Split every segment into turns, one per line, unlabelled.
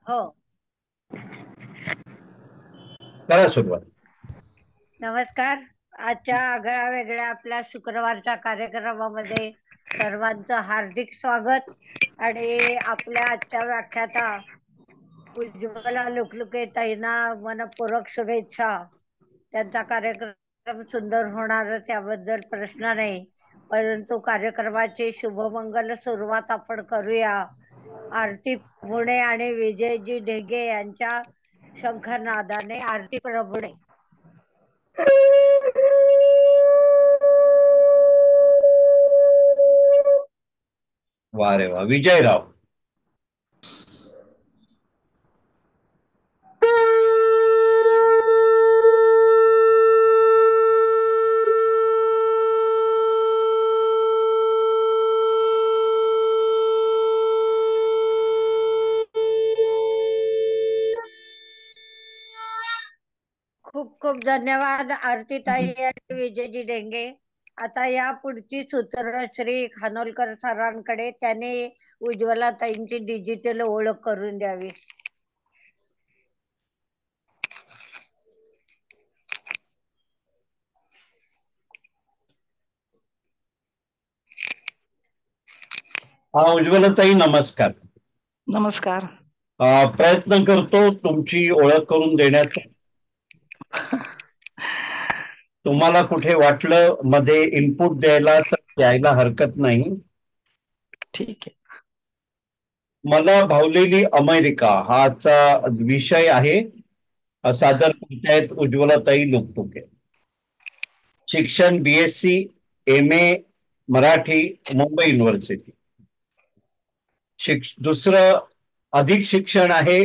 हो.
करा सुरुवात.
नमस्कार. आजच्या आगळ्या वेगळ्या आपल्या शुक्रवारच्या कार्यक्रमामध्ये सर्वांचं हार्दिक स्वागत. आणि आपल्या आजच्या व्याख्याता उज्ज्वला लुकलुके ताईंना मनपूर्वक शुभेच्छा. त्यांचा कार्यक्रम सुंदर होणार त्याबद्दल प्रश्न नाही, परंतु कार्यक्रमाची शुभमंगल सुरुवात आपण करूया. आरती प्रभुणे आणि विजयजी ढेगे यांच्या शंखनादाने. आरती प्रभुणे.
वा रे वा. विजयराव.
खूप खूप धन्यवाद आरतीताई आणि विजयजी डेंगे. आता या पुढची सूत्र श्री खानोलकर सरांकडे. त्याने उज्ज्वला ताईंची डिजिटल ओळख करून द्यावी.
उज्ज्वलताई नमस्कार.
नमस्कार.
प्रयत्न करतो तुमची ओळख करून देण्याचा. तुम्हाला कुठे वाटलं मध्ये इनपुट द्यायला तर द्यायला हरकत नाही.
ठीक आहे.
मला भावलेली अमेरिका हाचा विषय आहे. सादर करतायत उज्ज्वलाताई लुकलुके. शिक्षण BSc MA Marathi Mumbai university. दुसरं अधिक शिक्षण आहे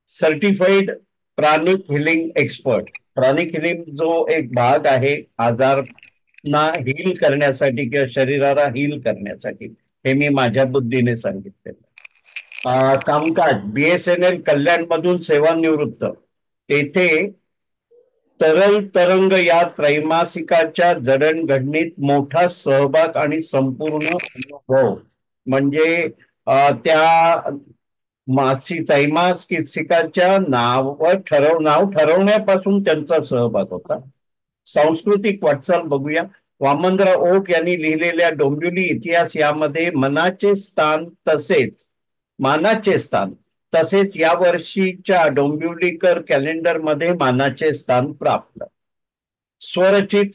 सर्टिफाईड प्राणिक हिलिंग एक्सपर्ट. प्राणिक हिलिंग जो एक भाग आहे आजारांना हील करण्यासाठी किंवा शरीराला हील करण्यासाठी, हे मी माझ्या बुद्धीने सांगितलेलं. कामकाज BSNL कल्याण मधून सेवानिवृत्त. तेथे तरल तरंग या त्रैमासिकाच्या जडणघडणीत मोठा सहभाग आणि संपूर्ण अनुभव. म्हणजे त्या त्रैमासिकाच्या नाव ठरवण्यापासून त्यांचा सहभाग होता. सांस्कृतिक वाटचाल बघूया. वामनराव ओक यांनी लिहिलेल्या डोंबिवली इतिहास यामध्ये मानाचे स्थान तसेच या वर्षीच्या डोंबिवलीकर कॅलेंडर मध्ये मानाचे स्थान प्राप्त. स्वरचित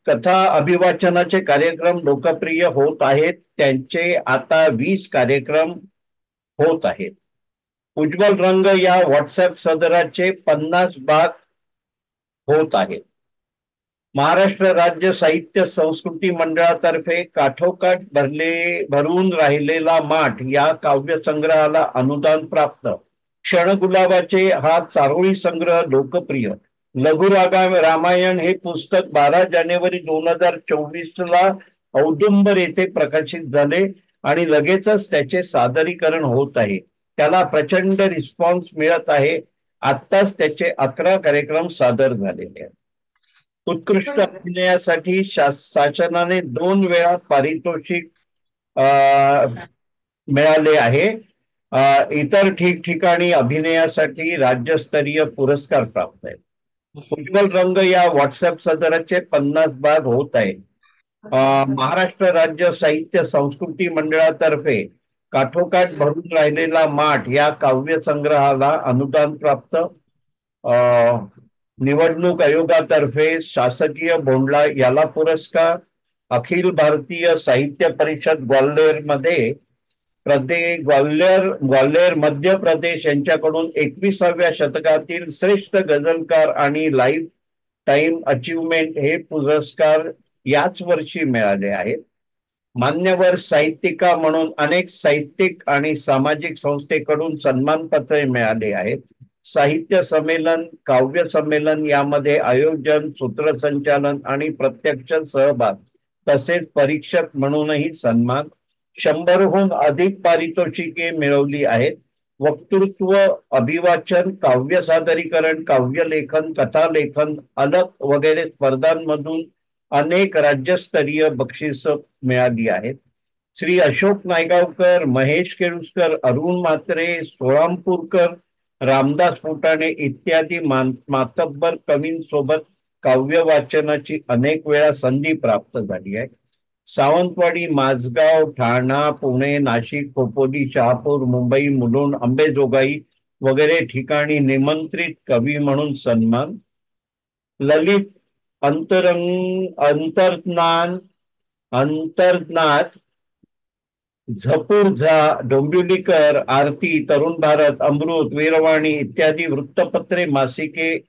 कथा अभिवाचनाचे कार्यक्रम लोकप्रिय होत आहेत. त्यांचे आता 20 कार्यक्रम होत आहेत. उज्ज्वल रंग या व्हॉट्सअप सदराचे 50 भाग होत आहेत. महाराष्ट्र राज्य साहित्य संस्कृती मंडळातर्फे काठोकाठ भरून राहिलेला माठ या काव्यसंग्रहाला अनुदान प्राप्त. क्षणगुलाबाचे हा चारोळी संग्रह लोकप्रिय. लघु रामायण हे पुस्तक 12 जानेवारी 2024 ला औदुंबर येथे प्रकाशित झाले आणि लगेचच त्याचे सादरीकरण होत आहे. त्याला प्रचंड रिस्पॉन्स मिळत आहे. आत्ताच त्याचे 11 कार्यक्रम सादर झालेले आहेत. उत्कृष्ट अभिनयासाठी शासनाने 2 वेळा पारितोषिक मिळाले आहे. इतर ठिकठिकाणी अभिनयासाठी राज्यस्तरीय पुरस्कार प्राप्त आहेत. उज्ज्वल रंग या व्हॉट्सअप सदराचे 50 भाग होत आहे. महाराष्ट्र राज्य साहित्य संस्कृती मंडळातर्फे काठोकाठ भरून राहिलेला माठ या काव्यसंग्रहाला अनुदान प्राप्त. निवडणूक आयोगातर्फे शासकीय बोंडला याला पुरस्कार. अखिल भारतीय साहित्य परिषद ग्वाल्हेर मध्ये ग्वाल्हेर मध्य प्रदेश यांच्याकडून 21व्या शतकातील श्रेष्ठ गझलकार आणि लाईफ टाइम अचीवमेंट हे पुरस्कार याच वर्षी मिळाले आहेत. मान्यवर साहित्यिका म्हणून अनेक साहित्यिक आणि सामाजिक संस्थेकडून सन्मानपत्रे मिळाले आहेत. साहित्य संमेलन, काव्य संमेलन यामध्ये आयोजन, सूत्रसंचालन आणि प्रत्यक्ष सहभाग तसेच परीक्षक म्हणूनही सन्मान. 100हून अधिक पारितोषिके मिळवली आहेत. वक्तृत्व, अभिवाचन, काव्य सादरीकरण, काव्यलेखन, कथालेखन, अलग वगैरे स्पर्धांमधून अनेक राज्यस्तरीय बक्षिस मिळाली आहेत. श्री अशोक नायगावकर, महेश केळुसकर, अरुण म्हात्रे, सोळांपूरकर, रामदास फुटाणे इत्यादी मातब्बर कवींसोबत काव्य वाचनाची अनेक वेळा संधी प्राप्त झाली आहे. सावंतवाडी, माझगाव, ठाणा, पुणे, नाशिक, खोपोली, शहापूर, मुंबई, मुलुंड, अंबेजोगाई वगैरे ठिकाणी निमंत्रित कवी म्हणून सन्मान. ललित, अंतर्ज्ञान, अंतर्नाद, झपूर झा, डोंबिवलीकर, आरती, तरुण भारत, अमृत, वीरवाणी इत्यादी वृत्तपत्रे, मासिके,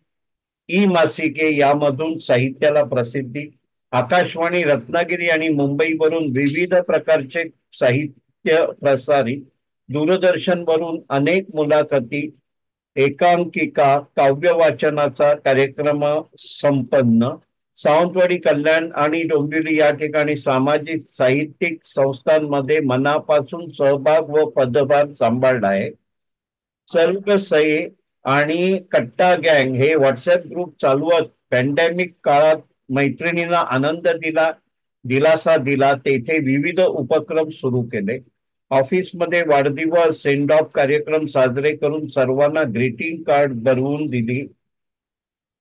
ई मासिके यामधून साहित्याला प्रसिद्धी. आकाशवाणी, रत्नागिरी आणि मुंबईवरून विविध प्रकारचे साहित्य प्रसारित. दूरदर्शनवरून अनेक मुलाखती, एकांकिका, काव्य वाचनाचा कार्यक्रम संपन्न. सावंतवाडी, कल्याण आणि डोंबिवली या ठिकाणी सामाजिक साहित्यिक संस्थांमध्ये मनापासून सहभाग व पदभार सांभाळला आहे. सर्व सये आणि कट्टा गँग हे व्हॉट्सअप ग्रुप चालवत पॅन्डेमिक काळात मैत्रिणींना आनंद दिला, दिलासा दिला. तेथे विविध उपक्रम सुरू केले. ऑफिसमध्ये वाढदिवस, सेंड ऑफ कार्यक्रम साजरे करून सर्वांना ग्रीटिंग कार्ड बनवून दिली.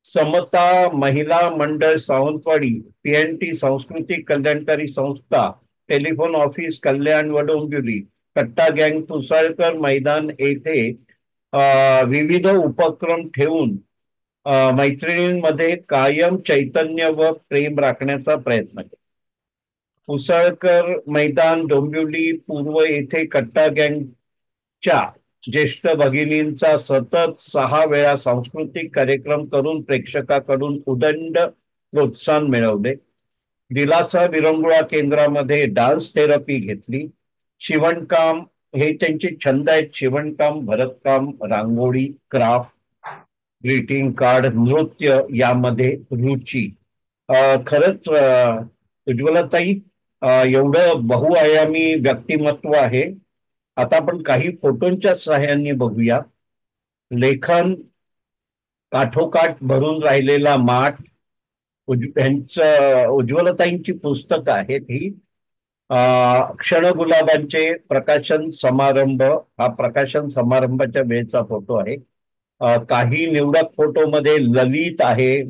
समता महिला मंडळ सावंतवाडी, पीएनटी सांस्कृतिक कल्याणकारी संस्था, टेलिफोन ऑफिस कल्याण व डोंबिवली, कट्टा गँग पुसाळकर मैदान येथे विविध उपक्रम ठेवून मैत्रिणींमध्ये कायम चैतन्य व प्रेम राखण्याचा प्रयत्न केला. पुसाळकर मैदान, डोंबिवली पूर्व येथे कट्टा गँगच्या ज्येष्ठ भगिनींचा सतत 6 वेळा सांस्कृतिक कार्यक्रम करून प्रेक्षकाकडून उदंड प्रोत्साहन मिळवले. दिलासा विरंगुळा केंद्रामध्ये डान्स थेरपी घेतली. शिवणकाम हे त्यांचे छंद आहेत. शिवणकाम, भरतकाम, रांगोळी, क्राफ्ट, ग्रीटिंग कार्ड, नृत्य यामध्ये रुची. खरंच उज्ज्वलाताई, एवढं बहुआयामी व्यक्तिमत्व आहे. आता आपण काही फोटोंच्या सहाय्याने बघूया. लेखन, काठोकाठ भरून राहिलेला माठ, उज्ज्वलताईंची पुस्तकं आहेत ही. क्षणगुलाबांचे प्रकाशन समारंभ, हा प्रकाशन समारंभाच्या वेळेचा फोटो आहे. काही निवडक फोटोमध्ये ललित आहे,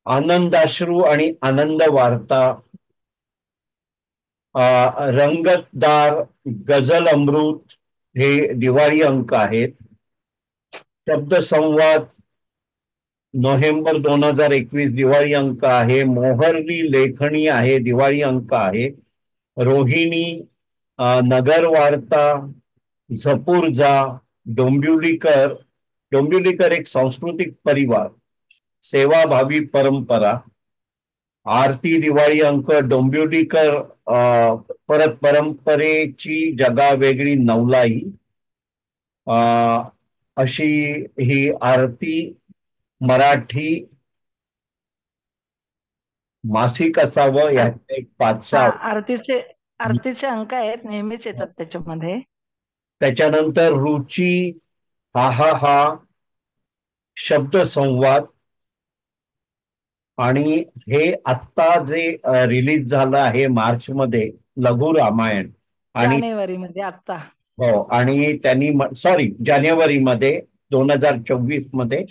आनंदाश्रू आणि आनंद वार्ता, रंगतदार, गझल अमृत हे दिवाळी अंक आहेत. शब्दसंवाद नोव्हेंबर 2021 दिवाळी अंक आहे. मोहरली लेखणी आहे, दिवाळी अंक आहे. रोहिणी, नगर वार्ता, झपूरजा, डोंबिवलीकर, डोंबिवलीकर एक सांस्कृतिक परिवार, सेवाभावी परंपरा, आरती दिवाळी अंक, डोंबिवलीकर परत परंपरेची जगावेगळी नवलाई, अशी ही आरती मराठी मासिक असावं. यात एक 5-6
आरतीचे अंक आहेत, नेहमीच येतात त्याच्यामध्ये.
त्याच्यानंतर रुची, हा हा हा, शब्दसंवाद, आणि हे आत्ता जे रिलीज झालं आहे मार्च मध्ये, लघु रामायण, आणि
जानेवारीमध्ये आत्ता,
हो, आणि त्यांनी जानेवारीमध्ये 2024 मध्ये,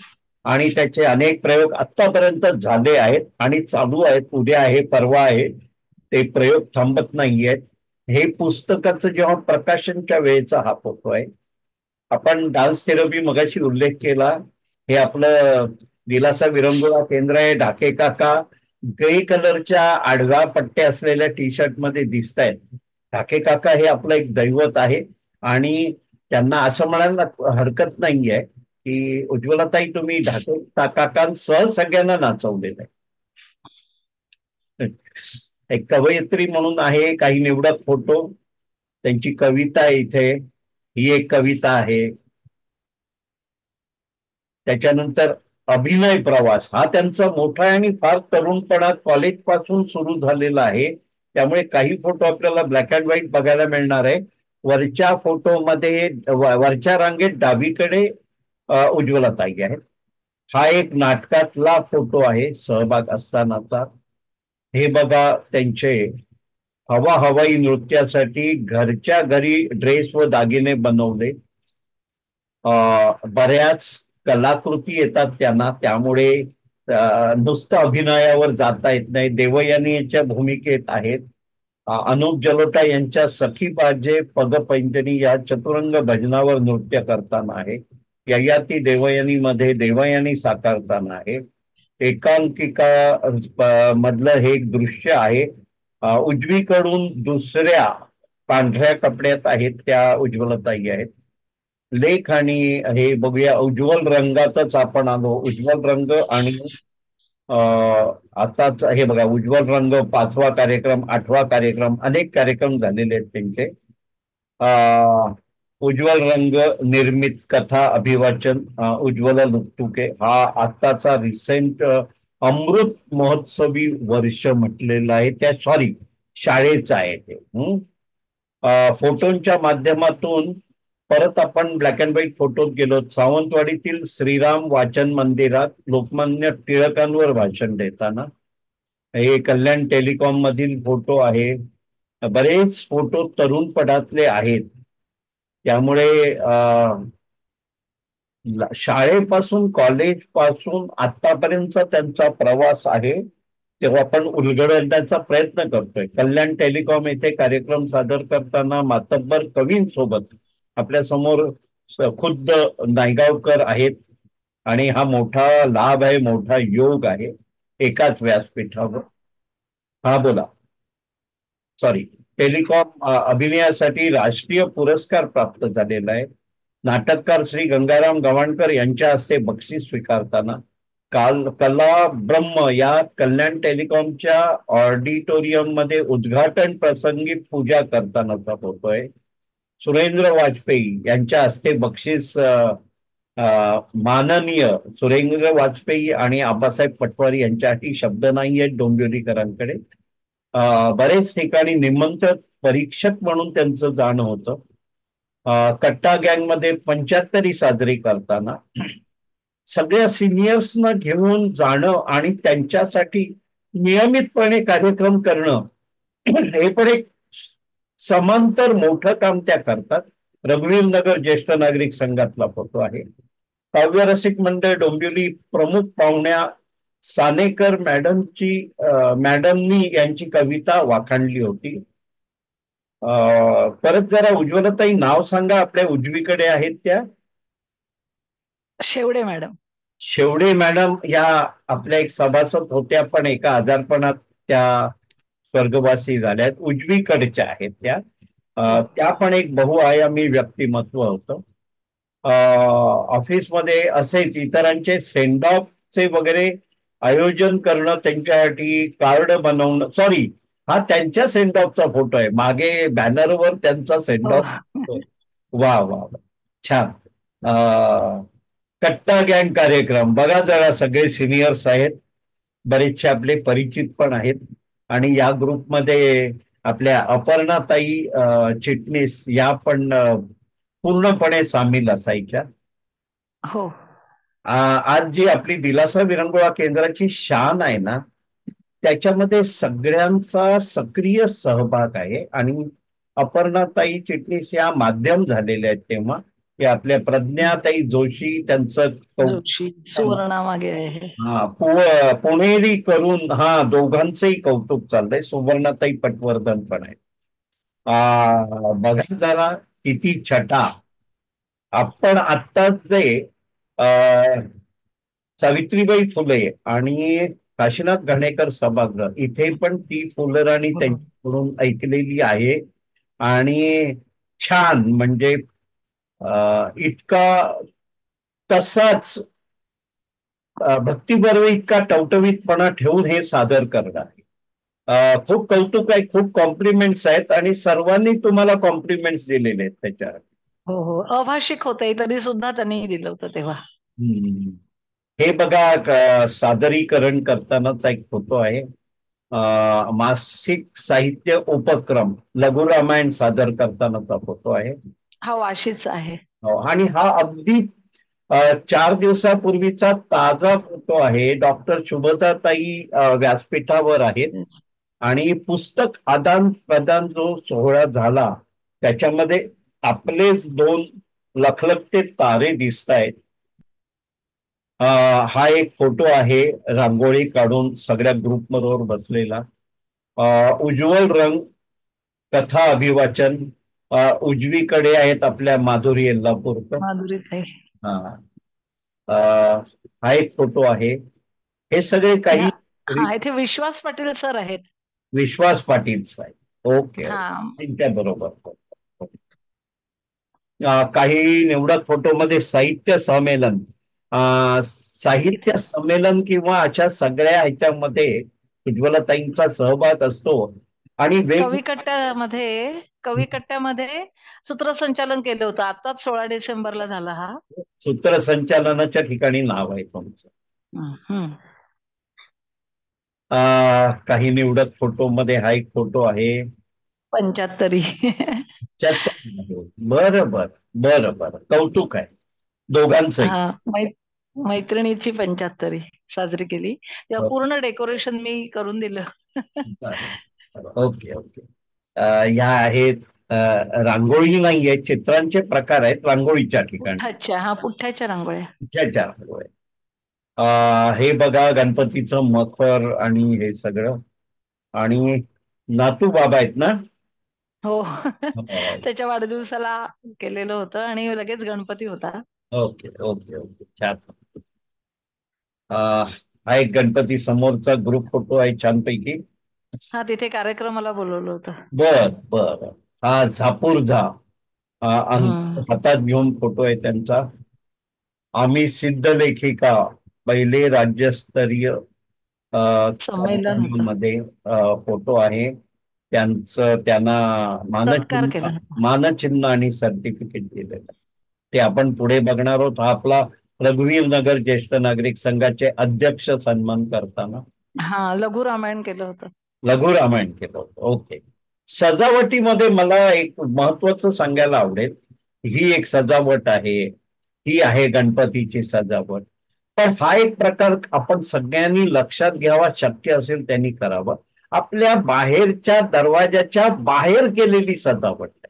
आणि त्याचे अनेक प्रयोग आतापर्यंत झाले आहेत आणि चालू आहेत. उद्या आहे, परवा आहे, ते प्रयोग थांबत नाहीयेत. हे पुस्तकाचं जेव्हा प्रकाशनच्या वेळेचा हा फोटो आहे. आपण डान्स थेरपी मगाशी उल्लेख केला, हे आपलं दिलासा विरंगुळा केंद्र आहे. ढाके काका ग्रे कलरच्या आडव्या पट्ट्या असलेल्या टी शर्ट मध्ये दिसत आहेत. ढाके काका हे आपलं एक दैवत आहे, आणि त्यांना असं म्हणायला हरकत नाहीये की उज्ज्वलाताई तुम्ही ढाके काकांसह सगळ्यांना नाचवलेलं आहे. एक कवयित्री म्हणून आहे. काही निवडक फोटो, त्यांची कविता आहे इथे, ही एक कविता आहे. त्याच्यानंतर अभिनय प्रवास हा त्यांचा मोठा आहे, आणि फार तरुणपणात कॉलेज पासून सुरू झालेला आहे. त्यामुळे काही फोटो आपल्याला ब्लॅक अँड व्हाईट बघायला मिळणार आहे. वरच्या फोटोमध्ये, वरच्या रांगेत डावीकडे उज्ज्वलाताई आहेत. हा एक नाटकातला फोटो आहे सहभाग असतानाचा. हे बघा त्यांचे हवाई नृत्यासाठी घरच्या घरी ड्रेस व दागिने बनवले. बऱ्याच कलाकृती येतात त्यांना, त्यामुळे नुसतं अभिनयावर जाता येत नाही. देवयानी यांच्या भूमिकेत आहेत. अनुप जलोटा यांच्या सखी पाजे पग पैंजणी या चतुरंग भजनावर नृत्य करताना आहे. ययाती देवयानी मध्ये देवयानी साकारताना आहे. एकांकिका मधलं हे एक दृश्य आहे. उजवीकडून दुसऱ्या पांढऱ्या कपड्यात आहेत त्या उज्ज्वलताई आहेत. लेख आणि हे बघूया. उज्ज्वल रंगातच आपण आलो. उज्ज्वल रंग आणि आताच हे बघा, उज्ज्वल रंग 5वा कार्यक्रम, 8वा कार्यक्रम, अनेक कार्यक्रम झालेले आहेत त्यांचे. उज्ज्वल रंग निर्मित कथा अभिवाचन उज्ज्वला लुकतुके हा आत्ताचा रिसेंट अमृत महोत्सवी वर्ष म्हटलेलं आहे. त्या शाळेचं आहे ते. फोटोंच्या माध्यमातून परत आपण ब्लॅक अँड व्हाईट फोटोत गेलो. सावंतवाडीतील श्रीराम वाचन मंदिरात लोकमान्य टिळकांवर भाषण देताना. हे कल्याण टेलिकॉम मधील फोटो आहे. बरेच फोटो तरुणपणातले आहेत. त्यामुळे शाळेपासून कॉलेज पासून आतापर्यंतचा त्यांचा प्रवास आहे, तेव्हा आपण उलगडण्याचा प्रयत्न करतोय. कल्याण टेलिकॉम येथे कार्यक्रम सादर करताना मातब्बर कवींसोबत आपल्या समोर खुद्द नायगावकर आहेत. आणि हा मोठा लाभ आहे, मोठा योग आहे एकाच व्यासपीठावर. हा बोला. सॉरी. टेलिकॉम अभिनयासाठी राष्ट्रीय पुरस्कार प्राप्त झालेला आहे. नाटककार श्री गंगाराम गवाणकर यांच्या हस्ते बक्षीस स्वीकारताना काल कला ब्रह्म या कल्याण टेलिकॉमच्या ऑडिटोरियम मध्ये उद्घाटन प्रसंगी पूजा करतानाचा फोटो आहे. सुरेंद्र वाजपेयी यांच्या हस्ते बक्षीस माननीय सुरेंद्र वाजपेयी आणि आबासाहेब पटवारी यांच्यासाठी शब्द नाही आहेत डोंबिवलीकरांकडे. बरेच ठिकाणी निमंत्रित परीक्षक म्हणून त्यांचं जाणं होतं. कट्टा गँगमध्ये 75 साजरी करताना सगळ्या सिनियर्सना घेऊन जाणं आणि त्यांच्यासाठी नियमितपणे कार्यक्रम करणं हे पण एक समांतर मोठं काम त्या करतात. रघुवीर नगर ज्येष्ठ नागरिक संघातला फोटो आहे. काव्यरसिक मंडळ डोंबिवली प्रमुख पाहुण्या सानेकर मॅडमनी यांची कविता वाखाणली होती. परत जरा उज्ज्वलताई नाव सांगा, आपल्या उजवीकडे आहेत त्या.
शेवडे मॅडम.
शेवडे मॅडम या आपल्या एक सभासद होत्या, पण एका आजारपणात त्या स्वर्गवासी झाल्यात. उजवीकडच्या आहेत त्या. त्या पण एक बहुआयामी व्यक्तिमत्व होतं. ऑफिसमध्ये असेच इतरांचे सेंड ऑफचे वगैरे आयोजन करणं, त्यांच्यासाठी कार्ड बनवणं. सॉरी, हा त्यांच्या सेंड ऑफचा फोटो आहे. मागे बॅनरवर त्यांचा सेंड ऑफ. वा वा, छान. कट्टा गँग कार्यक्रम बघा जरा, सगळे सिनियर्स आहेत, बरेचसे आपले परिचित पण आहेत. आणि या ग्रुपमध्ये आपल्या अपर्णाताई चिटणीस या पण पूर्णपणे सामील असायच्या.
हो.
आज जी आपली दिलासा विरंगुळा केंद्राची शान आहे ना, त्याच्यामध्ये सगळ्यांचा सक्रिय सहभाग आहे. आणि अपर्णाताई चिटणीस या माध्यम झालेल्या आहेत तेव्हा, की आपल्या प्रज्ञाताई जोशी त्यांचं
सुवर्णा मागे आहे.
पुणेरी करून दोघांचंही कौतुक चाललंय. सुवर्णाताई पटवर्धन पण आहे. बघा जरा किती छटा. आपण आत्ताच जे सावित्रीबाई फुले आणि काशीनाथ घाणेकर सभागृह इथे पण ती फुलराणी त्यांच्याकडून ऐकलेली आहे. आणि छान, म्हणजे इतका तसाच भक्तिबर्वे इतका टवटवीतपणा ठेवून हे सादर करणार आहे. खूप कौतुक आहे, खूप कॉम्प्लिमेंट्स आहेत आणि सर्वांनी तुम्हाला कॉम्प्लिमेंट्स दिलेले आहेत त्याच्यावर.
हो हो, अभाषिक होते तरी सुद्धा त्यांनी दिलं होतं तेव्हा.
हे बघा, सादरीकरण करतानाचा एक फोटो आहे. मासिक साहित्य उपक्रम लघु रामायण सादर करतानाचा फोटो आहे.
हा वाशीचा आहे.
आणि हा अगदी 4 दिवसापूर्वीचा ताजा फोटो आहे. डॉक्टर शुभताताई व्यासपीठावर आहेत आणि पुस्तक आदान प्रदान जो सोहळा झाला त्याच्यामध्ये आपलेच दोन लखलखते तारे दिसत आहेत. हा एक फोटो आहे रांगोळी काढून सगळ्या ग्रुप बरोबर बसलेला. उज्ज्वल रंग कथा अभिवाचन. उजवीकडे आहेत आपल्या माधुरी येल्लापूरकर.
माधुरीताई.
हा. हा एक फोटो आहे. हे सगळे काही
हा, इथे विश्वास पाटील सर आहेत.
विश्वास पाटील साहेब. ओके.
हा.
त्यांच्या बरोबर. काही निवडक फोटोमध्ये साहित्य संमेलन, साहित्य संमेलन किंवा अशा सगळ्या ह्याच्यामध्ये उज्ज्वलताईंचा सहभाग असतो. आणि
कवी कट्ट्यामध्ये सूत्रसंचालन केलं होतं. आताच 16 डिसेंबरला झाला हा.
सूत्रसंचालनाच्या ठिकाणी नाव आहे तुमचं. काही निवडक फोटो मध्ये हा एक फोटो आहे
75.
बरं बरं बरं बरं, कौतुक आहे दोघांचंही.
मैत्रिणीची 75 साजरी केली तेव्हा पूर्ण डेकोरेशन मी करून दिलं.
Okay okay. ह्या आहेत रांगोळी नाही आहे, चित्रांचे प्रकार आहेत रांगोळीच्या ठिकाणी.
पुठ्ठ्याच्या रांगोळ्या.
पुठ्ठ्याच्या रांगोळ्या. हे बघा गणपतीचं मखर आणि हे सगळं. आणि नातू बाबा आहेत ना.
हो. त्याच्या वाढदिवसाला केलेलं होतं आणि लगेच गणपती होता.
ओके ओके ओके, छान. हा एक गणपती समोरचा ग्रुप फोटो आहे छानपैकी.
हा, तिथे कार्यक्रमाला बोलवलं होतं.
बर बर. हा झापूरझा हातात घेऊन फोटो आहे त्यांचा. आम्ही सिद्ध लेखिका पहिले राज्यस्तरीय मध्ये फोटो आहे त्यांना मानचिन्ह आणि सर्टिफिकेट दिलेलं. ते आपण पुढे बघणार आहोत. हा आपला रघुवीर नगर ज्येष्ठ नागरिक संघाचे अध्यक्ष सन्मान करताना
लघु रामायण केलं होतं.
लघु रामायण केलं होतं. ओके. सजावटीमध्ये मला एक महत्वाचं सांगायला आवडेल. ही एक सजावट आहे, ही आहे गणपतीची सजावट. पण हा एक प्रकार आपण सगळ्यांनी लक्षात घ्यावा, शक्य असेल त्यांनी करावं. आपल्या बाहेरच्या दरवाजाच्या बाहेर केलेली सजावट आहे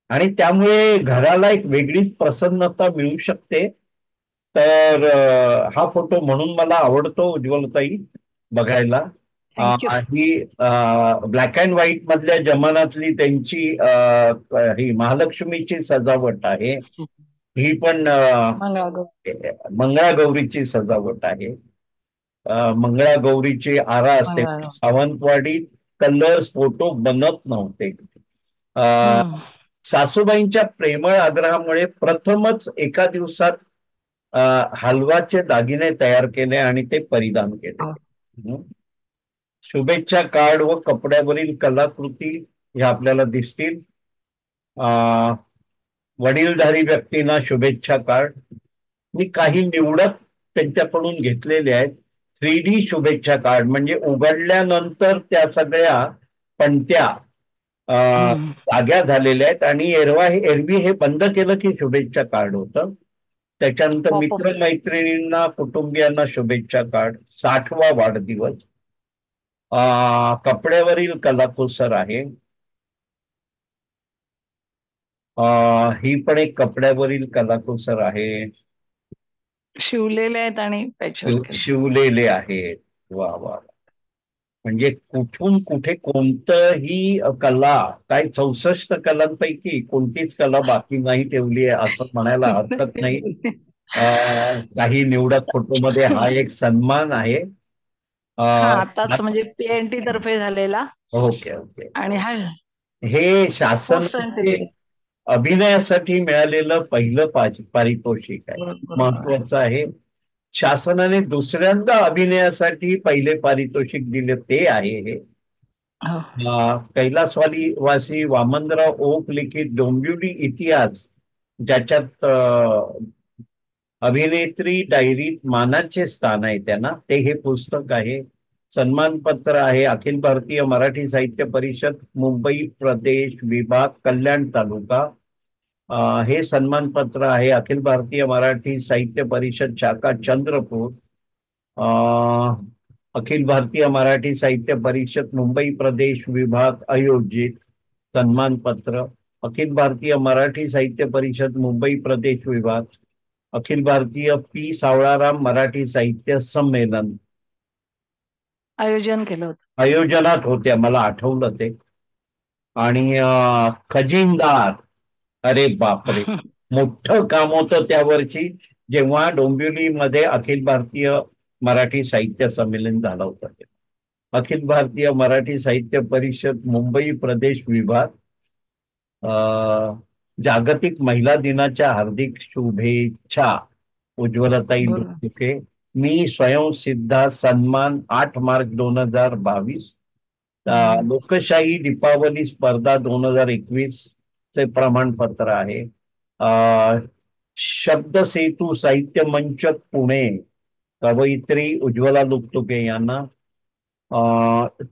आणि त्यामुळे घराला एक वेगळीच प्रसन्नता मिळू शकते. तर हा फोटो म्हणून मला आवडतो उज्ज्वलताई बघायला. ही ब्लॅक अँड व्हाईट मधल्या जमान्यातली त्यांची ही महालक्ष्मीची सजावट आहे. ही पण मंगळागौरीची सजावट आहे. मंगळागौरीची आरा असते. सावंतवाडीत कलर्स फोटो बनत नव्हते. सासूबाईंच्या प्रेमळ आग्रहामुळे प्रथमच एका दिवसात हलवाचे दागिने तयार केले आणि ते परिधान केले. शुभेच्छा कार्ड व कपड्यावरील कलाकृती ह्या आपल्याला दिसतील. वडीलधारी व्यक्तींना शुभेच्छा कार्ड मी काही निवडक त्यांच्याकडून घेतलेले आहेत. 3D शुभेच्छा कार्ड म्हणजे उघडल्यानंतर त्या सगळ्या पणत्या जाग्या झालेल्या आहेत आणि एरवी हे बंद केलं की शुभेच्छा कार्ड होतं. त्याच्यानंतर मित्रमैत्रिणींना कुटुंबियांना शुभेच्छा कार्ड. 60वा वाढदिवस. कपड्यावरील कलाकुसर आहे. ही पण एक कपड्यावरील कलाकुसर आहे.
शिवलेले आहेत आणि
शिवलेले आहेत. वा वा. म्हणजे कुठून कुठे कोणतंही कला, काय 64 कलांपैकी कोणतीच कला बाकी नाही ठेवली आहे असं म्हणायला हरकत नाही. काही निवडक फोटोमध्ये हा एक सन्मान आहे.
आताच म्हणजे PNT तर्फे झालेला.
Okay okay.
आणि
हे शासन अभिनयासाठी मिळालेलं पहिलं पारितोषिक आहे. महत्वाचं आहे. शासनाने दुसऱ्यांदा अभिनयासाठी पहिले पारितोषिक दिले ते आहे हे. कैलासवासी वामनराव ओक लिखित डोंबिवली इतिहास, ज्याच्यात अभिनेत्री डायरीत मानाचे स्थान आहे त्यांना, ते हे पुस्तक आहे. सन्मानपत्र आहे अखिल भारतीय मराठी साहित्य परिषद मुंबई प्रदेश विभाग कल्याण तालुका. हे सन्मानपत्र आहे अखिल भारतीय मराठी साहित्य परिषद शाखा चंद्रपूर. अखिल भारतीय मराठी साहित्य परिषद मुंबई प्रदेश विभाग आयोजित सन्मानपत्र, अखिल भारतीय मराठी साहित्य परिषद मुंबई प्रदेश विभाग, अखिल भारतीय पी सावळाराम मराठी साहित्य संमेलन
आयोजन केलं होतं.
आयोजनात होत्या, मला आठवलं ते. आणि खजिनदार, अरे बापरे, मोठं काम होतं त्या वर्षी जेव्हा डोंबिवलीमध्ये अखिल भारतीय मराठी साहित्य संमेलन झालं होतं. अखिल भारतीय मराठी साहित्य परिषद मुंबई प्रदेश विभाग, जागतिक महिला दिनाच्या हार्दिक शुभेच्छा उज्ज्वलताई
बोला.
लुटके. मी स्वयंसिद्धा सन्मान 8 मार्च 2022. लोकशाही दीपावली स्पर्धा 2021 चे प्रमाणपत्र आहे. शब्दसेतू साहित्य मंच पुणे कवयित्री उज्ज्वला लुकतुके यांना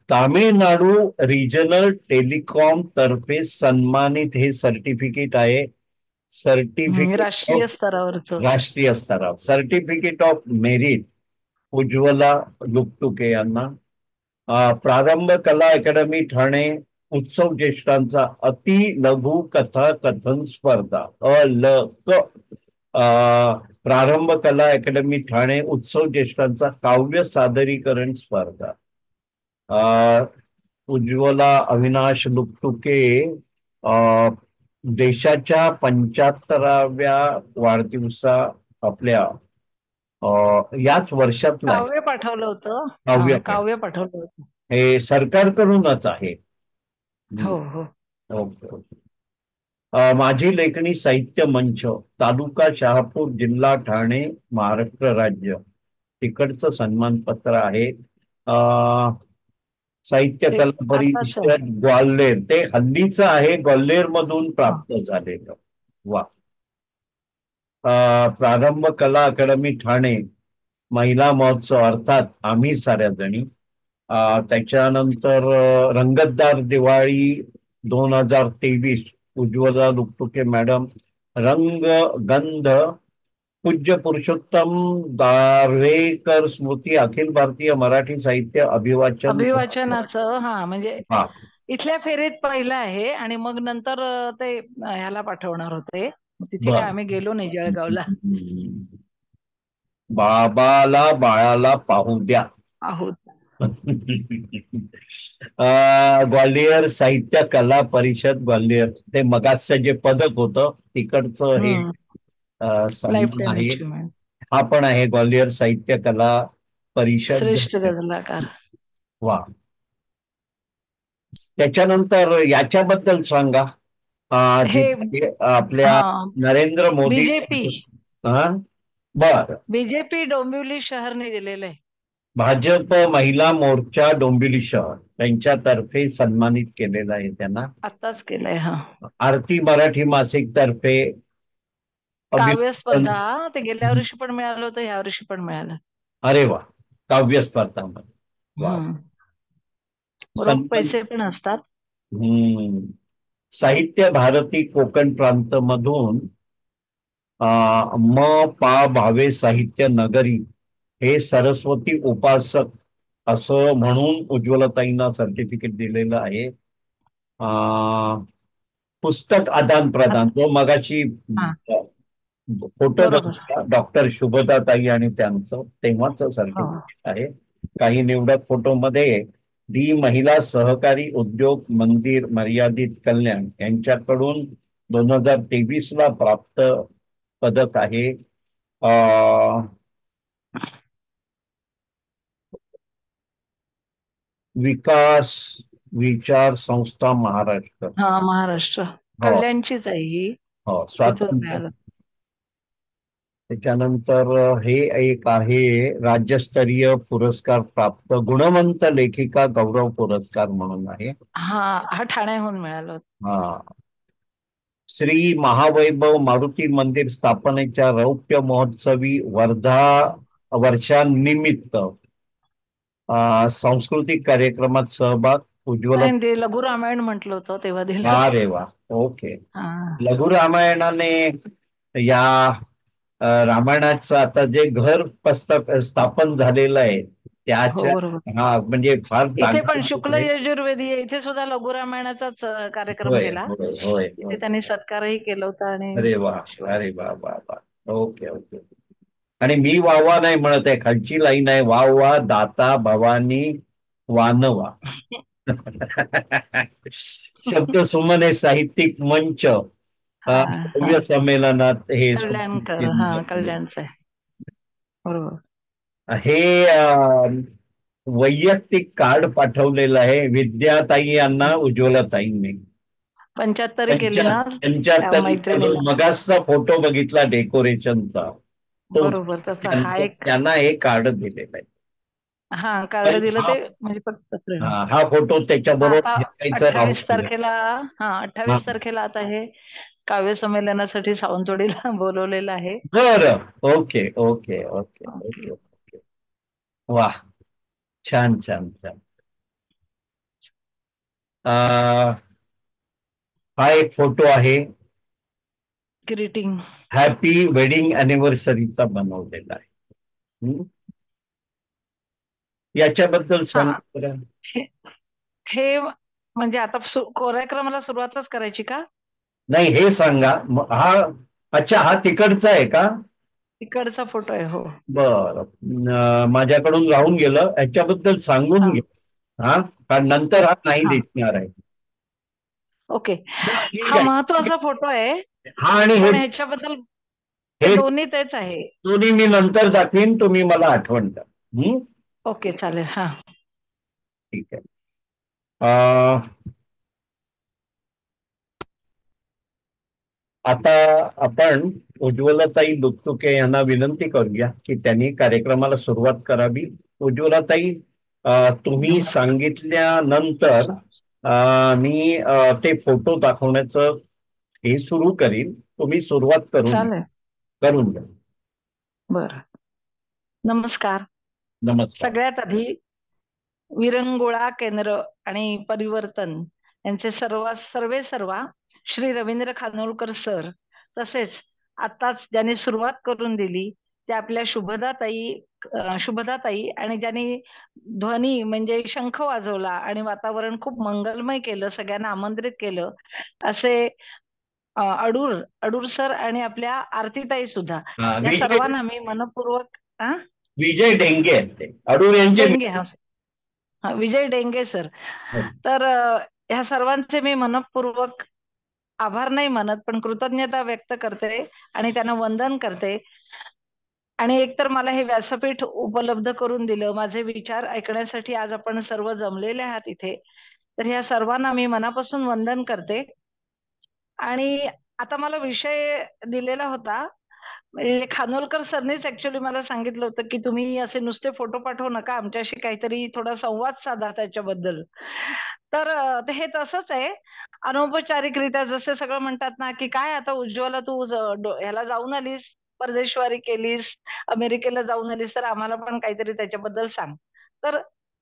तामिळनाडू रिजनल टेलिकॉम तर्फे सन्मानित हे सर्टिफिकेट आहे. सर्टिफिकेट
राष्ट्रीय स्तरावरचं.
राष्ट्रीय स्तरावर certificate of merit Ujjwala Luktuke यांना. प्रारंभ कला अकादमी ठाणे उत्सव ज्येष्ठांचा अति लघु कथा कथन स्पर्धा प्रारंभ कला अकादमी ठाणे उत्सव ज्येष्ठांचा काव्य सादरीकरण स्पर्धा. उज्ज्वला अविनाश लुकतुके देशाच्या 75व्या वाढदिवसा आपल्या याच वर्षातला
काव्य पाठवलं होतं. काव्य पाठवलं होतं.
हे सरकारकडूनच आहे.
हो हो.
ओके. माझी लेखणी साहित्य मंच तालुका शहापूर जिल्हा ठाणे महाराष्ट्र राज्य तिकडचं सन्मानपत्र आहे. साहित्य कला परिषद ग्वाल्हेर ते हल्लीचं आहे, ग्वाल्हेर मधून प्राप्त झालेलं. वा. प्रारंभ कला अकादमी ठाणे महिला महोत्सव अर्थात आम्ही साऱ्या जणी. त्याच्यानंतर रंगतदार दिवाळी 2023 उज्ज्वला लुकतुके मॅडम. रंग गंध पूज्य पुरुषोत्तम दारेकर स्मृती अखिल भारतीय मराठी साहित्य
अभिवाचनाचं. म्हणजे इथल्या फेरीत पहिलं आहे आणि मग नंतर ते ह्याला पाठवणार होते. तिथे काय आम्ही गेलो नाही जळगावला.
बाबाला बाळाला पाहू द्या
आहोत.
ग्वाल्हेर साहित्य कला परिषद ग्वाल्हेर ते मगाचं जे पदक होतं तिकडचं हे सन्मान आहे. हा पण आहे ग्वाल्हेर साहित्य कला परिषद
श्रेष्ठ गझलकार.
वा. त्याच्यानंतर याच्याबद्दल सांगा. आपल्या नरेंद्र मोदी
बीजेपी.
बर.
बीजेपी डोंबिवली शहरने दिलेलं आहे.
भाजप महिला मोर्चा डोंबिवली शहर त्यांच्यातर्फे सन्मानित केलेलं आहे त्यांना.
आत्ताच केलंय.
आरती मराठी मासिक तर्फे
काव्य स्पर्धा ते गेल्या वर्षी पण मिळालं होतं, ह्या वर्षी पण मिळालं.
अरे वा. काव्य स्पर्धा
पैसे पण असतात.
साहित्य भारती कोकण प्रांत मधून म पा भावे साहित्य नगरी हे सरस्वती उपासक असं म्हणून उज्ज्वलताईंना सर्टिफिकेट दिलेलं आहे. पुस्तक आदान प्रदान जो मगाशी फोटो डॉक्टर शुभदाताई आणि त्यांचं तेव्हाच सर्टिफिकेट आहे. काही निवडक फोटोमध्ये दी महिला सहकारी उद्योग मंदिर मर्यादित कल्याण यांच्याकडून 2023 ला प्राप्त पदक आहे. विकास विचार संस्था महाराष्ट्र.
महाराष्ट्र कल्याणचीच आहे ही.
स्वातंत्र्य. त्याच्यानंतर हे एक आहे राज्यस्तरीय पुरस्कार प्राप्त गुणवंत लेखिका गौरव पुरस्कार म्हणून आहे.
हा ठाण्याहून मिळाला.
श्री महावैभव मारुती मंदिर स्थापनेच्या रौप्य महोत्सवी वर्षानिमित्त सांस्कृतिक कार्यक्रमात सहभाग उज्ज्वला.
लघु रामायण म्हटलं होतं तेव्हा दिलं.
अरे वा. ओके. लघु रामायणाने या रामायणाचं आता जे घर पुस्तक स्थापन झालेलं आहे
हो
त्याच्या
बरोबर.
हा म्हणजे फार
इथे पण
चांगला
शुक्ल
आहे.
यजुर्वेदी आहे, इथे सुद्धा लघु रामायणाचाच कार्यक्रम
होय
केला.
होय होय
तिथे
होय.
त्यांनी सत्कारही केला होता आणि
अरे वा, अरे वा वा वा. Okay okay. आणि मी वावा नाही म्हणत आहे, खालची लाईन आहे, वाव वा दाता भवानी वानवा. शब्द सुमने साहित्यिक मंच
हा हा
भव्य संमेलनात हे
कल्याणकर, हा कल्याणचं आहे बरोबर.
हे वैयक्तिक कार्ड पाठवलेलं आहे विद्याताई यांना उज्ज्वलाताईंनी.
75 केले ना त्या
75
मैत्रिणीला.
मगासचा फोटो बघितला डेकोरेशनचा, तो
बरोबर तसा हा एक,
त्यांना हे कार्ड दिलेलं आहे.
हा कार्ड दिलं
हा
ते म्हणजे फक्त प्रेम.
हा फोटो
तर आता
त्याच्याबरोबर घ्यायचा राहून
28
गेला.
तारखेला, हा 28 तारखेला आता हे काव्य संमेलनासाठी सावंतवाडीला बोलवलेलं आहे.
बरं, okay okay okay
okay.
Okay okay. वाह, छान छान छान. हा एक फोटो आहे,
ग्रीटिंग.
हॅपी वेडिंग अॅनिव्हर्सरीचा बनवलेला आहे. याच्याबद्दल
हा
सांग बरं.
हे हे म्हणजे आता कार्यक्रमाला सुरुवातच करायची का?
नाही हे सांगा हा. अच्छा, हा तिकडचा आहे का?
इकडचा फोटो आहे हो.
बर, माझ्याकडून राहून गेलं, याच्याबद्दल सांगून
हा
घे. हा, कारण नंतर हा नाही
हा
दिसणार आहे.
ओके.
ठीक
हा
आहे.
महत्वाचा फोटो आहे,
हा आणि
पण ह्याच्याबद्दल हे
हे
दोन्ही तेच आहे.
दोन्ही मी नंतर दाखवीन, तुम्ही मला आठवण द्या.
ओके चालेल. हा
ठीक आहे. आता आपण उज्ज्वलाताई दुखतुके यांना विनंती करूया की त्यांनी कार्यक्रमाला सुरुवात करावी. उज्ज्वलाताई, तुम्ही सांगितल्यानंतर मी ते फोटो दाखवण्याचं हे सुरू करीन. तुम्ही सुरुवात करून
चालेल.
द्या.
बर, नमस्कार.
नमस्कार.
सगळ्यात आधी विरंगुळा केंद्र आणि परिवर्तन यांचे सर्वा श्री रवींद्र खानोलकर सर, तसेच आताच ज्यांनी सुरुवात करून दिली त्या आपल्या शुभदाताई आणि ज्यांनी ध्वनी म्हणजे शंख वाजवला आणि वातावरण खूप मंगलमय केलं, सगळ्यांना आमंत्रित केलं, असे अडूर सर आणि आपल्या आरतीताई सुद्धा, या
विजय
सर्वांना मी मनपूर्वक
विजय डेंगे आहेत ते, अडूर यांचे.
डेंगे, हा विजय डेंगे सर. तर ह्या सर्वांचे मी मनपूर्वक आभार नाही मानत, पण कृतज्ञता व्यक्त करते आणि त्यांना वंदन करते. आणि एकतर मला हे व्यासपीठ उपलब्ध करून दिलं, माझे विचार ऐकण्यासाठी आज आपण सर्व जमलेले आहात इथे, तर ह्या सर्वांना मी मनापासून वंदन करते. आणि आता मला विषय दिलेला होता, म्हणजे खानोलकर सरनीच ऍक्च्युली मला सांगितलं होतं की तुम्ही असे नुसते फोटो पाठवू नका, आमच्याशी काहीतरी थोडा संवाद साधा त्याच्याबद्दल. तर हे तसंच आहे, अनौपचारिकरित्या जसे सगळं म्हणतात ना की काय आता उज्ज्वला तू ह्याला जाऊन आलीस, परदेशवारी केलीस, अमेरिकेला जाऊन आलीस, तर आम्हाला पण काहीतरी त्याच्याबद्दल सांग. तर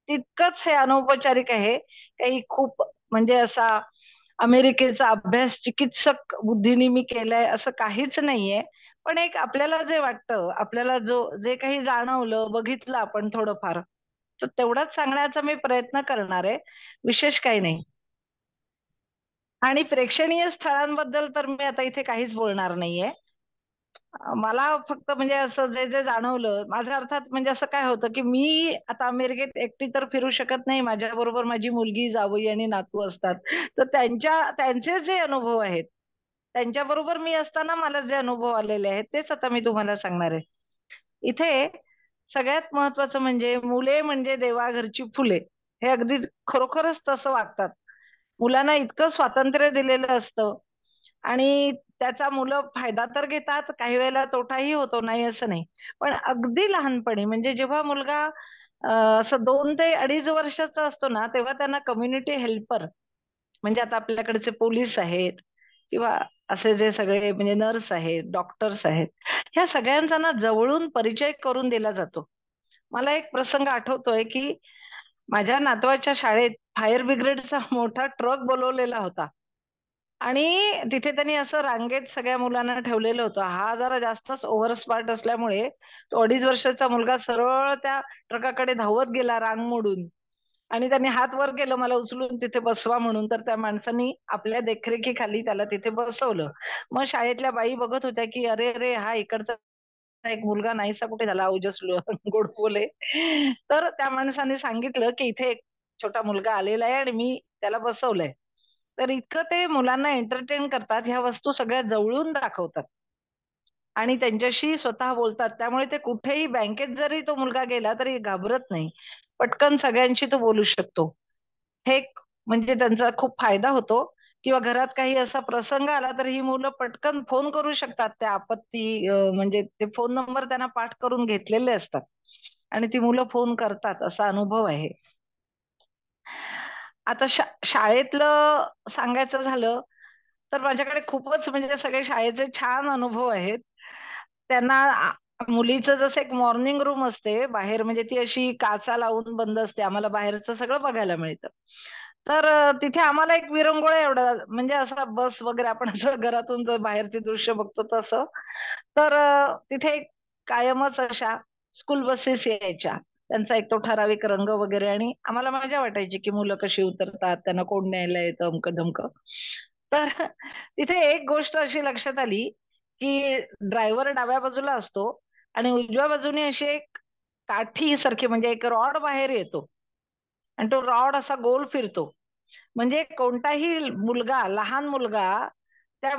तितकंच हे अनौपचारिक आहे, काही खूप म्हणजे असा अमेरिकेचा अभ्यास चिकित्सक बुद्धीने मी केलाय असं काहीच नाहीये. पण एक आपल्याला जे वाटतं, आपल्याला जे काही जाणवलं, बघितलं आपण थोडंफार, तर तेवढंच सांगण्याचा मी प्रयत्न करणार आहे, विशेष काही नाही. आणि प्रेक्षणीय स्थळांबद्दल तर मी आता इथे काहीच बोलणार नाहीये. मला फक्त म्हणजे असं जे जे जाणवलं, माझ्या अर्थात म्हणजे असं काय होतं की मी आता अमेरिकेत एकटी तर फिरू शकत नाही, माझ्या बरोबर माझी मुलगी, जावई आणि नातू असतात. तर त्यांचे जे अनुभव आहेत, त्यांच्याबरोबर मी असताना मला जे अनुभव आलेले आहेत तेच आता मी तुम्हाला सांगणार आहे. इथे सगळ्यात महत्वाचं म्हणजे मुले म्हणजे देवाघरची फुले, हे अगदी खरोखरच तसं वागतात. मुलांना इतकं स्वातंत्र्य दिलेलं असतं आणि त्याचा मुलं फायदा तर घेतात, काही वेळेला तोटाही होतो, नाही असं नाही. पण अगदी लहानपणी म्हणजे जेव्हा मुलगा असं 2 ते 2.5 वर्षाचा असतो ना, तेव्हा त्यांना कम्युनिटी हेल्पर म्हणजे आता आपल्याकडचे पोलीस आहेत किंवा असे जे सगळे म्हणजे नर्स आहेत, डॉक्टर्स आहेत, ह्या सगळ्यांचा ना जवळून परिचय करून दिला जातो. मला एक प्रसंग आठवतोय की माझ्या नातवाच्या शाळेत फायर ब्रिगेडचा मोठा ट्रक बोलवलेला होता. आणि तिथे त्यांनी असं रांगेत सगळ्या मुलांना ठेवलेलं होतं. हा जरा जास्तच ओव्हर स्मार्ट असल्यामुळे तो 2.5 वर्षाचा मुलगा सरळ त्या ट्रकाकडे धावत गेला रांग मोडून, आणि त्यांनी हात वर केलं मला उचलून तिथे बसवा म्हणून. तर त्या माणसांनी आपल्या देखरेखीखाली त्याला तिथे बसवलं. मग शाळेतल्या बाई बघत होत्या की अरे अरे, हा इकडचा एक मुलगा नाहीसा कुठे झाला, अवजस गोड बोले. तर त्या माणसाने सांगितलं की इथे एक छोटा मुलगा आलेला आहे आणि मी त्याला बसवलंय. तर इतकं ते मुलांना एंटरटेन करतात, ह्या वस्तू सगळ्या जवळून दाखवतात आणि त्यांच्याशी स्वतः बोलतात. त्यामुळे ते कुठेही बँकेत जरी तो मुलगा गेला तरी घाबरत नाही. पटकन सगळ्यांशी तो बोलू शकतो. हे एक म्हणजे त्यांचा खूप फायदा होतो. किंवा घरात काही असा प्रसंग आला तर ही मुलं पटकन फोन करू शकतात. त्या आपत्ती म्हणजे ते फोन नंबर त्यांना पाठ करून घेतलेले असतात आणि ती मुलं फोन करतात, असा अनुभव आहे. आता शाळेतलं सांगायचं झालं तर माझ्याकडे खूपच म्हणजे सगळे शाळेचे छान अनुभव आहेत. त्यांना मुलीचं जसं एक मॉर्निंग रूम असते बाहेर, म्हणजे ती अशी काचा लावून बंद असते, आम्हाला बाहेरचं सगळं बघायला मिळतं. तर तिथे आम्हाला एक विरंगुळा एवढा म्हणजे असा बस वगैरे आपण असं घरातून जर बाहेरचे दृश्य बघतो तसं. तर तिथे एक कायमच अशा स्कूल बसेस यायच्या. त्यांचा एक तो ठराविक रंग वगैरे, आणि आम्हाला मजा वाटायची की मुलं कशी उतरतात, त्यांना कोण न्यायला येतं, अमकं धमकं. तर तिथे एक गोष्ट अशी लक्षात आली की ड्रायव्हर डाव्या बाजूला असतो आणि उजव्या बाजूने अशी एक काठी सारखी म्हणजे एक रॉड बाहेर येतो आणि तो रॉड असा गोल फिरतो. म्हणजे कोणताही मुलगा, लहान मुलगा त्या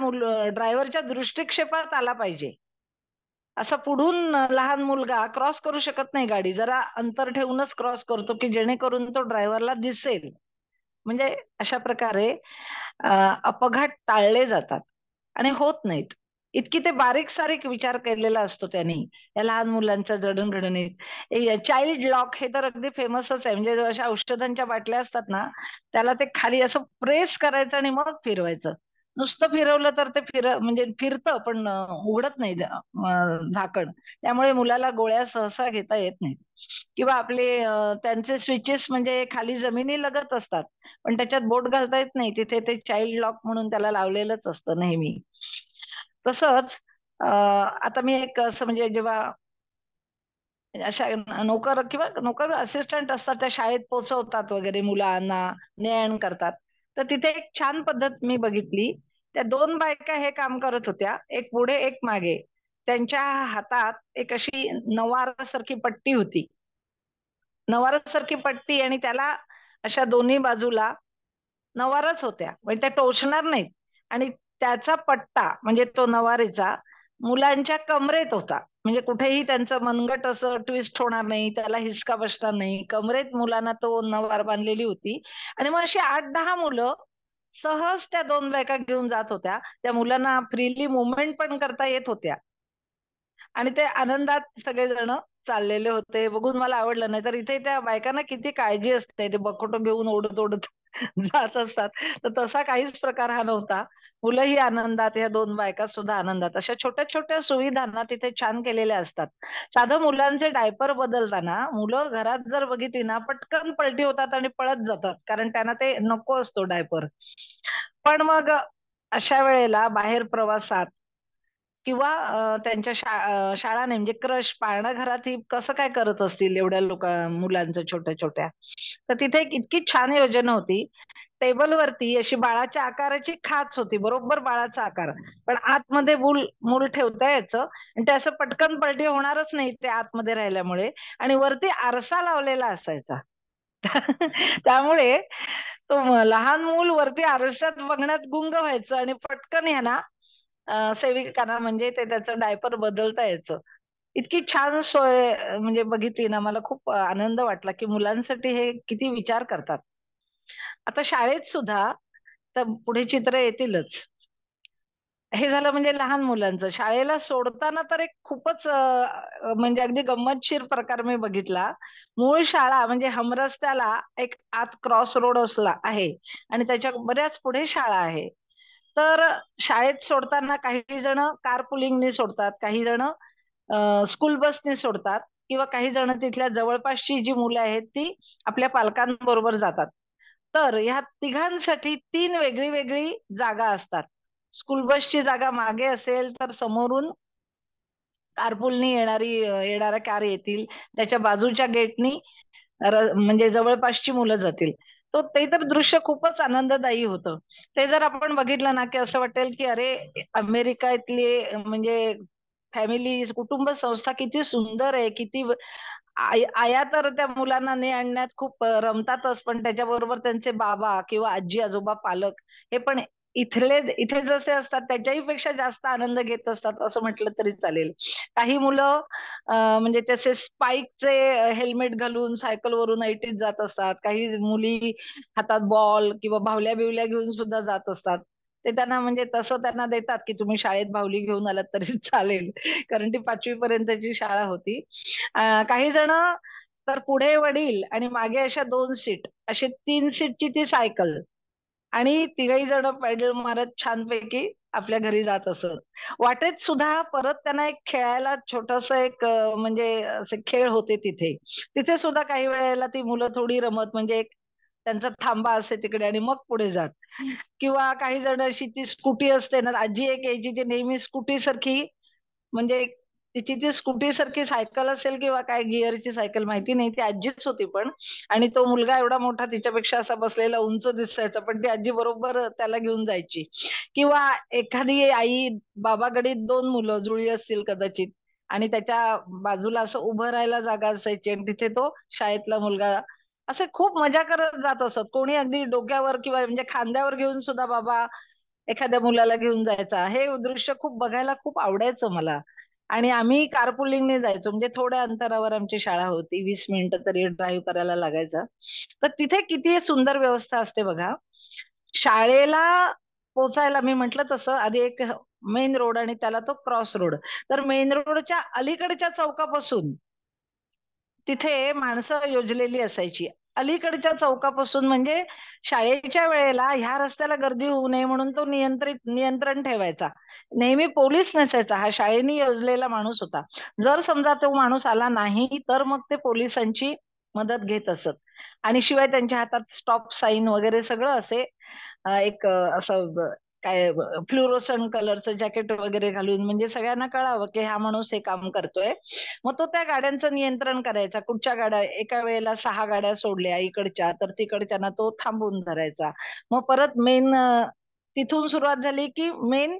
ड्रायव्हरच्या दृष्टिक्षेपात आला पाहिजे. असा पुढून लहान मुलगा क्रॉस करू शकत नाही गाडी. जरा अंतर ठेवूनच क्रॉस करतो की जेणेकरून तो ड्रायव्हरला दिसेल. म्हणजे अशा प्रकारे अ, अपघात टाळले जातात आणि होत नाहीत. इतकी ते बारीक-सारीक विचार केलेला असतो त्यांनी, या लहान मुलांच्या जडणघडणीत. चाइल्ड लॉक हे तर अगदी फेमसच आहे. म्हणजे अशा औषधांच्या बाटल्या असतात ना, त्याला ते खाली असं प्रेस करायचं आणि मग फिरवायचं. नुसतं फिरवलं तर ते म्हणजे फिरतं पण उघडत नाही झाकण. त्यामुळे मुलाला गोळ्या सहसा घेता येत नाहीत. किंवा आपले त्यांचे स्विचेस म्हणजे खाली जमिनीलगत असतात. पण त्याच्यात बोट घालता येत नाही. तिथे ते चाइल्ड लॉक म्हणून त्याला लावलेलंच असतं नेहमी. तसंच आता मी एक असं म्हणजे जेव्हा अशा नोकर किंवा नोकर असिस्टंट असतात, त्या शाळेत पोहोचवतात वगैरे मुलांना, ने-आण करतात. तर तिथे एक छान पद्धत मी बघितली. त्या 2 बायका हे काम करत होत्या. एक पुढे, एक मागे. त्यांच्या हातात एक अशी नवारासारखी पट्टी होती. नवारासारखी पट्टी आणि त्याला अशा दोन्ही बाजूला नवारच होत्या. म्हणजे त्या टोचणार नाहीत आणि त्याचा पट्टा म्हणजे तो नवारीचा मुलांच्या कमरेत होता. म्हणजे कुठेही त्यांचं मनगट असं ट्विस्ट होणार नाही, त्याला हिसका बसणार नाही. कमरेत मुलांना तो नवार बांधलेली होती आणि मग अशी 8-10 मुलं सहज त्या 2 बायका घेऊन जात होत्या. त्या मुलांना फ्रीली मूव्हमेंट पण करता येत होत्या. आणि ते आनंदात सगळेजण चाललेले होते. बघून मला आवडलं. नाहीतर इथे त्या बायकांना किती काळजी असते. ते बकोटं घेऊन ओढत-ओढत जात असतात. तर तसा काहीच प्रकार हा नव्हता. मुलंही आनंदात, ह्या 2 बायका सुद्धा आनंदात. अशा छोट्या-छोट्या सुविधांना तिथे छान केलेल्या असतात. साधं मुलांचे डायपर बदलताना मुलं घरात जर बघितली ना, पटकन पलटी होतात आणि पळत जातात. कारण त्यांना ते नको असतो डायपर. पण मग अशा वेळेला बाहेर प्रवासात किंवा त्यांच्या शाळा नाही म्हणजे क्रश पाळणा घरात ही कसं काय करत असतील एवढ्या मुलांचं छोट्या-छोट्या. तर तिथे एक इतकी छान योजना होती. टेबलवरती अशी बाळाच्या आकाराची खाच होती, बरोबर बाळाचा आकार. पण आतमध्ये मूल मूल ठेवता यायचं आणि ते असं पटकन पलटी होणारच नाही ते आतमध्ये राहिल्यामुळे, आणि वरती आरसा लावलेला असायचा. त्यामुळे तो लहान मूल वरती आरशात बघण्यात गुंग व्हायचं आणि पटकन ह्याला सेविकांना म्हणजे ते त्याचं डायपर बदलता यायचं. इतकी छान सोय म्हणजे बघितली ना, मला खूप आनंद वाटला, की मुलांसाठी हे किती विचार करतात. आता शाळेत सुद्धा तर पुढे चित्र येतीलच. हे झालं म्हणजे लहान मुलांचं. शाळेला सोडताना तर एक खूपच म्हणजे अगदी गंमतशीर प्रकार मी बघितला. मूळ शाळा म्हणजे हमरस्त्याला एक आत क्रॉस रोड आहे आणि त्याच्या बऱ्याच पुढे शाळा आहे. तर शाळेत सोडताना काही जण कारपुलिंगनी सोडतात, काही जण स्कूल बसने सोडतात किंवा काही जण तिथल्या जवळपासची जी मुलं आहेत ती आपल्या पालकांबरोबर जातात. तर ह्या तिघांसाठी 3 वेगळी वेगळी जागा असतात. स्कूल बसची जागा मागे असेल तर समोरून कारपूलनी येणाऱ्या कार येतील, त्याच्या बाजूच्या गेटनी म्हणजे जवळपासची मुलं जातील. तो ते तर दृश्य खूपच आनंददायी होतं. ते जर आपण बघितलं ना की असं वाटेल की अरे, अमेरिकेतली म्हणजे फॅमिली कुटुंब संस्था किती सुंदर आहे, किती आया तर त्या मुलांना ने आणण्यात खूप रमतातच, पण त्याच्याबरोबर त्यांचे बाबा किंवा आजी आजोबा पालक हे पण इथे जसे असतात त्याच्याही पेक्षा जास्त आनंद घेत असतात असं म्हटलं तरी चालेल. काही मुलं म्हणजे तसे स्पाइकचे हेल्मेट घालून सायकलवरून ऐटीत जात असतात. काही मुली हातात बॉल किंवा बाहुल्या बिवल्या घेऊन सुद्धा जात असतात. ते त्यांना म्हणजे तसं त्यांना देतात की तुम्ही शाळेत बाहुली घेऊन आलात तरी चालेल, कारण ती 5वी पर्यंतची शाळा होती. काही जण तर पुढे वडील आणि मागे अशा 2 सीट, अशी 3 सीटची ती सायकल आणि तिघही जण पेडल मारत छानपैकी आपल्या घरी जात असत. वाटेत सुद्धा परत त्यांना एक खेळायला छोटस एक म्हणजे असे खेळ होते तिथे. तिथे सुद्धा काही वेळेला ती मुलं थोडी रमत म्हणजे एक त्यांचा थांबा असे तिकडे आणि मग पुढे जात. किंवा काही जण अशी ती स्कूटी असते ना, आजी एक यायची ती नेहमी स्कूटी सारखी म्हणजे तिची ती स्कूटी सारखी सायकल असेल किंवा काय गिअरची सायकल माहिती नाही, ती आजीच होती पण. आणि तो मुलगा एवढा मोठा तिच्यापेक्षा असा बसलेला उंच दिसायचा, पण ती आजी बरोबर त्याला घेऊन जायची. किंवा एखादी आई बाबाकडे 2 मुलं जुळी असतील कदाचित आणि त्याच्या बाजूला असं उभं राहायला जागा असायची आणि तिथे तो शाळेतला मुलगा असे खूप मजा करत जात असत. कोणी अगदी डोक्यावर किंवा म्हणजे खांद्यावर घेऊन सुद्धा बाबा एखाद्या मुलाला घेऊन जायचा. हे दृश्य खूप बघायला खूप आवडायचं मला. आणि आम्ही कारपुलिंगने जायचो म्हणजे थोड्या अंतरावर आमची शाळा होती. 20 मिनिटं तरी ड्राईव्ह करायला लागायचा. तर तिथे किती सुंदर व्यवस्था असते बघा. शाळेला पोहोचायला मी म्हटलं तसं आधी एक मेन रोड आणि त्याला तो क्रॉस रोड. तर मेन रोडच्या अलीकडच्या चौकापासून तिथे माणसं योजलेली असायची. अलीकडच्या चौकापासून म्हणजे शाळेच्या वेळेला ह्या रस्त्याला गर्दी होऊ नये म्हणून तो नियंत्रण ठेवायचा. नेहमी पोलीस नसायचा, हा शाळेने योजलेला माणूस होता. जर समजा तो माणूस आला नाही तर मग ते पोलिसांची मदत घेत असत. आणि शिवाय त्यांच्या हातात स्टॉप साईन वगैरे सगळं असे एक असं काय फ्लुरोसन कलरचं जॅकेट वगैरे घालून म्हणजे सगळ्यांना कळावं की हा माणूस हे काम करतोय. मग तो त्या गाड्यांचं नियंत्रण करायचा. कुठच्या गाड्या एका वेळेला 6 गाड्या सोडल्या इकडच्या तर तिकडच्यांना तो थांबवून धरायचा. मग परत मेन तिथून सुरुवात झाली की मेन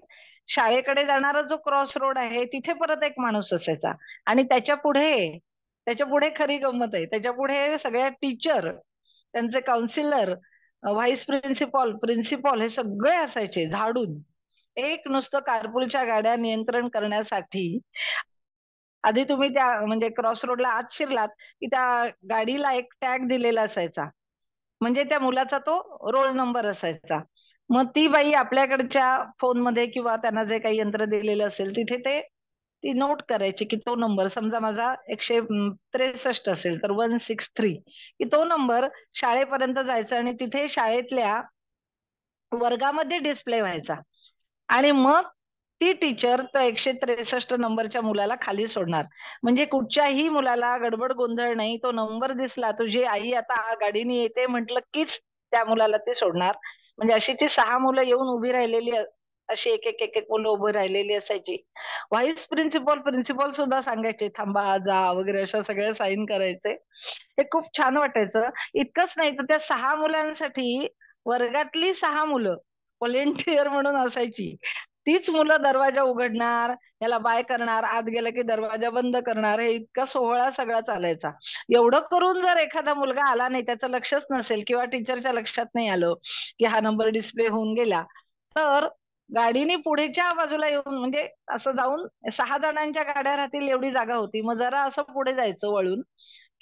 शाळेकडे जाणारा जो क्रॉस रोड आहे तिथे परत एक माणूस असायचा. आणि त्याच्या पुढे खरी गंमत आहे. त्याच्या पुढे सगळ्या टीचर, त्यांचे काउन्सिलर, व्हाईस प्रिन्सिपॉल, प्रिन्सिपॉल हे सगळे असायचे झाडून. एक नुसतं कारपूलच्या गाड्या नियंत्रण करण्यासाठी आधी तुम्ही त्या म्हणजे क्रॉस रोडला आत शिरलात की त्या गाडीला एक टॅग दिलेला असायचा. म्हणजे त्या मुलाचा तो रोल नंबर असायचा. मग ती बाई आपल्याकडच्या फोनमध्ये किंवा त्यांना जे काही यंत्र दिलेलं असेल तिथे ती नोट करायची की तो नंबर समजा माझा 163 असेल तर 163 की तो नंबर शाळेपर्यंत जायचा आणि तिथे शाळेतल्या वर्गामध्ये डिस्प्ले व्हायचा. आणि मग ती टीचर त्या 163 नंबरच्या मुलाला खाली सोडणार. म्हणजे कुठच्याही मुलाला गडबड गोंधळ नाही. तो नंबर दिसला, तुझी आई आता गाडीने येते म्हटलं कीच त्या मुलाला ते सोडणार. म्हणजे अशी ती 6 मुलं येऊन उभी राहिलेली अशी एक मुलं उभी राहिलेली असायची. व्हाईस प्रिन्सिपॉल, प्रिन्सिपॉल सुद्धा सांगायचे थांबा, जा वगैरे अशा सगळ्या साईन करायचे. हे खूप छान वाटायचं. इतकंच नाही तर त्या 6 मुलांसाठी वर्गातली 6 मुलं व्हॉलेंटियर म्हणून असायची. तीच मुलं दरवाजा उघडणार, याला बाय करणार, आत गेलं की दरवाजा बंद करणार, हे इतका सोहळा सगळा चालायचा. एवढं करून जर एखादा मुलगा आला नाही, त्याचं लक्षच नसेल किंवा टीचरच्या लक्षात नाही आलं की हा नंबर डिस्प्ले होऊन गेला, तर गाडीने पुढेच्या बाजूला येऊन म्हणजे असं जाऊन 6 जणांच्या गाड्या राहतील एवढी जागा होती. मग जरा असं पुढे जायचं वळून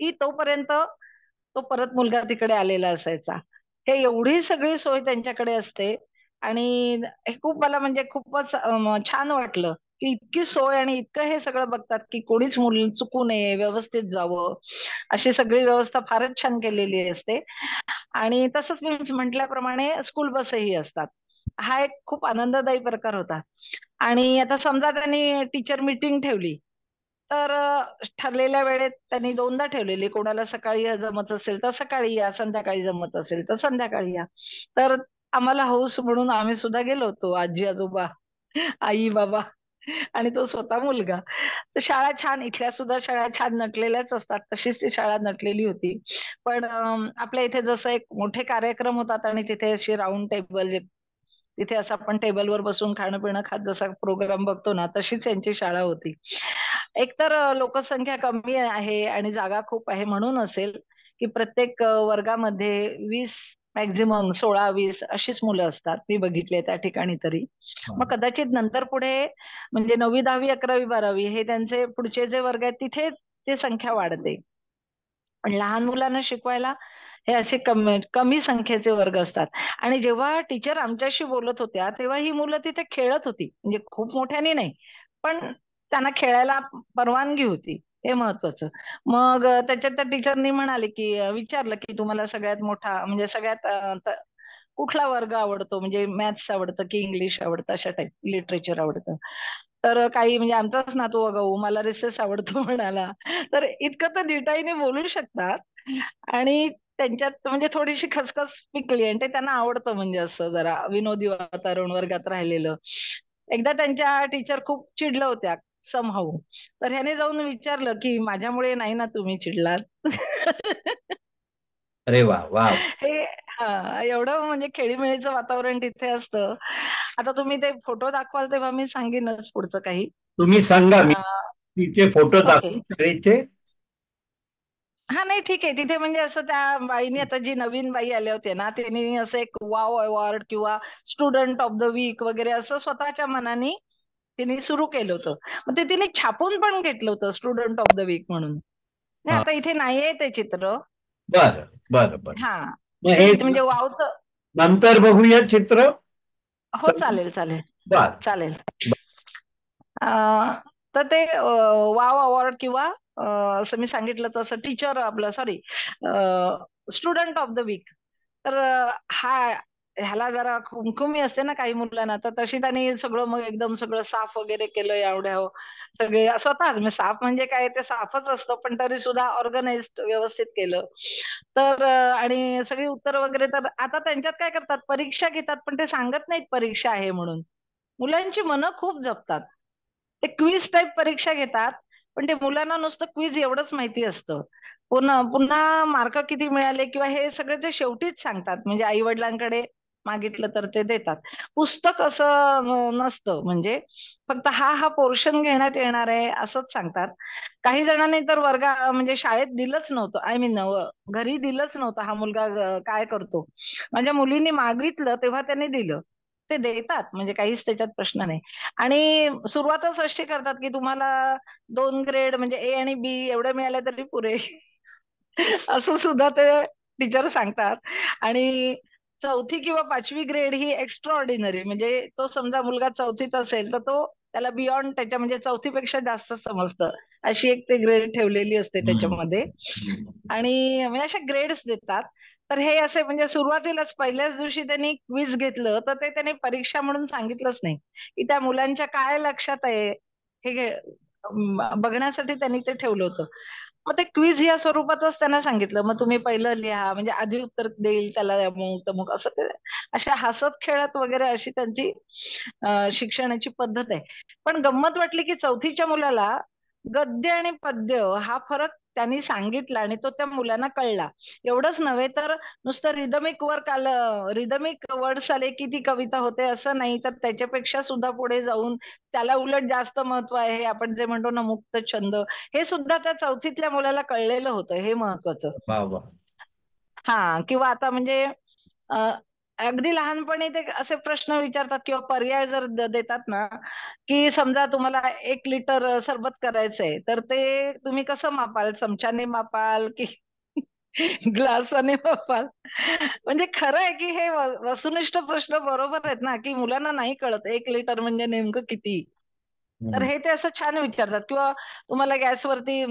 की तोपर्यंत तो परत मुलगा तिकडे आलेला असायचा. हे एवढी सगळी सोय त्यांच्याकडे असते. आणि हे खूप मला म्हणजे खूपच छान वाटलं की इतकी सोय आणि इतकं हे सगळं बघतात की कोणीच मुल चुकू नये, व्यवस्थित जावं, अशी सगळी व्यवस्था फारच छान केलेली असते. आणि तसंच मी म्हटल्याप्रमाणे स्कूल बसही असतात. हा एक खूप आनंददायी प्रकार होता. आणि आता समजा त्यांनी टीचर मीटिंग ठेवली तर ठरलेल्या वेळेत त्यांनी 2दा ठेवलेली. कोणाला सकाळी जमत असेल तर सकाळी या, संध्याकाळी जमत असेल तर संध्याकाळी या. तर आम्हाला हौस म्हणून आम्ही सुद्धा गेलो होतो. आजी आजोबा, आई बाबा आणि तो स्वतः मुलगा. तर शाळा छान, इथल्या सुद्धा शाळा छान नटलेल्याच असतात. तशीच ती शाळा नटलेली होती. पण आपल्या इथे जसं एक मोठे कार्यक्रम होतात आणि तिथे अशी राउंड टेबल, तिथे असं आपण टेबलवर बसून खाणं पिणं खात जसा प्रोग्राम बघतो ना, तशीच यांची शाळा होती. एकतर लोकसंख्या कमी आहे आणि जागा खूप आहे म्हणून असेल, की प्रत्येक वर्गामध्ये 20 मॅक्झिमम 16-20 अशीच मुलं असतात. मी बघितले त्या ठिकाणी तरी. मग कदाचित नंतर पुढे म्हणजे 9वी, 10वी, 11वी, 12वी हे त्यांचे पुढचे जे वर्ग आहेत तिथे ते संख्या वाढते. पण लहान मुलांना शिकवायला हे असे कमी कमी संख्येचे वर्ग असतात. आणि जेव्हा टीचर आमच्याशी बोलत होत्या, तेव्हा ही मुलं तिथे खेळत होती. म्हणजे खूप मोठ्याने नाही, पण त्यांना खेळायला परवानगी होती. हे महत्वाचं. मग त्याच्यात त्या टीचरनी म्हणाले, की विचारलं, की तुम्हाला सगळ्यात मोठा म्हणजे सगळ्यात कुठला वर्ग आवडतो? म्हणजे मॅथ्स आवडतं की इंग्लिश आवडतं अशा टाईप, लिटरेचर आवडतं. तर काही म्हणजे आमचाच नातू आगाऊ, मला रिसेस आवडतो म्हणाला. तर इतकं तर धिटाईने बोलू शकतात आणि त्यांच्यात म्हणजे थोडीशी खसखस पिकली आणि ते त्यांना आवडतं म्हणजे असं जरा विनोदी वातावरण वर्गात राहिलेलं. एकदा त्यांच्या टीचर खूप चिडल्या होत्या समहाऊ. तर ह्याने जाऊन विचारलं, की "माझ्यामुळे नाही ना तुम्ही चिडलात?"
अरे वा वा.
हे हां, एवढं म्हणजे खेळीमेळीचं वातावरण तिथे असतं. आता तुम्ही ते फोटो दाखवाल तेव्हा मी सांगेनच पुढचं काही.
तुम्ही सांगा, मी
अ,
तिचे फोटो
ओके.
दाखवू शाळेचे.
हां, नाही ठीक आहे. तिथे म्हणजे असं त्या बाईनी आता जी नवीन बाई आल्या होत्या ना, त्यांनी असं एक वॉव अवॉर्ड किंवा स्टुडंट ऑफ द वीक वगैरे असं स्वतःच्या मनाने तिने सुरू केलं होतं. मग ते तिने छापून पण घेतलं होतं स्टुडंट ऑफ द वीक म्हणून. नाही
हा,
आता इथे नाहीये ते चित्र.
बरं बरं बरं.
हां.
मग
ते
हे
म्हणजे वॉवचं
नंतर बघूया चित्र.
हो चालेल, चालेल.
बर.
चालेल. अ, तर ते वाव अवॉर्ड किंवा असं मी सांगितलं तसं टीचर आपलं sorry student of the week. तर ह्याला जरा खुमखुमी असते ना काही मुलांना, तर तशी त्यांनी सगळं मग एकदम सगळं साफ वगैरे केलं एवढ्या सगळे स्वतःच म्हणजे साफ म्हणजे काय ते साफच असतं, पण तरी सुद्धा ऑर्गनाइज्ड व्यवस्थित केलं. तर आणि सगळी उत्तर वगैरे तर आता त्यांच्यात काय करतात परीक्षा घेतात, पण ते सांगत नाहीत परीक्षा आहे म्हणून. मुलांची मनं खूप जपतात. ते क्विज टाइप परीक्षा घेतात, पण ते मुलांना नुसतं क्विज एवढंच माहिती असतं. पुन्हा पुन्हा मार्क किती मिळाले किंवा हे सगळे ते शेवटीच सांगतात. म्हणजे आई-वडिलांकडे मागितलं तर ते देतात. पुस्तक असं नसतं म्हणजे फक्त हा पोर्शन घेण्यात येणार आहे असंच सांगतात. काही जणांनी तर म्हणजे शाळेत दिलंच नव्हतं. आय मीन घरी दिलंच नव्हतं हा मुलगा काय करतो. माझ्या मुलीने मागितलं तेव्हा त्यांनी दिलं. ते देतात म्हणजे काहीच त्याच्यात प्रश्न नाही. आणि सुरुवातच अशी करतात, की तुम्हाला 2 ग्रेड म्हणजे ए आणि बी एवढे मिळाले तरी पुरे. असं सुद्धा ते टीचर सांगतात. आणि 4थी किंवा 5वी ग्रेड ही एक्स्ट्रा ऑर्डिनरी म्हणजे तो समजा मुलगा 4थीत असेल, तर तो त्याला बियॉन्ड त्याच्या म्हणजे 4थी पेक्षा जास्त समजतं. अशी एक ते ग्रेड ठेवलेली असते त्याच्यामध्ये. आणि म्हणजे अशा ग्रेड्स देतात. तर हे असे म्हणजे सुरुवातीलाच पहिल्याच दिवशी त्यांनी क्विज घेतलं, तर ते त्यांनी परीक्षा म्हणून सांगितलंच नाही, की त्या मुलांच्या काय लक्षात आहे, हे बघण्यासाठी त्यांनी ते ठेवलं होतं. मग ते क्विज या स्वरूपातच त्यांना सांगितलं. मग तुम्ही पहिलं लिहा, म्हणजे आधी उत्तर देईल त्याला अमुक-तमुक असं ते अशा हसत खेळत वगैरे अशी त्यांची शिक्षणाची पद्धत आहे. पण गंमत वाटली, की 4थीच्या मुलाला गद्य आणि पद्य हा फरक त्यांनी सांगितला आणि तो त्या मुलांना कळला. एवढंच नव्हे तर नुसतं रिदमिक वर्क आलं, रिदमिक वर्ड्स आले, की ती कविता होते असं नाही, तर त्याच्यापेक्षा सुद्धा पुढे जाऊन त्याला उलट जास्त महत्व आहे. हे आपण जे म्हणतो ना मुक्त छंद, हे सुद्धा त्या 4थीतल्या मुलाला कळलेलं होतं. हे महत्वाचं.
वा वा.
हां. किंवा आता म्हणजे अ, अगदी लहानपणी ते असे प्रश्न विचारतात किंवा पर्याय जर देतात ना, की समजा तुम्हाला 1 लिटर सरबत करायचंय, तर ते तुम्ही कसं मापाल? चमच्याने मापाल की ग्लासाने मापाल? म्हणजे खरं आहे की हे वस्तुनिष्ठ प्रश्न बरोबर आहेत ना, की मुलांना नाही कळत 1 लिटर म्हणजे नेमकं किती? तर
हम्म.
हे ते असं छान विचारतात किंवा तुम्हाला गॅसवरती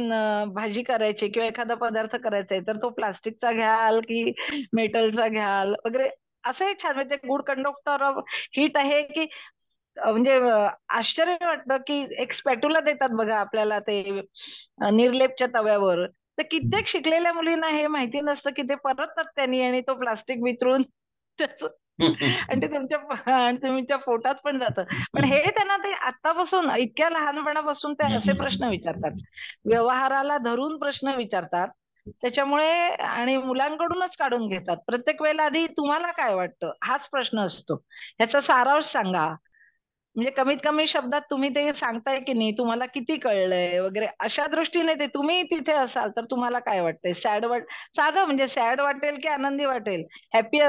भाजी करायची किंवा एखादा पदार्थ करायचा आहे, तर तो प्लास्टिकचा घ्याल की मेटलचा घ्याल वगैरे असंही छान म्हणजे गुड कंडक्टर ऑफ हीट आहे की म्हणजे आश्चर्य वाटतं की एक स्पॅटुला देतात बघा आपल्याला ते निर्लेपच्या तव्यावर, तर कित्येक शिकलेल्या मुलींना हे माहिती नसतं की ते परततात त्यांनी आणि तो प्लास्टिक वितरून त्याचं आणि ते आणि तुमच्या पोटात पण जातं. पण हे त्यांना ते आतापासून इतक्या लहानपणापासून ते असे प्रश्न विचारतात, व्यवहाराला धरून प्रश्न विचारतात. त्याच्यामुळे आणि मुलांकडूनच काढून घेतात. प्रत्येक वेळेला आधी तुम्हाला काय वाटतं हाच प्रश्न असतो. ह्याचा सारांश सांगा. म्हणजे कमीत कमी शब्दात तुम्ही ते सांगताय की नाही, तुम्हाला किती कळलंय वगैरे अशा दृष्टीने ते तुम्ही तिथे असाल तर तुम्हाला काय वाटतंय, साधं म्हणजे सॅड वाटेल की आनंदी वाटेल, हॅपी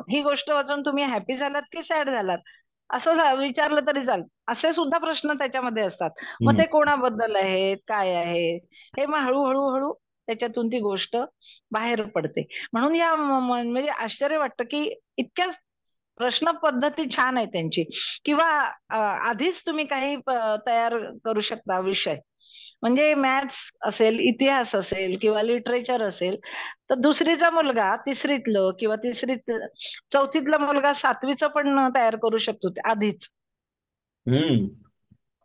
ही गोष्ट वाचून तुम्ही हॅपी झालात की सॅड झालात असं विचारलं तरी चालेल. असे सुद्धा प्रश्न त्याच्यामध्ये असतात. मग ते कोणाबद्दल आहेत, काय आहे, हे मग हळूहळू हळू त्याच्यातून ती गोष्ट बाहेर पडते. म्हणून या म्हणजे आश्चर्य वाटतं की इतक्या प्रश्न पद्धती छान आहे त्यांची. किंवा आधीच तुम्ही काही तयार करू शकता विषय. म्हणजे मॅथ्स असेल, इतिहास असेल किंवा लिटरेचर असेल, तर दुसरीचा मुलगा तिसरीतलं किंवा चौथीतला मुलगा सातवीचं पण तयार करू शकतो आधीच.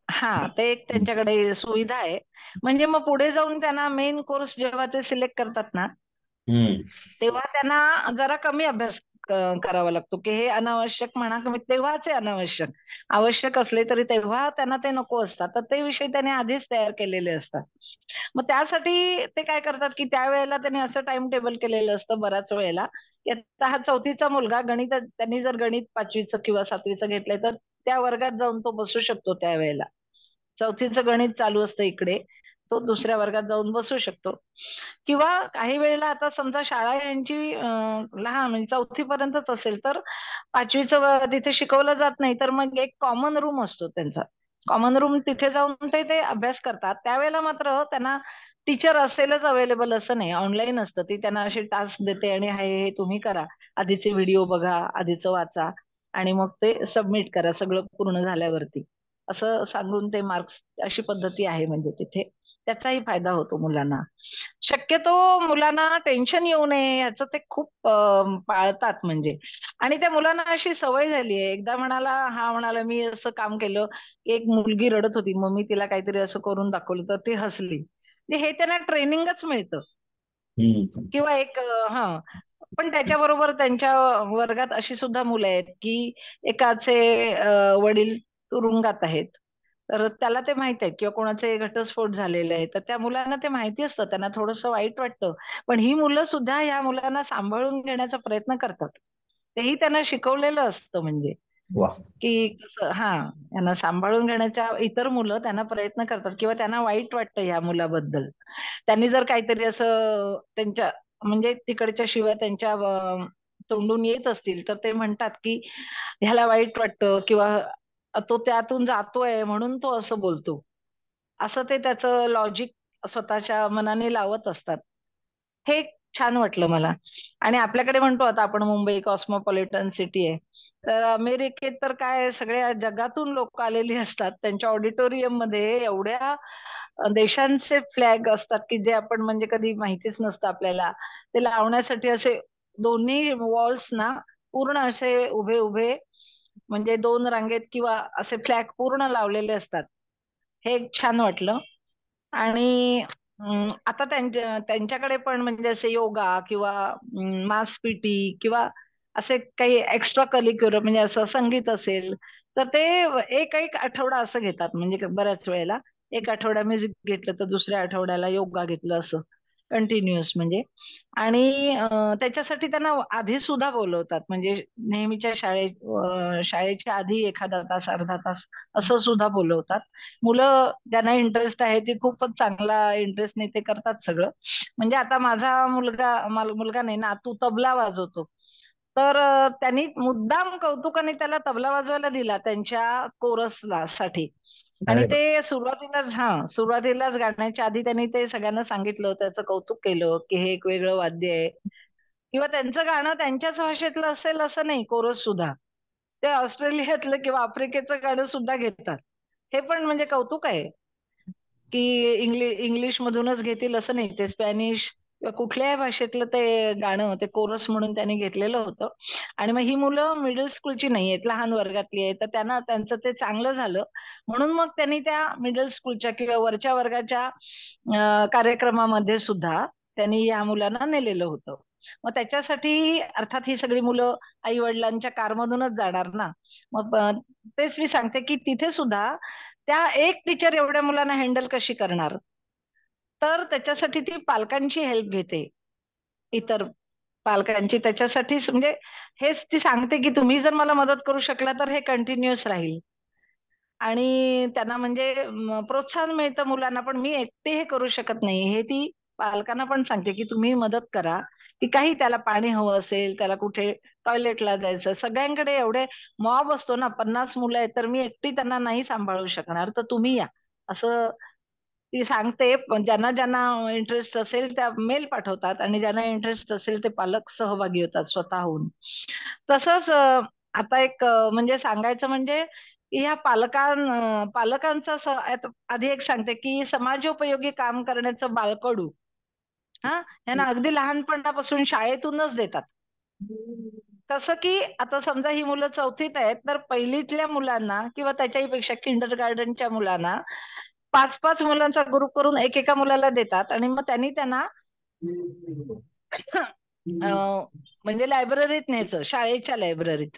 हा, ते एक त्यांच्याकडे सुविधा आहे. म्हणजे मग पुढे जाऊन त्यांना मेन कोर्स जेव्हा ते सिलेक्ट करतात ना, तेव्हा त्यांना जरा कमी अभ्यास करावा लागतो की हे अनावश्यक म्हणा तेव्हाचे अनावश्यक, आवश्यक असले तरी तेव्हा त्यांना ते नको असतात, तर ते विषय त्यांनी आधीच तयार केलेले असतात. मग त्यासाठी ते काय करतात की त्यावेळेला त्यांनी असं टाइम टेबल केलेलं असतं बऱ्याच वेळेला की आता हा चौथीचा मुलगा गणित, त्यांनी जर गणित 5वीचं किंवा 7वीचं घेतलंय तर त्या वर्गात जाऊन तो बसू शकतो त्यावेळेला. चौथीचं गणित चालू असतं इकडे, तो दुसऱ्या वर्गात जाऊन बसू शकतो. किंवा काही वेळेला आता समजा शाळा यांची लहान म्हणजे 4थी पर्यंतच असेल तर 5वीचं तिथे शिकवलं जात नाही, तर मग एक कॉमन रूम असतो त्यांचा. कॉमन रूम तिथे जाऊन ते अभ्यास करतात. त्यावेळेला मात्र त्यांना टीचर असेलच अवेलेबल असं नाही, ऑनलाईन असतं. ती त्यांना अशी टास्क देते आणि हे तुम्ही करा. आधीचे व्हिडिओ बघा, आधीचं वाचा आणि मग ते सबमिट करा सगळं पूर्ण झाल्यावरती. असं सांगून ते मार्क्स, अशी पद्धती आहे म्हणजे तिथे. त्याचाही फायदा होतो मुलांना. शक्यतो मुलांना टेन्शन येऊ नये याचं ते खूप पाळतात म्हणजे. आणि त्या मुलांना अशी सवय झाली आहे, एकदा हा म्हणाला मी असं काम केलं, एक मुलगी रडत होती, मग मी तिला काहीतरी असं करून दाखवलं तर ती हसली. म्हणजे हे त्यांना ट्रेनिंगच मिळतं. किंवा एक पण त्याच्याबरोबर त्यांच्या वर्गात अशी सुद्धा मुलं आहेत की एकाचे वडील तुरुंगात आहेत, तर त्याला ते माहित आहे किंवा कोणाचे घटस्फोट झालेले आहे, तर त्या मुलांना ते माहिती असतं, त्यांना थोडंसं वाईट वाटतं. पण ही मुलं सुद्धा या मुलांना सांभाळून घेण्याचा प्रयत्न करतात. तेही त्यांना शिकवलेलं असतं म्हणजे की कसं यांना सांभाळून घेण्याच्या इतर मुलं त्यांना प्रयत्न करतात किंवा त्यांना वाईट वाटतं या मुलाबद्दल. त्यांनी जर काहीतरी असं त्यांच्या म्हणजे तिकडच्या शिवाय त्यांच्या तोंडून येत असतील तर ते म्हणतात की ह्याला वाईट वाटतं किंवा तो त्यातून जातोय म्हणून तो असं बोलतो. असं ते त्याचं लॉजिक स्वतःच्या मनाने लावत असतात. हे एक छान वाटलं मला. आणि आपल्याकडे म्हणतो आता आपण मुंबई कॉस्मोपॉलिटन सिटी आहे. तर अमेरिकेत तर काय सगळ्या जगातून लोक आलेली असतात. त्यांच्या ऑडिटोरियममध्ये एवढ्या देशांचे फ्लॅग असतात की जे आपण म्हणजे कधी माहितीच नसतं आपल्याला. ते लावण्यासाठी असे दोन्ही वॉल्स ना पूर्ण असे उभे उभे म्हणजे 2 रांगेत किंवा असे फ्लॅग पूर्ण लावलेले असतात. हे एक छान वाटलं. आणि आता त्यांच्याकडे पण म्हणजे असे योगा किंवा मास पीटी किंवा असे काही एक्स्ट्रा करिक्युलर म्हणजे असं संगीत असेल तर ते एक एक आठवडा असं घेतात. म्हणजे बऱ्याच वेळेला एक आठवडा म्युझिक घेतलं तर दुसऱ्या आठवड्याला योगा घेतलं असं कंटिन्युअस म्हणजे. आणि त्याच्यासाठी त्यांना आधी सुद्धा बोलवतात म्हणजे नेहमीच्या शाळेच्या आधी एखादा तास अर्धा तास असं सुद्धा बोलवतात. मुलं ज्यांना इंटरेस्ट आहे ती खूपच चांगला इंटरेस्टने ते करतात सगळं. म्हणजे आता माझा मुलगा नाही नातू तबला वाजवतो, तर त्यांनी मुद्दाम कौतुकाने त्याला तबला वाजवायला दिला त्यांच्या कोरसला साठी. आणि ते सुरुवातीलाच गाण्याच्या आधी त्यांनी ते सगळ्यांना सांगितलं, त्याचं कौतुक केलं की हे एक वेगळं वाद्य आहे. किंवा त्यांचं गाणं त्यांच्याच भाषेतलं असेल असं नाही, कोरस सुद्धा ते ऑस्ट्रेलियातलं किंवा आफ्रिकेचं गाणं सुद्धा घेतात. हे पण म्हणजे कौतुक आहे की इंग्लिश मधूनच घेतील असं नाही, ते स्पॅनिश किंवा कुठल्याही भाषेतलं ते गाणं, ते कोरस म्हणून त्यांनी घेतलेलं होतं. आणि मग ही मुलं मिडल स्कूलची नाही आहेत, लहान वर्गातली आहेत, तर त्यांना त्यांचं ते चांगलं झालं. म्हणून मग त्यांनी त्या मिडल स्कूलच्या किंवा वरच्या वर्गाच्या कार्यक्रमामध्ये सुद्धा त्यांनी या मुलांना नेलेलं होतं. मग त्याच्यासाठी अर्थात ही सगळी मुलं आई वडिलांच्या कारमधूनच जाणार ना. मग तेच मी सांगते की तिथे सुद्धा त्या एक टीचर एवढ्या मुलांना हँडल कशी करणार? तर त्याच्यासाठी ती पालकांची हेल्प घेते. इतर पालकांची त्याच्यासाठीच म्हणजे हेच ती सांगते की तुम्ही जर मला मदत करू शकला तर हे कंटिन्युअस राहील. आणि त्यांना म्हणजे प्रोत्साहन मिळतं मुलांना, पण मी एकटे हे करू शकत नाही. हे ती पालकांना पण सांगते, की तुम्ही मदत करा, की काही त्याला पाणी हवं असेल, त्याला कुठे टॉयलेटला जायचं. सगळ्यांकडे एवढे मॉब असतो ना, 50 मुलं आहेत, तर मी एकटी त्यांना नाही सांभाळू शकणार, तर तुम्ही या. असं ती सांगते. पण ज्यांना ज्यांना इंटरेस्ट असेल त्या मेल पाठवतात आणि ज्यांना इंटरेस्ट असेल ते पालक सहभागी होतात स्वतःहून. तसंच आता एक म्हणजे सांगायचं म्हणजे ह्या पालकांचा आधी एक सांगते की समाजोपयोगी काम करण्याचं बाळकडू हा यांना अगदी लहानपणापासून शाळेतूनच देतात. कसं की आता समजा ही मुलं चौथीत आहेत तर पहिलीतल्या मुलांना किंवा त्याच्याही पेक्षा किंडर गार्डनच्या मुलांना 5-5 मुलांचा ग्रुप करून एकेका मुलाला देतात आणि मग त्यांना म्हणजे लायब्ररीत न्यायचं, शाळेच्या लायब्ररीत.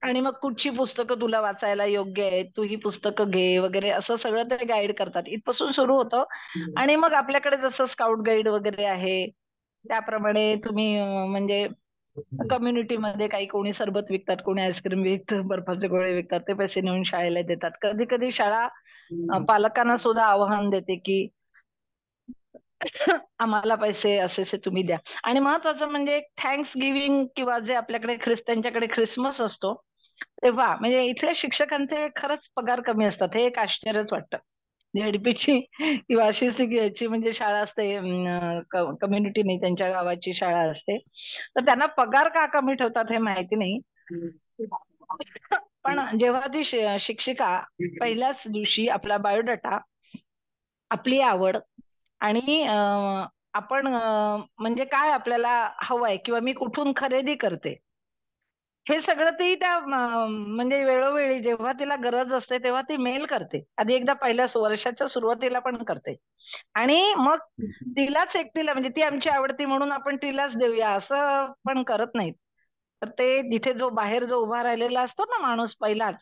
आणि मग कुठची पुस्तकं तुला वाचायला योग्य आहेत, तू ही पुस्तकं घे वगैरे असं सगळं ते गाईड करतात. इथपासून सुरू होतं. आणि मग आपल्याकडे जसं स्काउट गाईड वगैरे आहे, त्याप्रमाणे तुम्ही म्हणजे कम्युनिटीमध्ये काही कोणी सरबत विकतात, कोणी आईस्क्रीम विकतं, बर्फाचे गोळे विकतात, ते पैसे नेऊन शाळेला देतात. कधी-कधी शाळा पालकांना सुद्धा आवाहन देते की आम्हाला पैसे असे तुम्ही द्या. आणि महत्वाचं म्हणजे थँक्स गिव्हिंग किंवा जे आपल्याकडे त्यांच्याकडे ख्रिसमस असतो, तेव्हा म्हणजे इथल्या शिक्षकांचे खरंच पगार कमी असतात. हे एक आश्चर्यच वाटतं. झेडपीची किंवा अशी याची म्हणजे शाळा असते, कम्युनिटी नाही त्यांच्या गावाची शाळा असते. तर त्यांना पगार का कमी ठेवतात हे माहिती नाही. पण जेव्हा ती शिक्षिका पहिल्याच दिवशी आपला बायोडाटा, आपली आवड आणि आपण म्हणजे काय आपल्याला हवंय किंवा मी कुठून खरेदी करते, हे सगळं ती त्या म्हणजे वेळोवेळी जेव्हा तिला गरज असते तेव्हा ती मेल करते. आधी एकदा पहिल्या वर्षाच्या सुरुवातीला पण करते. आणि मग तिलाच एकटीला म्हणजे ती आमची आवडती म्हणून आपण तिलाच देऊया असं पण करत नाहीत. तर ते जिथे बाहेर जो उभा राहिलेला असतो ना माणूस पहिलाच,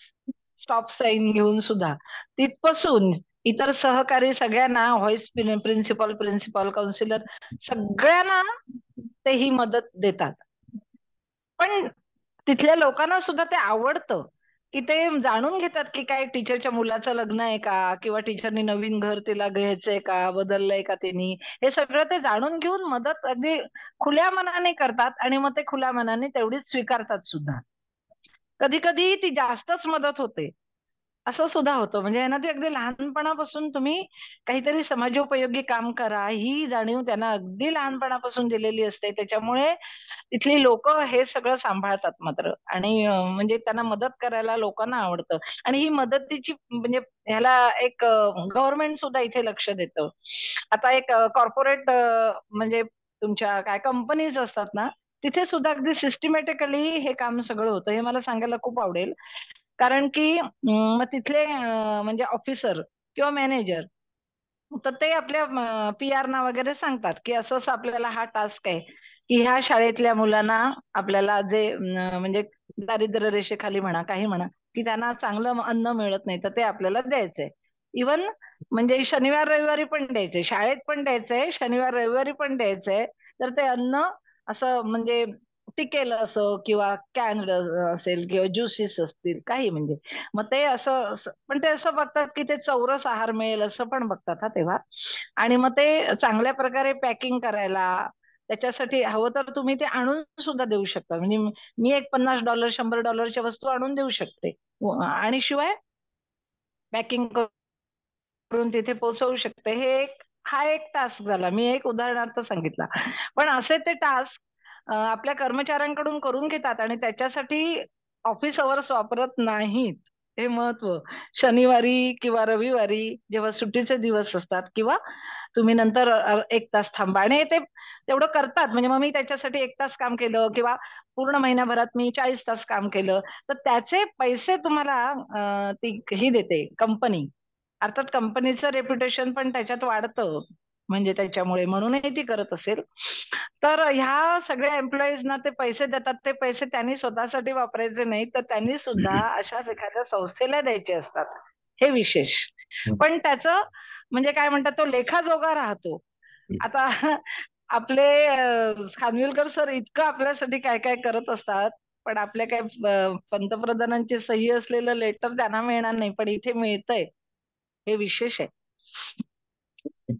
स्टॉप साईन घेऊन सुद्धा, तिथपासून इतर सहकारी सगळ्यांना व्हाईस प्रिन्सिपल, प्रिन्सिपल, काउन्सिलर सगळ्यांना ते ही मदत देतात. पण तिथल्या लोकांना सुद्धा ते आवडतं, की ते जाणून घेतात की काय टीचरच्या मुलाचं लग्न आहे का? किंवा टीचरनी नवीन घर तिला घ्यायचंय का? बदललंय का तिनी? हे सगळं ते जाणून घेऊन मदत अगदी खुल्या मनाने करतात आणि मग ते खुल्या मनाने तेवढीच स्वीकारतात सुद्धा. कधी-कधी ती जास्तच मदत होते. असं सुद्धा होतं. म्हणजे यांना ते अगदी लहानपणापासून तुम्ही काहीतरी समाजोपयोगी काम करा, ही जाणीव त्यांना अगदी लहानपणापासून दिलेली असते. त्याच्यामुळे तिथली लोकं हे सगळं सांभाळतात मात्र. आणि म्हणजे त्यांना मदत करायला लोकांना आवडतं. आणि ही मदतीची म्हणजे ह्याला एक गव्हर्नमेंट सुद्धा इथे लक्ष देतं. आता एक कॉर्पोरेट म्हणजे तुमच्या काय कंपनीज असतात ना, तिथे सुद्धा अगदी सिस्टमॅटिकली हे काम सगळं होतं. हे मला सांगायला खूप आवडेल. कारण की मग तिथले म्हणजे ऑफिसर किंवा मॅनेजर तर ते आपल्या पी-आरना वगैरे सांगतात, की असं-असं आपल्याला हा टास्क आहे, की ह्या शाळेतल्या मुलांना आपल्याला जे म्हणजे दारिद्र्य रेषेखाली म्हणा, काही म्हणा, की त्यांना चांगलं अन्न मिळत नाही, तर ते आपल्याला द्यायचंय. इव्हन म्हणजे शनिवार, रविवारी पण द्यायचंय. शाळेत पण द्यायचंय, शनिवार, रविवारी पण द्यायचंय. तर ते अन्न असं म्हणजे टिकेल असं किंवा कॅन्ड असेल किंवा ज्युसेस असतील, काही म्हणजे. मग ते पण ते असं बघतात की ते चौरस आहार मिळेल असं पण बघतात हा तेव्हा. आणि मग ते चांगल्या प्रकारे पॅकिंग करायला त्याच्यासाठी हवं तर तुम्ही ते आणून सुद्धा देऊ शकता. म्हणजे मी एक $50 $100 वस्तू आणून देऊ शकते. आणि शिवाय पॅकिंग करून तिथे पोहोचवू शकते. हा एक टास्क झाला. मी एक उदाहरणार्थ सांगितला. पण असे ते टास्क आपल्या कर्मचाऱ्यांकडून करून घेतात आणि त्याच्यासाठी ऑफिस अवर्स वापरत नाहीत. हे महत्व. शनिवारी किंवा रविवारी जेव्हा सुट्टीचे दिवस असतात, किंवा तुम्ही नंतर 1 तास थांबा, आणि ते तेवढं करतात. म्हणजे मग मी त्याच्यासाठी 1 तास काम केलं, किंवा पूर्ण महिन्याभरात मी 40 तास काम केलं, तर त्याचे पैसे तुम्हाला ती ही देते कंपनी. अर्थात कंपनीचं रेप्युटेशन पण त्याच्यात वाढतं, म्हणजे त्याच्यामुळे, म्हणूनही ती करत असेल. तर ह्या सगळ्या एम्प्लॉईजना ते पैसे देतात, ते पैसे त्यांनी स्वतःसाठी वापरायचे नाही, तर त्यांनी सुद्धा अशाच एखाद्या संस्थेला द्यायचे असतात. हे विशेष. पण त्याचं म्हणजे काय म्हणतात, तो लेखाजोगा राहतो. आता आपले खानविलकर सर इतकं आपल्यासाठी काय काय करत असतात, पण आपल्या काय पंतप्रधानांची सही असलेलं लेटर त्यांना मिळणार नाही, पण इथे मिळतंय. हे विशेष आहे.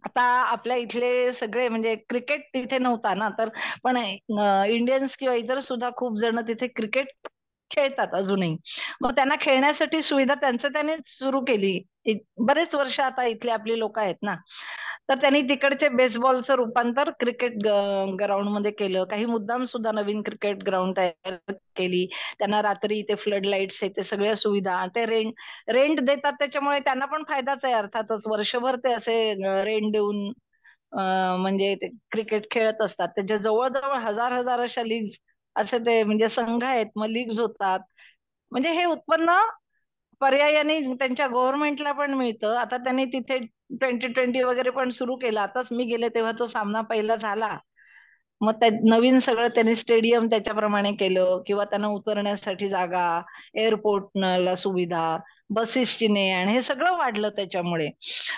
आता आपल्या इथले सगळे म्हणजे क्रिकेट तिथे नव्हता ना, तर पण इंडियन्स किंवा इतर सुद्धा खूप जण तिथे क्रिकेट खेळतात अजूनही. मग त्यांना खेळण्यासाठी सुविधा त्यांचं त्याने सुरू केली. बरेच वर्ष आता इथले आपली लोक आहेत ना, तर त्यांनी तिकडचे बेसबॉलचं रूपांतर क्रिकेट ग्राउंड मध्ये केलं. काही मुद्दाम सुद्धा नवीन क्रिकेट ग्राउंड तयार केली. त्यांना रात्री ते फ्लड लाईट्स आहे, ते सगळ्या सुविधा, ते रेंट देतात, त्याच्यामुळे त्यांना पण फायदाच आहे अर्थातच. वर्षभर ते असे रेंट देऊन म्हणजे ते क्रिकेट खेळत असतात. त्याच्या जवळजवळ हजार हजार अशा लीग्स, असे ते म्हणजे संघ आहेत, मग लीग्स होतात. म्हणजे हे उत्पन्न पर्यायाने त्यांच्या गव्हर्नमेंटला पण मिळतं. आता त्यांनी तिथे 2020 वगैरे पण सुरू केलं. आताच मी गेले तेव्हा तो सामना पहिला झाला. मग त्या नवीन सगळं त्यांनी स्टेडियम त्याच्याप्रमाणे केलं, किंवा त्यांना उतरण्यासाठी जागा, एअरपोर्टला सुविधा, बसेसची ने आणि हे सगळं वाढलं त्याच्यामुळे.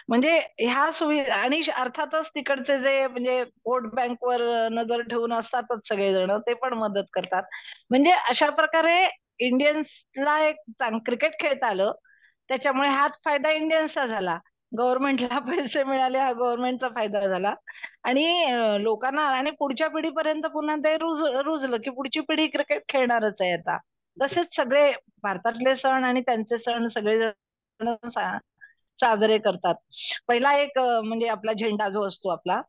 म्हणजे ह्या सुविधा, आणि अर्थातच तिकडचे जे म्हणजे वोट बँकवर नजर ठेवून असतातच सगळेजण, ते पण मदत करतात. म्हणजे अशा प्रकारे इंडियन्सला एक क्रिकेट खेळता आलं, त्याच्यामुळे हाच फायदा इंडियन्सचा झाला. गव्हर्नमेंटला पैसे मिळाले, हा गव्हर्नमेंटचा फायदा झाला. आणि लोकांना, आणि पुढच्या पिढीपर्यंत पुन्हा ते रुजलं, की पुढची पिढी क्रिकेट खेळणारच आहे आता. तसेच सगळे भारतातले सण आणि त्यांचे सण सगळे जण साजरे करतात. पहिला एक म्हणजे आपला झेंडा जो असतो आपला,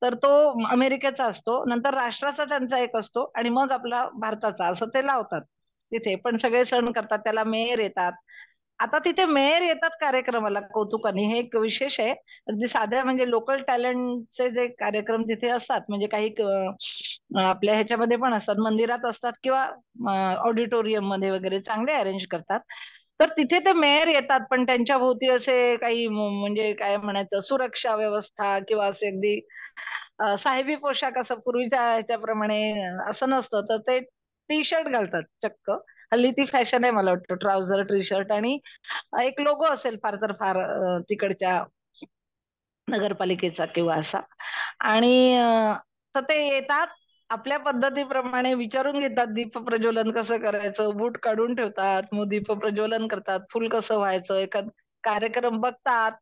तर तो अमेरिकेचा असतो, नंतर राष्ट्राचा त्यांचा एक असतो, आणि मग आपला भारताचा, असं ते लावतात. तिथे पण सगळे सण करतात, त्याला मेयर येतात. आता तिथे मेयर येतात कार्यक्रमाला कौतुकाने, हे एक विशेष आहे. अगदी साध्या म्हणजे लोकल टॅलेंटचे जे कार्यक्रम तिथे असतात, म्हणजे काही आपल्या ह्याच्यामध्ये पण असतात, मंदिरात असतात, किंवा ऑडिटोरियम मध्ये वगैरे चांगले अरेंज करतात. तर तिथे ते मेयर येतात, पण त्यांच्या भोवती असे काही म्हणजे काय म्हणायचं, सुरक्षा व्यवस्था किंवा असे अगदी साहेबी पोशाख, असं पूर्वीच्या ह्याच्याप्रमाणे असं नसतं. तर ते टी शर्ट घालतात चक्क. हल्ली ती फॅशन आहे मला वाटतं, ट्राउझर टी शर्ट, आणि एक लोगो असेल फार तर फार तिकडच्या नगरपालिकेचा किंवा असा. आणि तर ते येतात, आपल्या पद्धतीप्रमाणे विचारून घेतात दीप प्रज्वलन कसं करायचं, बूट काढून ठेवतात, मग दीप प्रज्वलन करतात, फुल कसं व्हायचं, एखाद कार्यक्रम बघतात,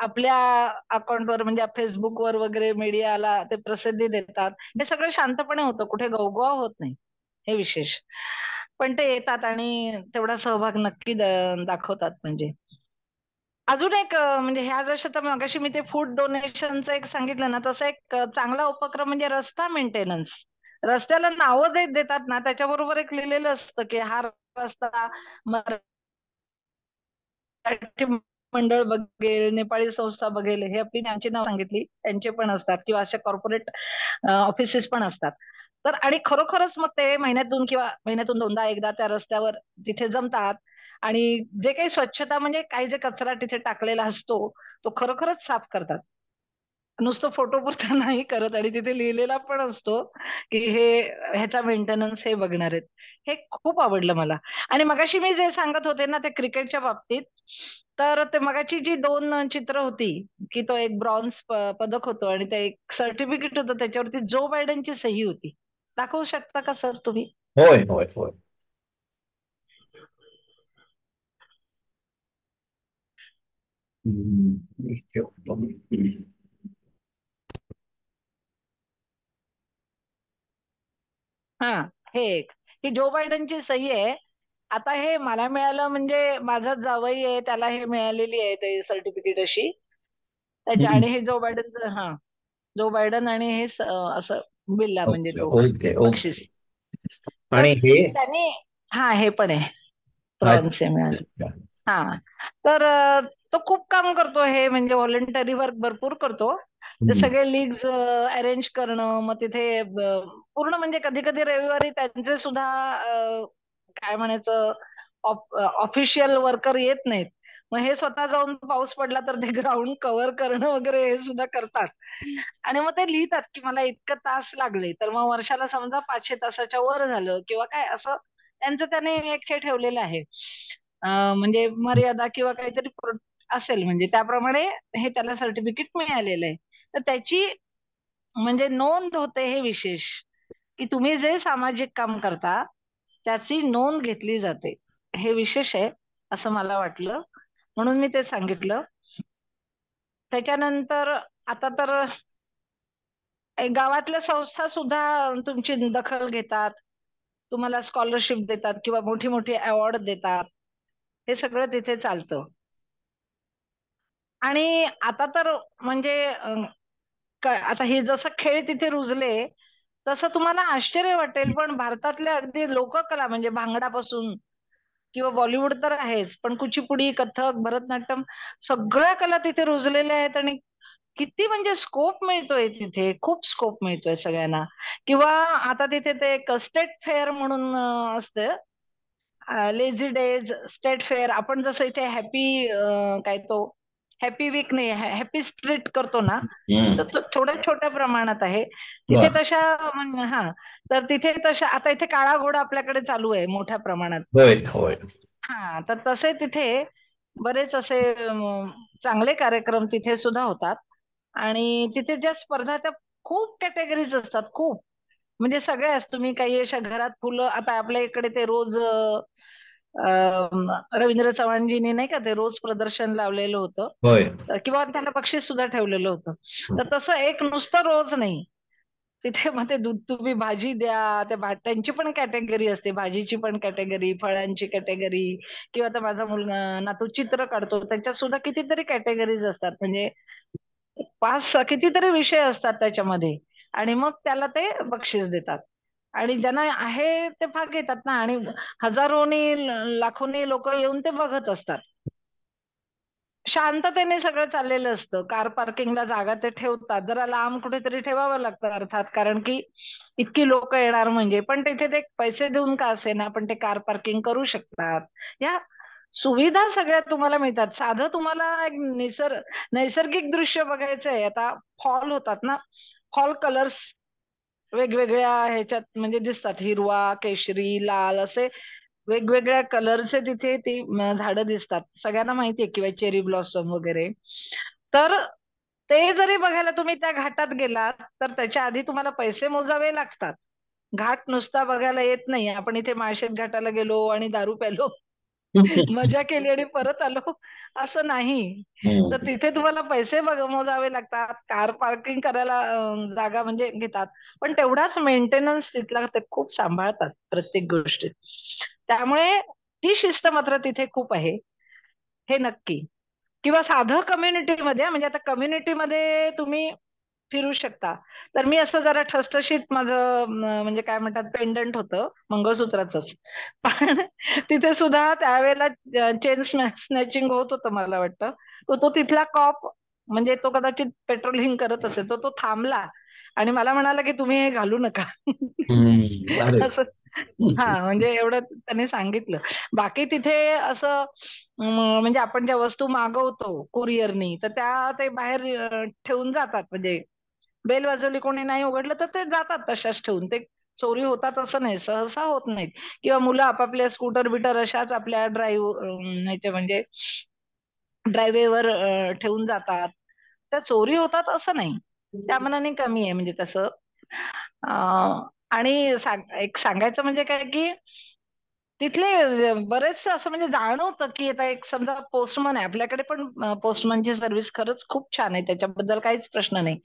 आपल्या अकाउंटवर म्हणजे फेसबुकवर वगैरे मीडियाला ते प्रसिद्धी देतात. हे सगळं शांतपणे होतं, कुठे गवगवा होत नाही. हे विशेष. पण ते येतात आणि तेवढा सहभाग नक्की दाखवतात. म्हणजे अजून एक म्हणजे ह्या जशा तर मगाशी मी ते फूड डोनेशनचं एक सांगितलं ना, तसं एक चांगला उपक्रम म्हणजे रस्ता मेंटेनन्स. रस्त्याला नावं देतात ना, त्याच्याबरोबर एक लिहिलेलं असतं की हा रस्ता मराठी मंडळ बघेल, नेपाळी संस्था बघेल, हे आपली त्यांची नाव सांगितली, त्यांचे पण असतात, किंवा अशा कॉर्पोरेट ऑफिसेस पण असतात. तर आणि खरोखरच मग ते महिन्यातून किंवा महिन्यातून दोनदा एकदा त्या रस्त्यावर तिथे जमतात, आणि जे काही स्वच्छता म्हणजे काही जे कचरा तिथे टाकलेला असतो, तो खरोखरच साफ करतात. नुसतं फोटो पुरता नाही करत, आणि तिथे लिहिलेला पण असतो की हे ह्याचा मेंटेनन्स हे बघणार आहेत. हे खूप आवडलं मला. आणि मगाशी मी जे सांगत होते ना ते क्रिकेटच्या बाबतीत, तर ते मगाची जी 2 चित्र होती, की तो एक ब्रॉन्झ पदक होतं, आणि ते एक सर्टिफिकेट होतं, त्याच्यावरती जो बायडनची सही होती. दाखवू शकता का सर तुम्ही?
होय होय होय. मी ठेवतो.
हा, हे एक, ही जो बायडनची सही आहे. आता हे मला मिळालं म्हणजे माझा जावई आहे, त्याला हे मिळालेली आहे ते सर्टिफिकेट अशी त्याच्या, आणि हे जो बायडनचं, हा, जो बायडन, आणि हे असं बिल्ला म्हणजे
ओके
तो
ओके
बक्षीस.
ओके.
तर
आणि हे
त्याने, हा, हे पण आहे,
अच्छा
ब्रॉन्झ हे मिळाले.
अच्छा.
हा. तर तो खूप काम करतो, हे म्हणजे व्हॉलेंटरी वर्क भरपूर करतो. ते
हम्म.
सगळे लीग्स अरेंज करणं, मग तिथे पूर्ण म्हणजे कधी कधी रविवारी त्यांचे सुद्धा काय म्हणायचं, ऑफिशियल वर्कर येत नाहीत. मग हे स्वतः जाऊन पाऊस पडला तर ते ग्राउंड कव्हर करणं वगैरे हे सुद्धा करतात. आणि मग ते लिहितात की मला इतकं तास लागले, तर मग वर्षाला समजा 500 तासाच्या वर झालं किंवा काय असं त्यांचं त्याने एक हे ठेवलेलं आहे. म्हणजे मर्यादा किंवा काहीतरी असेल, म्हणजे त्याप्रमाणे हे त्याला सर्टिफिकेट मिळालेलं आहे. तर त्याची म्हणजे नोंद होते, हे विशेष की तुम्ही जे सामाजिक काम करता त्याची नोंद घेतली जाते. हे विशेष आहे असं मला वाटलं, म्हणून मी ते सांगितलं. त्याच्यानंतर आता तर गावातल्या संस्था सुद्धा तुमची दखल घेतात, तुम्हाला स्कॉलरशिप देतात किंवा मोठी मोठी अवॉर्ड देतात. हे सगळं तिथे चालतं. आणि आता तर म्हणजे आता हे जसं खेळ तिथे रुजले, तसं तुम्हाला आश्चर्य वाटेल, पण भारतातल्या अगदी लोककला म्हणजे भांगडापासून किंवा बॉलिवूड तर आहेच, पण कुचिपुडी, कथक, भरतनाट्यम सगळ्या कला तिथे रुजलेल्या आहेत. आणि किती म्हणजे स्कोप मिळतोय तिथे, खूप स्कोप मिळतोय सगळ्यांना. किंवा आता तिथे ते एक स्टेट फेअर म्हणून असतं, लेझी डेज स्टेट फेअर. आपण जसं इथे हॅपी काय तो हॅपी वीक नाही, हॅपी स्ट्रीट करतो ना,
हम्म.
तर थोड्या छोट्या प्रमाणात आहे तिथे
बर.
तशा. हा. तर तिथे तशा आता इथे काळा घोडा आपल्याकडे चालू आहे मोठ्या प्रमाणात.
होय होय.
हा. तर तसे तिथे बरेच असे चांगले कार्यक्रम तिथे सुद्धा होतात. आणि तिथे ज्या स्पर्धा त्या खूप कॅटेगरीज असतात, खूप म्हणजे सगळ्याच. तुम्ही काही अशा घरात फुलं, आता आपल्या इकडे ते रोज रवींद्र चव्हाणजींनी नाही का ते रोज प्रदर्शन लावलेलं होतं,
होय.
किंवा त्याला बक्षीस सुद्धा ठेवलेलं होतं. तर तसं एक नुसतं रोज नाही, तिथे मग ते दूध तुम्ही भाजी द्या, त्या त्यांची पण कॅटेगरी असते, भाजीची पण कॅटेगरी, फळांची कॅटेगरी, किंवा आता माझा मुलगा नातू चित्र काढतो त्याच्यात सुद्धा कितीतरी कॅटेगरीज असतात. म्हणजे कितीतरी विषय असतात त्याच्यामध्ये. आणि मग त्याला ते बक्षीस देतात. आणि ज्यांना आहे ते भाग घेतात ना. आणि हजारोनी लाखोनी लोक येऊन ते बघत असतात. शांततेने सगळं चाललेलं असतं. कार पार्किंगला जागा ते ठेवतात, जरा लांब कुठेतरी ठेवावं लागतं अर्थात, कारण की इतकी लोक येणार म्हणजे. पण तिथे ते पैसे देऊन का असेना पण ते कार पार्किंग करू शकतात. या सुविधा सगळ्या तुम्हाला मिळतात. साधं तुम्हाला एक नैसर्गिक दृश्य बघायचंय, आता फॉल होतात ना, फॉल कलर्स वेगवेगळ्या ह्याच्यात म्हणजे दिसतात, हिरवा, केशरी, लाल असे वेगवेगळ्या कलरचे तिथे ती झाडं दिसतात. सगळ्यांना माहितीये किंवा चेरी ब्लॉसम वगैरे. तर ते जरी बघायला तुम्ही त्या घाटात गेलात, तर त्याच्या आधी तुम्हाला पैसे मोजावे लागतात. घाट नुसता बघायला येत नाही. आपण इथे माळशेत घाटाला गेलो आणि दारू प्यालो, मजा केली आणि परत आलो असं नाही. तर
हम्म.
तिथे तुम्हाला पैसे मोजावे लागतात. कार पार्किंग करायला जागा म्हणजे घेतात. पण तेवढाच मेंटेनन्स तिथला ते खूप सांभाळतात प्रत्येक गोष्टीत. त्यामुळे ती शिस्त मात्र तिथे खूप आहे, हे नक्की. किंवा साधं कम्युनिटीमध्ये, म्हणजे आता कम्युनिटीमध्ये तुम्ही फिरू शकता. तर मी असं जरा ठसठशीत माझं म्हणजे काय म्हणतात पेंडंट होतं मंगळसूत्राचंच. पण तिथे सुद्धा त्यावेळेला चेन स्नॅचिंग होत होतं मला वाटतं. तो तिथला कॉप, म्हणजे तो कदाचित पेट्रोलिंग करत असेल, तो थांबला आणि मला म्हणाला की तुम्ही हे घालू नका.
हम्म. अरे.
असं. हा. म्हणजे एवढं त्यांनी सांगितलं. बाकी तिथे असं म्हणजे आपण ज्या वस्तू मागवतो कुरिअरनी, तर त्या ते बाहेर ठेवून जातात. म्हणजे बेल वाजवली कोणी नाही उघडलं तर ते जातात तशाच ठेवून. ते चोरी होतात असं नाही, सहसा होत नाहीत. किंवा मुलं आपापल्या स्कूटर बिटर अशाच आपल्या ह्याच्या म्हणजे ड्रायवेवर ठेवून जातात. त्या चोरी होतात असं नाही. त्या मनाने कमी आहे म्हणजे तसं. आणि एक सांगायचं म्हणजे काय की तिथले बरेच असं म्हणजे जाणवतं की आता एक समजा पोस्टमन आहे आपल्याकडे, पण पोस्टमनची सर्व्हिस खरंच खूप छान आहे, त्याच्याबद्दल काहीच प्रश्न नाही.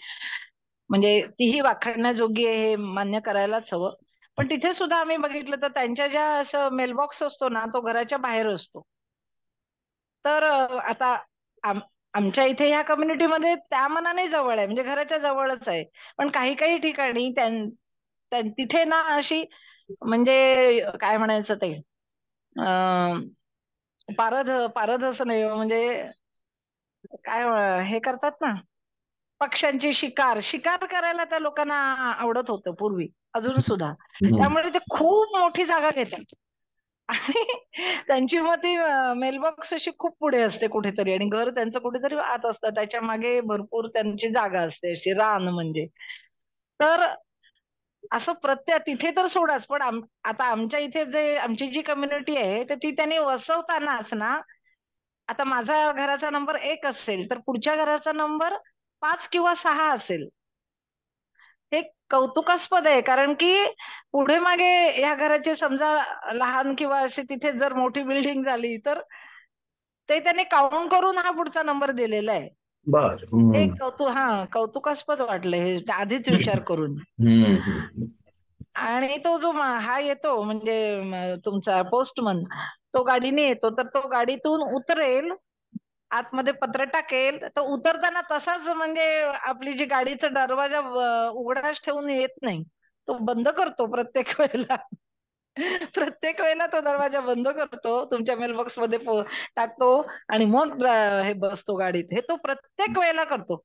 म्हणजे तीही वाखाणण्याजोगी आहे, हे मान्य करायलाच हवं. पण तिथे सुद्धा आम्ही बघितलं तर त्यांच्या ज्या असं मेलबॉक्स असतो ना, तो घराच्या बाहेर असतो. तर आता आमच्या इथे ह्या कम्युनिटीमध्ये त्या मनाने जवळ आहे, म्हणजे घराच्या जवळच आहे. पण काही काही ठिकाणी तिथे ना अशी म्हणजे काय म्हणायचं ते पारध पारध असं नाही म्हणजे काय हे करतात ना, पक्ष्यांची शिकार करायला त्या लोकांना आवडत होतं पूर्वी, अजून सुद्धा. त्यामुळे ते खूप मोठी जागा घेतात. आणि त्यांची मग ती मेलबॉक्स अशी खूप पुढे असते कुठेतरी, आणि घर त्यांचं कुठेतरी आत असतं, त्याच्या मागे भरपूर त्यांची जागा असते अशी रान म्हणजे. तर असं तिथे तर सोडाच, पण आता आमच्या इथे जे आमची जी कम्युनिटी आहे तर ती त्यांनी वसवतानाच ना, आता माझा घराचा नंबर 1 असेल तर पुढच्या घराचा नंबर 5 किंवा 6 असेल. हे कौतुकास्पद आहे, कारण की पुढे मागे या घराचे समजा लहान किंवा अशी तिथे जर मोठी बिल्डिंग झाली तर ते त्यांनी काउंट करून हा पुढचा नंबर दिलेला आहे.
बर.
हे कौतुकास्पद वाटलं हे आधीच विचार करून. आणि तो जो हा येतो म्हणजे तुमचा पोस्टमन, तो गाडीने येतो तर तो गाडीतून उतरेल, आतमध्ये पत्र टाकेल, तर उतरताना तसाच म्हणजे आपली जी गाडीचा दरवाजा उघडाच ठेवून येत नाही, तो बंद करतो प्रत्येक वेळेला. प्रत्येक वेळेला तो दरवाजा बंद करतो, तुमच्या मेलबॉक्स मध्ये टाकतो, आणि मग हे बसतो गाडीत. हे तो प्रत्येक वेळेला करतो.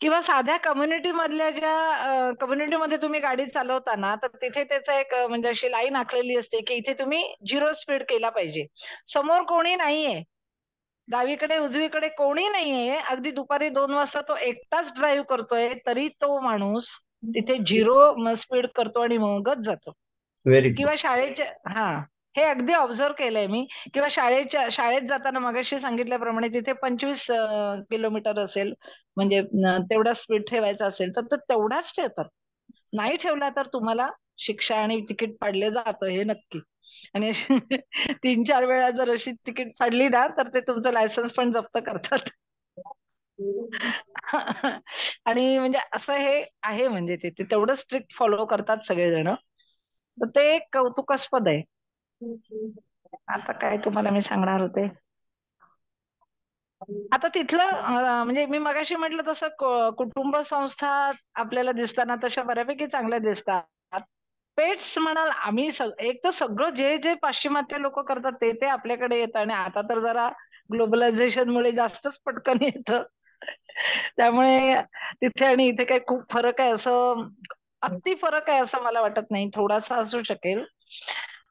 किंवा साध्या कम्युनिटी मधल्या ज्या कम्युनिटीमध्ये तुम्ही गाडी चालवता ना, तर तिथे त्याचं एक म्हणजे अशी लाईन आखलेली असते की इथे तुम्ही 0 स्पीड केला पाहिजे. समोर कोणी नाहीये, डावीकडे उजवीकडे कोणी नाहीये, अगदी दुपारी 2 वाजता तो एकटाच ड्राईव्ह करतोय, तरी तो माणूस तिथे 0 स्पीड करतो आणि मगच जातो.
Very good.
किंवा शाळेच्या हा हे अगदी ऑब्झर्व केलंय मी. किंवा शाळेत जाताना मगाशी सांगितल्याप्रमाणे तिथे 25 किलोमीटर असेल, म्हणजे तेवढा स्पीड ठेवायचा असेल तर तेवढाच ठेवतात. नाही ठेवला तर तुम्हाला शिक्षा आणि तिकीट फाडले जातं, हे नक्की. आणि अशी 3-4 वेळा जर अशी तिकीट फाडली ना तर ते तुमचं लायसन्स पण जप्त करतात. आणि म्हणजे असं हे आहे, म्हणजे ते तेवढं स्ट्रिक्ट फॉलो करतात सगळेजण. तर ते एक कौतुकास्पद आहे. आता काय तुम्हाला मी सांगणार होते. आता तिथलं म्हणजे मी मगाशी म्हटलं तसं कुटुंब संस्था आपल्याला दिसताना तशा बऱ्यापैकी चांगल्या दिसतात. पेट्स म्हणाल, आम्ही एक तर सगळं जे जे पाश्चिमात्य लोक करतात ते ते आपल्याकडे येतं, आणि आता तर जरा ग्लोबलायझेशन मुळे जास्तच पटकन येतं. त्यामुळे तिथे आणि इथे काही खूप फरक आहे असं, अति फरक आहे असं मला वाटत नाही, थोडासा असू शकेल.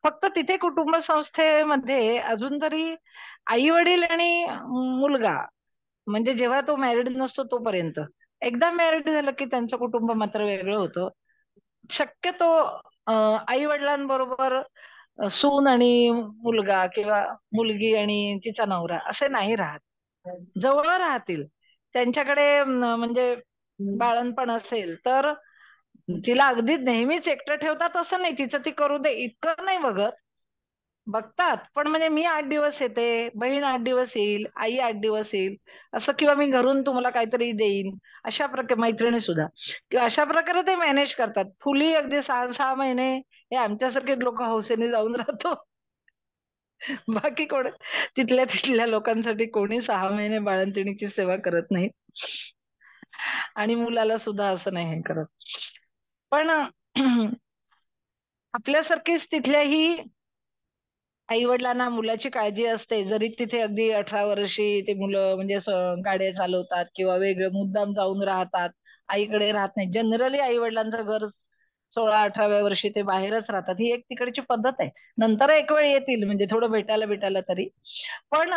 फक्त तिथे कुटुंब संस्थेमध्ये अजून तरी आई वडील आणि मुलगा, म्हणजे जेव्हा तो मॅरिड नसतो तोपर्यंत, एकदा मॅरिड झालं की त्यांचं कुटुंब मात्र वेगळं होतं. शक्यतो आई वडिलांबरोबर सून आणि मुलगा किंवा मुलगी आणि तिचा नवरा असे नाही राहत. जवळ राहतील, त्यांच्याकडे म्हणजे बाळणपण असेल तर तिला अगदी नेहमीच एकटं ठेवतात असं नाही, तिचं ती करू दे इतकं नाही बघत. बघतात, पण म्हणजे मी 8 दिवस येते, बहीण 8 दिवस येईल, आई 8 दिवस येईल असं, किंवा मी घरून तुम्हाला काहीतरी देईन, अशा प्रकारे मैत्रिणी सुद्धा, किंवा अशा प्रकारे ते मॅनेज करतात. फुली अगदी 6-6 महिने हे आमच्यासारखे लोक हौसेने जाऊन राहतो. बाकी कोण तिथल्या तिथल्या लोकांसाठी कोणी 6 महिने बाळंतिणीची सेवा करत नाही, आणि मुलाला सुद्धा असं नाही हे करत. पण आपल्यासारखीच तिथल्याही आई वडिलांना मुलाची काळजी असते, जरी तिथे अगदी 18 वर्षी ते मुलं म्हणजे असं गाड्या चालवतात किंवा वेगळं मुद्दाम जाऊन राहतात, आईकडे राहत नाही. जनरली आई वडिलांचं घर 16-18व्या वर्षी ते बाहेरच राहतात, ही एक तिकडची पद्धत आहे. नंतर एक वेळ येतील म्हणजे थोडं भेटायला भेटायला तरी, पण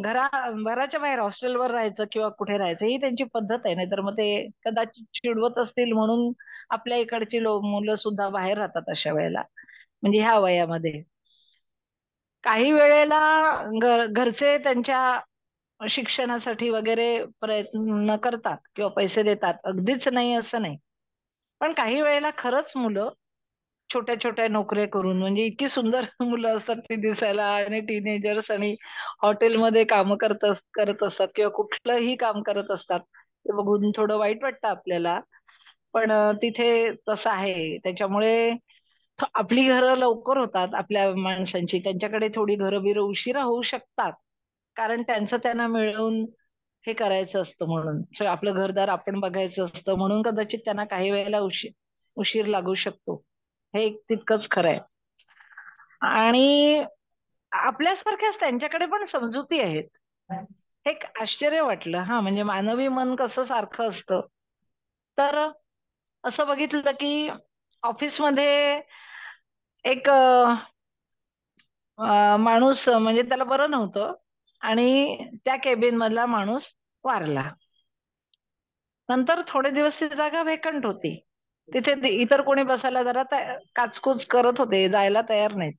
घराच्या बाहेर हॉस्टेलवर राहायचं किंवा कुठे राहायचं ही त्यांची पद्धत आहे. नाहीतर मग ते कदाचित चिडवत असतील म्हणून आपल्या इकडची मुलं सुद्धा बाहेर राहतात अशा वेळेला, म्हणजे ह्या वयामध्ये. काही वेळेला घरचे त्यांच्या शिक्षणासाठी वगैरे प्रयत्न करतात किंवा पैसे देतात, अगदीच नाही असं नाही. पण काही वेळेला खरंच मुलं छोट्या छोट्या नोकऱ्या करून, म्हणजे इतकी सुंदर मुलं असतात ती दिसायला, आणि टीनेजर्स, आणि हॉटेलमध्ये काम करत असतात किंवा कुठलंही काम करत असतात, ते बघून थोडं वाईट वाटतं आपल्याला. पण तिथे तसं आहे, त्याच्यामुळे आपली घरं लवकर होतात आपल्या माणसांची, त्यांच्याकडे थोडी घरं बिरं उशिरा होऊ शकतात, कारण त्यांचं त्यांना मिळवून हे करायचं असतं म्हणून, आपलं घरदार आपण बघायचं असतं म्हणून कदाचित त्यांना काही वेळेला उशीर लागू शकतो. हे एक तितकंच खरं आहे. आणि आपल्यासारख्याच त्यांच्याकडे पण समजुती आहेत. हे एक आश्चर्य वाटलं. हा, म्हणजे मानवी मन कसं सारखं असतं. तर असं बघितलं की ऑफिसमध्ये एक माणूस, म्हणजे त्याला बरं नव्हतं आणि त्या केबिन मधला माणूस वारला. नंतर थोडे दिवस ती जागा व्हेकंट होती. तिथे इतर कोणी बसायला जरा काचकूच करत होते, जायला तयार नाहीत.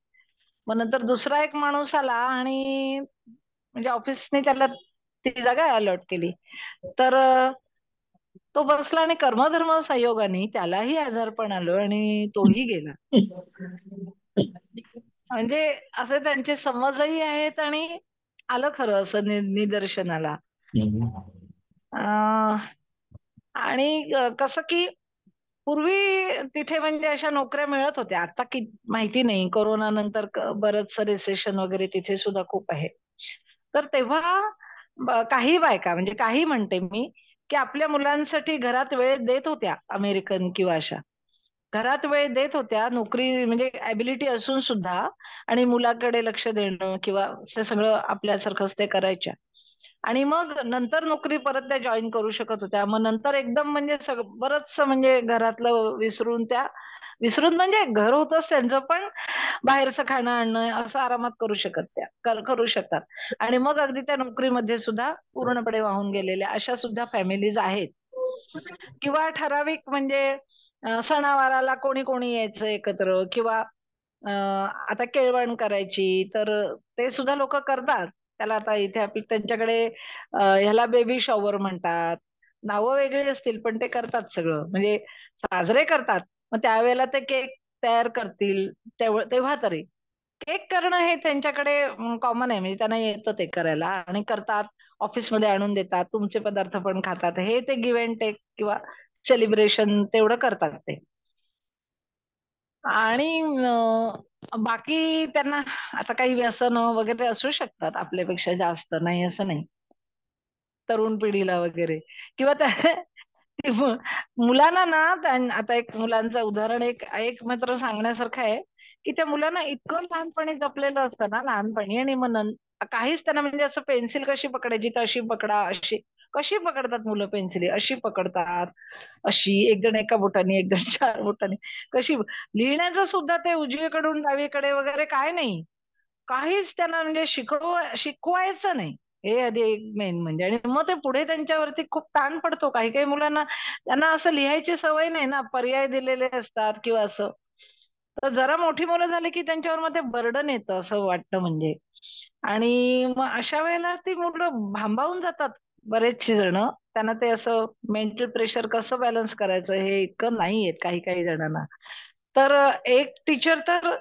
मग नंतर दुसरा एक माणूस आला आणि म्हणजे ऑफिसने त्याला ती जागा अलॉट केली. तर तो बसला आणि कर्मधर्म संयोगाने त्यालाही आजारपण आलं आणि तोही गेला. म्हणजे असे त्यांचे समजही आहेत आणि आलं खरं असं निदर्शनाला. अं, आणि कसं की पूर्वी तिथे म्हणजे अशा नोकऱ्या मिळत होत्या. आता की माहिती नाही, कोरोना नंतर बरंच रिसेशन वगैरे तिथे सुद्धा खूप आहे. तर तेव्हा काही बायका, म्हणजे काही म्हणते मी, की आपल्या मुलांसाठी घरात वेळ देत होत्या, अमेरिकन किंवा अशा. घरात वेळ देत होत्या, नोकरी म्हणजे ॲबिलिटी असून सुद्धा, आणि मुलाकडे लक्ष देणं किंवा असं सगळं आपल्यासारखंच ते करायच्या. आणि मग नंतर नोकरी परत त्या जॉईन करू शकत होत्या. मग नंतर एकदम म्हणजे बरंचसं म्हणजे घरातलं विसरून विसरून म्हणजे घर होतंच त्यांचं, पण बाहेरचं खाणं आणणं असं आरामात करू शकत करू शकतात. आणि मग अगदी त्या नोकरीमध्ये सुद्धा पूर्णपणे वाहून गेलेल्या अशा सुद्धा फॅमिलीज आहेत. किंवा ठराविक म्हणजे सणावाराला कोणी कोणी यायचं एकत्र, किंवा आता केळवण करायची, तर ते सुद्धा लोक करतात. त्याला आता इथे त्यांच्याकडे ह्याला बेबी शॉवर म्हणतात. नावं वेगळी असतील पण ते करतात सगळं, म्हणजे साजरे करतात. मग त्यावेळेला ते केक तयार करतील, तेव्हा तरी केक करणं हे त्यांच्याकडे कॉमन आहे, म्हणजे त्यांना येतं ते करायला आणि करतात. ऑफिसमध्ये आणून देतात, तुमचे पदार्थ पण खातात. हे ते गिव्ह अँड टेक किंवा सेलिब्रेशन तेवढं करतात ते. आणि बाकी त्यांना आता काही व्यसन वगैरे असू शकतात, आपल्यापेक्षा जास्त, नाही असं नाही, तरुण पिढीला वगैरे. किंवा त्या ते मुलांना ना, आता एक मुलांचं उदाहरण एक एक मात्र सांगण्यासारखं आहे, की त्या मुलांना इतकं लहानपणी जपलेलं असतं ना, लहानपणी, आणि मग काहीच त्यांना म्हणजे असं पेन्सिल कशी पकडायची तशी पकडा, अशी कशी पकडतात मुलं पेन्सिल, अशी पकडतात, अशी, एक जण एका बोटाने एक जण चार बोटाने, कशी लिहिण्याचं सुद्धा ते उजवीकडून डावीकडे वगैरे काय नाही, काहीच त्यांना म्हणजे शिकवायचं नाही. हे आधी एक मेन म्हणजे. आणि मग ते पुढे त्यांच्यावरती खूप ताण पडतो. काही काही मुलांना, त्यांना असं लिहायची सवय नाही ना, पर्याय दिलेले असतात किंवा असं. तर जरा मोठी मुलं झाली की त्यांच्यावर मग ते बर्डन येतं असं वाटतं म्हणजे. आणि मग अशा वेळेला ती मुलं भांबावून जातात, बरेचशी जण. त्यांना ते असं मेंटल प्रेशर कसं बॅलन्स करायचं हे इतकं नाही येत काही काही जणांना. तर एक टीचर तर,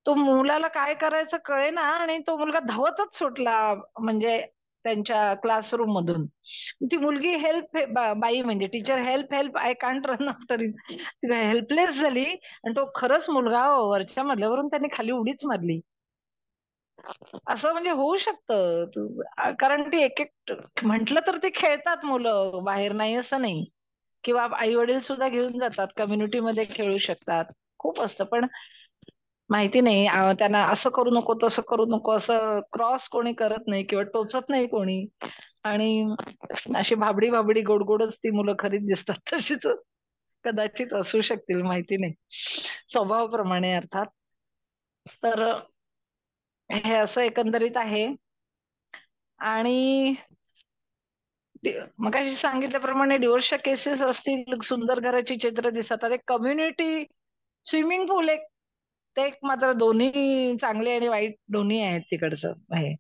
तो मुलाला काय करायचं कळेना आणि तो मुलगा धावतच सुटला म्हणजे त्यांच्या क्लासरूम मधून. ती मुलगी बाई म्हणजे teacher, help help, I can't run after it, helpless झाली. आणि तो खरंच मुलगा वरच्या मजल्यावरून त्याने खाली उडीच मारली. असं म्हणजे होऊ शकतं. कारण ती एक एक म्हंटल तर ते खेळतात मुलं बाहेर, नाही असं नाही. किंवा आई वडील सुद्धा घेऊन जातात, कम्युनिटी मध्ये खेळू शकतात, खूप असतं. पण माहिती नाही, त्यांना असं करू नको तसं करू नको असं क्रॉस कोणी करत नाही किंवा टोचत नाही कोणी. आणि अशी भाबडी भाबडी गोड गोडच ती मुलं खरीच दिसतात, तशीच कदाचित असू शकतील, माहिती नाही, स्वभावाप्रमाणे अर्थात. तर हे असं एकंदरीत आहे. आणि मगाशी सांगितल्याप्रमाणे डिवोर्सच्या केसेस असतील, सुंदर घराची चित्र दिसतात. एक कम्युनिटी स्विमिंग पूल, एक ते एक मात्र, दोन्ही चांगले आणि वाईट दोन्ही आहेत तिकडचं हे.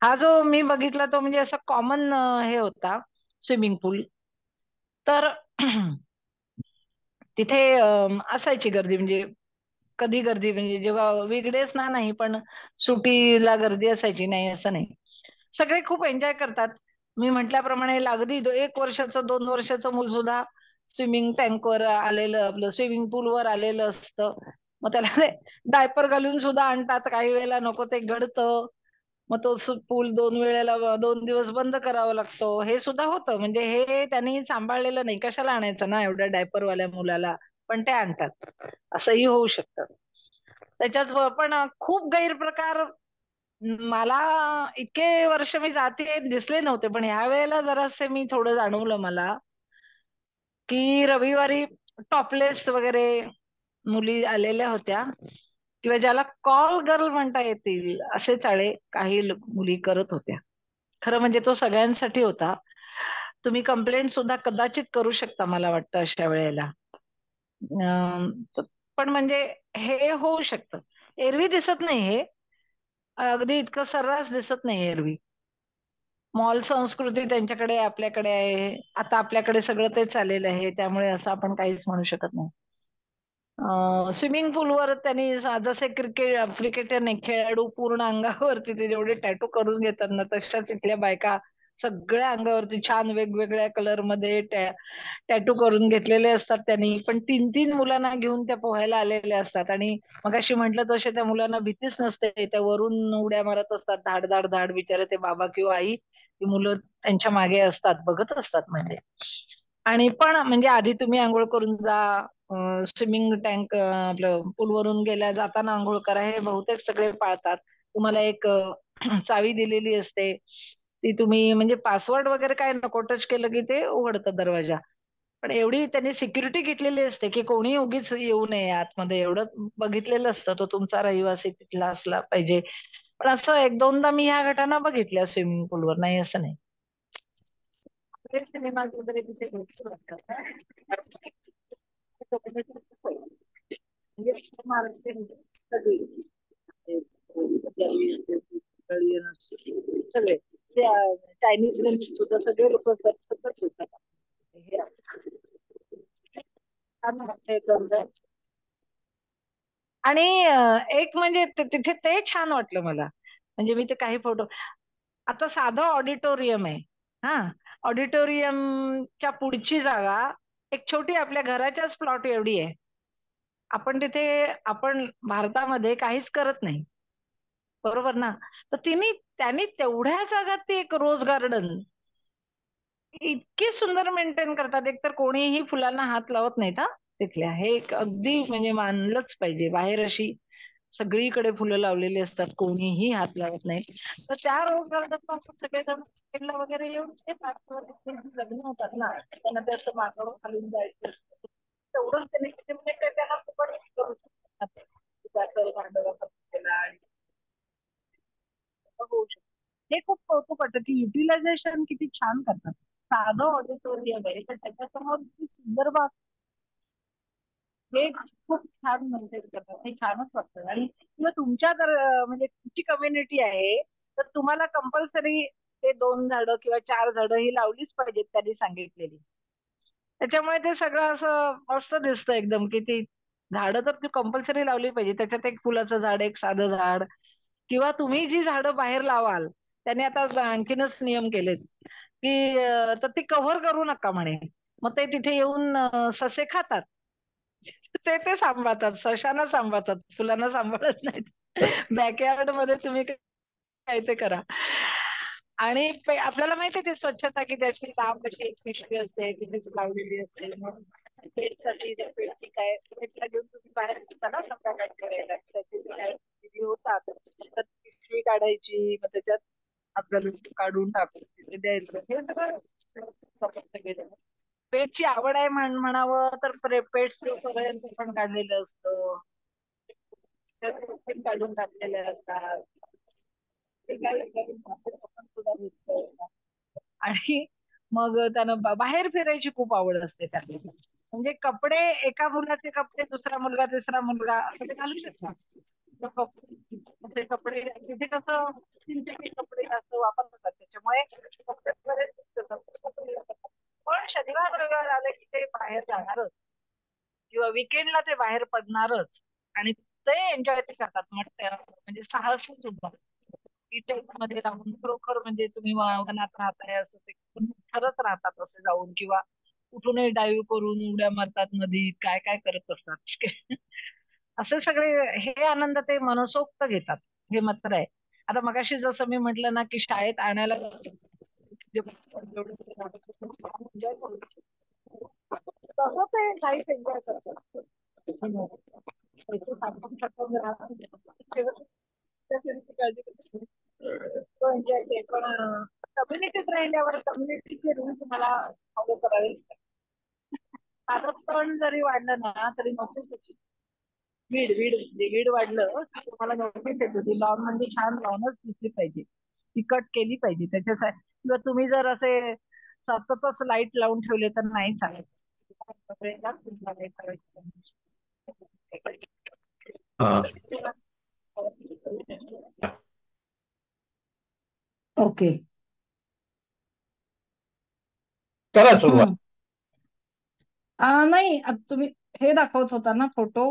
हा जो मी बघितला तो म्हणजे असा कॉमन हे होता, स्विमिंग पूल. तर तिथे असायची गर्दी, म्हणजे कधी गर्दी म्हणजे जेव्हा वीकडेज ना नाही, पण सुट्टीला गर्दी असायची, नाही असं नाही. सगळे खूप एन्जॉय करतात. मी म्हटल्याप्रमाणे अगदी 1 वर्षाचं 2 वर्षाचं मूल सुद्धा स्विमिंग टँकवर आलेलं, आपलं स्विमिंग पूलवर आलेलं असतं. मग त्याला ते डायपर घालून सुद्धा आणतात, काही वेळेला नको ते घडतं. मग तो पूल 2 दिवस बंद करावा लागतो, हे सुद्धा होतं. म्हणजे हे त्यांनी सांभाळलेलं नाही, कशाला आणायचं ना एवढ्या डायपरवाल्या मुलाला, पण ते आणतात. असंही होऊ शकतं. त्याच्यात पण खूप गैरप्रकार मला इतके वर्ष मी जाते दिसले नव्हते, पण ह्या वेळेला जरासे मी थोडं जाणवलं मला, की रविवारी टॉपलेस वगैरे मुली आलेल्या होत्या, किंवा ज्याला कॉल गर्ल म्हणता येतील असे चाळे काही मुली करत होत्या. खरं म्हणजे तो सगळ्यांसाठी होता. तुम्ही कंप्लेंट सुद्धा कदाचित करू शकता मला वाटतं अशा वेळेला. अं, पण म्हणजे हे होऊ शकतं. एरवी दिसत नाही हे, अगदी इतकं सर्रास दिसत नाही एरवी. मॉल संस्कृती त्यांच्याकडे आपल्याकडे आहे. आता आपल्याकडे सगळं तेच आलेलं आहे, त्यामुळे असं आपण काहीच म्हणू शकत नाही. स्विमिंग पूलवर त्यांनी जसे क्रिकेटरने खेळाडू पूर्ण अंगावरती ते जेवढे टॅटू करून घेतात ना, तशाच इथल्या बायका सगळ्या अंगावरती छान वेगवेगळ्या कलर मध्ये टॅटू करून घेतलेले असतात त्यांनी. पण 3-3 मुलांना घेऊन त्या पोहायला आलेल्या असतात, आणि मगाशी म्हटलं तसे त्या मुलांना भीतीच नसते. त्या वरून उड्या मारत असतात, धाड धाड धाड. बिचारे ते बाबा किंवा आई, ती मुलं त्यांच्या मागे असतात, बघत असतात म्हणजे. आणि पण म्हणजे आधी तुम्ही आंघोळ करून जा, स्विमिंग टँक आपलं पूलवरून गेल्या जाताना आंघोळ करा, हे बहुतेक सगळे पाळतात. तुम्हाला एक चावी दिलेली असते, ती तुम्ही म्हणजे पासवर्ड वगैरे काय नको, टच केलं की ते उघडतं दरवाजा. पण एवढी त्यांनी सिक्युरिटी घेतलेली असते की कोणी उगीच येऊ नये आतमध्ये, एवढं बघितलेलं असतं. तो तुमचा रहिवासी तिथला असला पाहिजे. पण असं एक दोनदा मी ह्या घटना बघितल्या स्विमिंग पूलवर, नाही असं नाही. सिनेमा वगैरे तिथे भरपूर असतात. म्हणजे महाराष्ट्रीयन सगळी सगळे ते चायनीज सुद्धा सगळे लोक सतत होतात. हे छान वाटतंय एकदम. आणि एक म्हणजे तिथे ते छान वाटलं मला. म्हणजे मी ते काही फोटो, आता साधं ऑडिटोरियम आहे, हा, ऑडिटोरियमच्या पुढची जागा एक छोटी आपल्या घराच्याच प्लॉट एवढी आहे. आपण तिथे, आपण भारतामध्ये काहीच करत नाही, बरोबर ना? तर त्यांनी तेवढ्या जागात ते एक रोज गार्डन इतके सुंदर मेंटेन करतात. एकतर कोणीही फुलांना हात लावत नाहीत हा तिथल्या, हे एक अगदी म्हणजे मानलंच पाहिजे. बाहेर अशी सगळीकडे फुलं लावलेली असतात, कोणीही हात लावत नाही. तर त्या रोज गार्डन सगळेजण weekend वगैरे येऊन ते लग्न होतात ना, त्यांना ते असं मागावर खालून जायचं, तेवढंच त्यांनी तिथे म्हणजे त्यांना फुकट करू शकतात. त्याचं भांडवल केला आणि होऊ शकतं. हे खूप कौतुक वाटतं की युटिलायझेशन किती छान करतात. साधं ऑडिटोरियम आहे तर त्याच्यासमोर इतकी सुंदर बाग, हे खूप छान मेंटेन करतात. हे छानच वाटतं. आणि किंवा तुमच्या जर म्हणजे तुमची कम्युनिटी आहे, तर तुम्हाला कंपल्सरी ते 2 झाडं किंवा 4 झाडं ही लावलीच पाहिजेत त्यांनी सांगितलेली. त्याच्यामुळे ते सगळं असं मस्त दिसतं एकदम, की ती झाडं तर कंपल्सरी लावली पाहिजे. त्याच्यात एक फुलाचं झाड, एक साधं झाड, किंवा तुम्ही जी झाडं बाहेर लावाल, त्याने आता आणखीनच नियम केलेत, की तर ती कव्हर करू नका म्हणे. मग ते तिथे येऊन ससे खातात. ते सांभाळतात, सशाना सांभाळतात, फुलांना सांभाळत नाहीत. बॅकयार्ड मध्ये तुम्ही काय ते करा. आणि आपल्याला माहिती आहे ती स्वच्छता, की त्याची लांब अशी एक पिशवी असते, तिथे लावलेली असते. मग पेटसाठी त्या पेटची काय पेटला घेऊन तुम्ही बाहेर निघता ना संध्याकाळी करायला, त्याची काय होतात, तर पिशवी काढायची, मग त्याच्यात आपल्याला काढून टाकून तिथे द्यायचं. हे सगळं पेटची आवड आहे म्हणावं तर पेट पर्यंत पण काढलेलं असतं, काढून टाकलेले असतात. ते काय आपण सुद्धा घेतलं. आणि मग त्यानं बाहेर फिरायची खूप आवड असते त्यांना. म्हणजे कपडे, एका मुलाचे कपडे दुसरा मुलगा तिसरा मुलगा असं ते घालू शकतात. ते कपडे तिथे कसं सिंथेटिक कपडे जास्त वापरतात, त्याच्यामुळे कपडे बरेच कपडे वापरतात. पण शनिवार रविवार आले की ते बाहेर जाणारच, किंवा विकेंडला ते बाहेर पडणारच, आणि ते एन्जॉय ते करतात. मग म्हणजे साहस सुद्धा मध्ये राहून खरोखर, म्हणजे तुम्ही वनात राहताय असं ते खरंच राहतात असे जाऊन, किंवा कुठूनही डाईव्ह करून उड्या मारतात नदीत, काय काय करत असतात. असे सगळे हे आनंद ते मनसोक्त घेतात, हे मात्र आहे. आता मगाशी जसं मी म्हटलं ना, की शाळेत आणायला एन्जॉय करू, तसं ते लाईफ एन्जॉय करतात. पैसे साठवून साठवून राहतात. काळजी करतात. कम्युनिटीत राहिल्यावर कम्युनिटीचे रूल्स मला फॉलो करावे लागतात. आता तण जरी वाढलं ना तरी नोटीस येते. वीड वाढलं की तुम्हाला नोटीस येते. ती लॉन म्हणजे छान लॉनच दिसली पाहिजे, ती कट केली पाहिजे त्याच्यासाठी. किंवा तुम्ही जर असे सततच लाईट लावून ठेवले तर नाही चालेल.
हा.
ओके.
करा सुरुवात.
नाही आता तुम्ही हे दाखवत होता ना फोटो.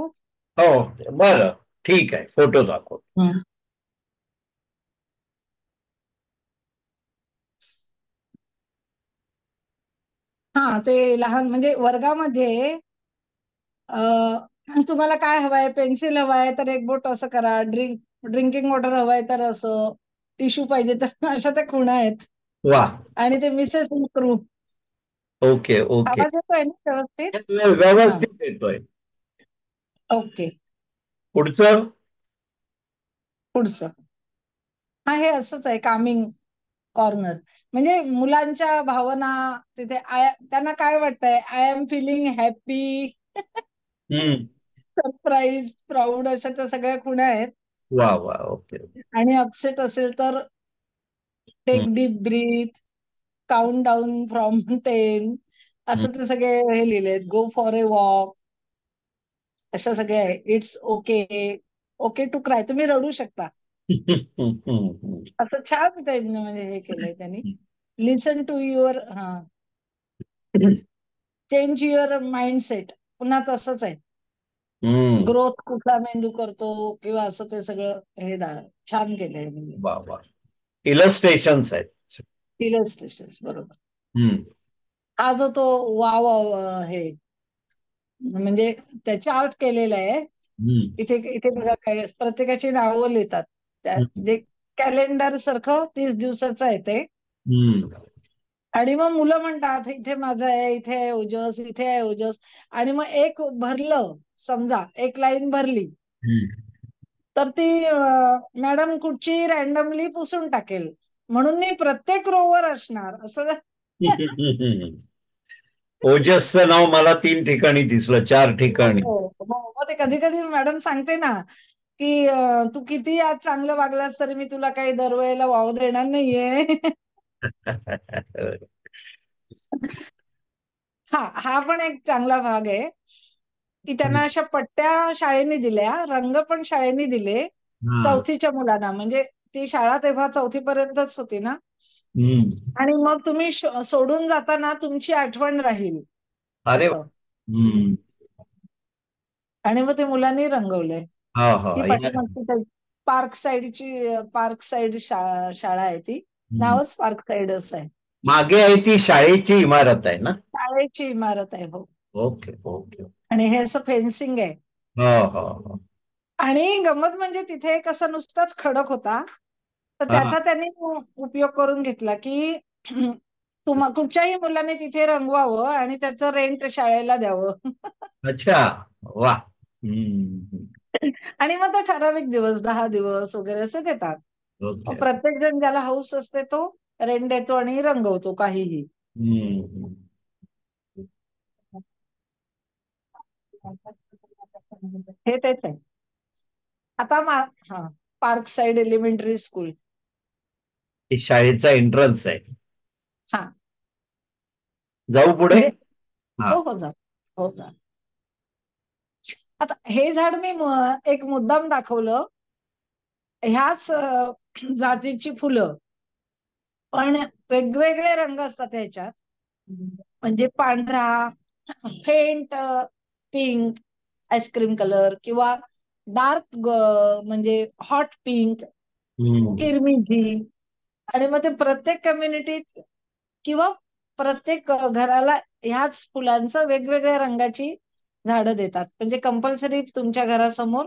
हो बरं ठीक आहे, फोटो दाखव.
हा ते लहान म्हणजे वर्गामध्ये तुम्हाला काय हवंय, पेन्सिल हवाय तर एक बोट असं करा, ड्रिंकिंग वॉटर हवाय तर असं, टिश्यू पाहिजे तर अशा त्या खुणा आहेत.
वा.
आणि ते मिसेस क्रू.
ओके ओके,
आवाज येतोय ना व्यवस्थित?
व्यवस्थित येतोय.
ओके.
पुढचं
पुढचं हा हे असंच आहे, कामिंग कॉर्नर. म्हणजे मुलांच्या भावना तिथे, त्यांना काय वाटतंय, I am feeling happy, surprise, proud, अशा त्या सगळ्या खुणा आहेत.
वा वा. ओके.
आणि अपसेट असेल तर take deep breath, count down from 10, असं ते सगळे हे लिहिले. गो फॉर ए वॉक, अशा सगळ्या आहे. It's okay, okay to cry, तुम्ही रडू शकता, असं छान त्यांनी म्हणजे हे केलंय त्यांनी. Listen to your, change your mindset, पुन्हा तसंच आहे. ग्रोथ कुठला मेंदू करतो किंवा असं ते सगळं हे छान केलंय. म्हणजे
वा वा. इलस्ट्रेशन्स आहेत.
इलस्ट्रेशन्स, बरोबर. हा जो तो वाव हे म्हणजे त्याचे आर्ट केलेलं आहे. इथे इथे बघा, काय प्रत्येकाची नावं लिहितात. जे कॅलेंडर सारखं 30 दिवसाचं आहे ते. आणि मग मुलं म्हणतात इथे माझं आहे, इथे आहे ओजस, इथे आहे ओजस. आणि मग एक भरलं, समजा एक लाईन भरली तर ती मॅडम कुठची रॅन्डमली पुसून टाकेल, म्हणून मी प्रत्येक रोवर असणार असं.
ओजसचं नाव मला 3 ठिकाणी दिसलं, 4 ठिकाणी.
मग ते कधी कधी मॅडम सांगते ना की तू किती आज चांगलं वागलास तरी मी तुला काही दरवेळेला वाव देणार नाहीये. हा पण एक चांगला भाग आहे की त्यांना अशा पट्ट्या शाळेने दिल्या, रंग पण शाळेने दिले. चौथीच्या मुलांना, म्हणजे ती शाळा तेव्हा 4थी पर्यंतच होती ना. आणि मग तुम्ही सोडून जाताना तुमची आठवण राहील
अरे.
असं. आणि मग ते मुलांनी रंगवलंय. ही पाठीमागची पार्क साइड शाळा आहे ती. नावच पार्क साइडच आहे.
मागे आहे ती शाळेची इमारत आहे ना.
शाळेची इमारत आहे. हो.
Okay okay.
आणि हे असं फेन्सिंग आहे. आणि गंमत म्हणजे तिथे कसं नुसताच खडक होता, तर त्याचा त्यांनी उपयोग करून घेतला की कुठच्याही मुलाने तिथे रंगवावं आणि त्याचं रेंट शाळेला द्यावं.
अच्छा. वा.
आणि मग तो ठराविक दिवस, 10 दिवस वगैरे असे देतात. प्रत्येक जण ज्याला हौस असते तो रेंट देतो आणि रंगवतो काहीही. हे तेच आहे. आता पार्क साइड एलिमेंटरी स्कूल,
शाळेचा एंट्रन्स आहे.
हा.
जाऊ पुढे.
हो हो, जा हो जा. आता हे झाड मी एक मुद्दाम दाखवलं, ह्याच जातीची फुलं पण वेगवेगळे रंग असतात ह्याच्यात. म्हणजे पांढरा, फेंट पिंक, आईस्क्रीम कलर, किंवा डार्क म्हणजे हॉट पिंक, किरमिजी. आणि मग ते प्रत्येक कम्युनिटीत किंवा प्रत्येक घराला ह्याच फुलांचं वेगवेगळ्या रंगाची झाडं देतात. म्हणजे कंपल्सरी तुमच्या घरासमोर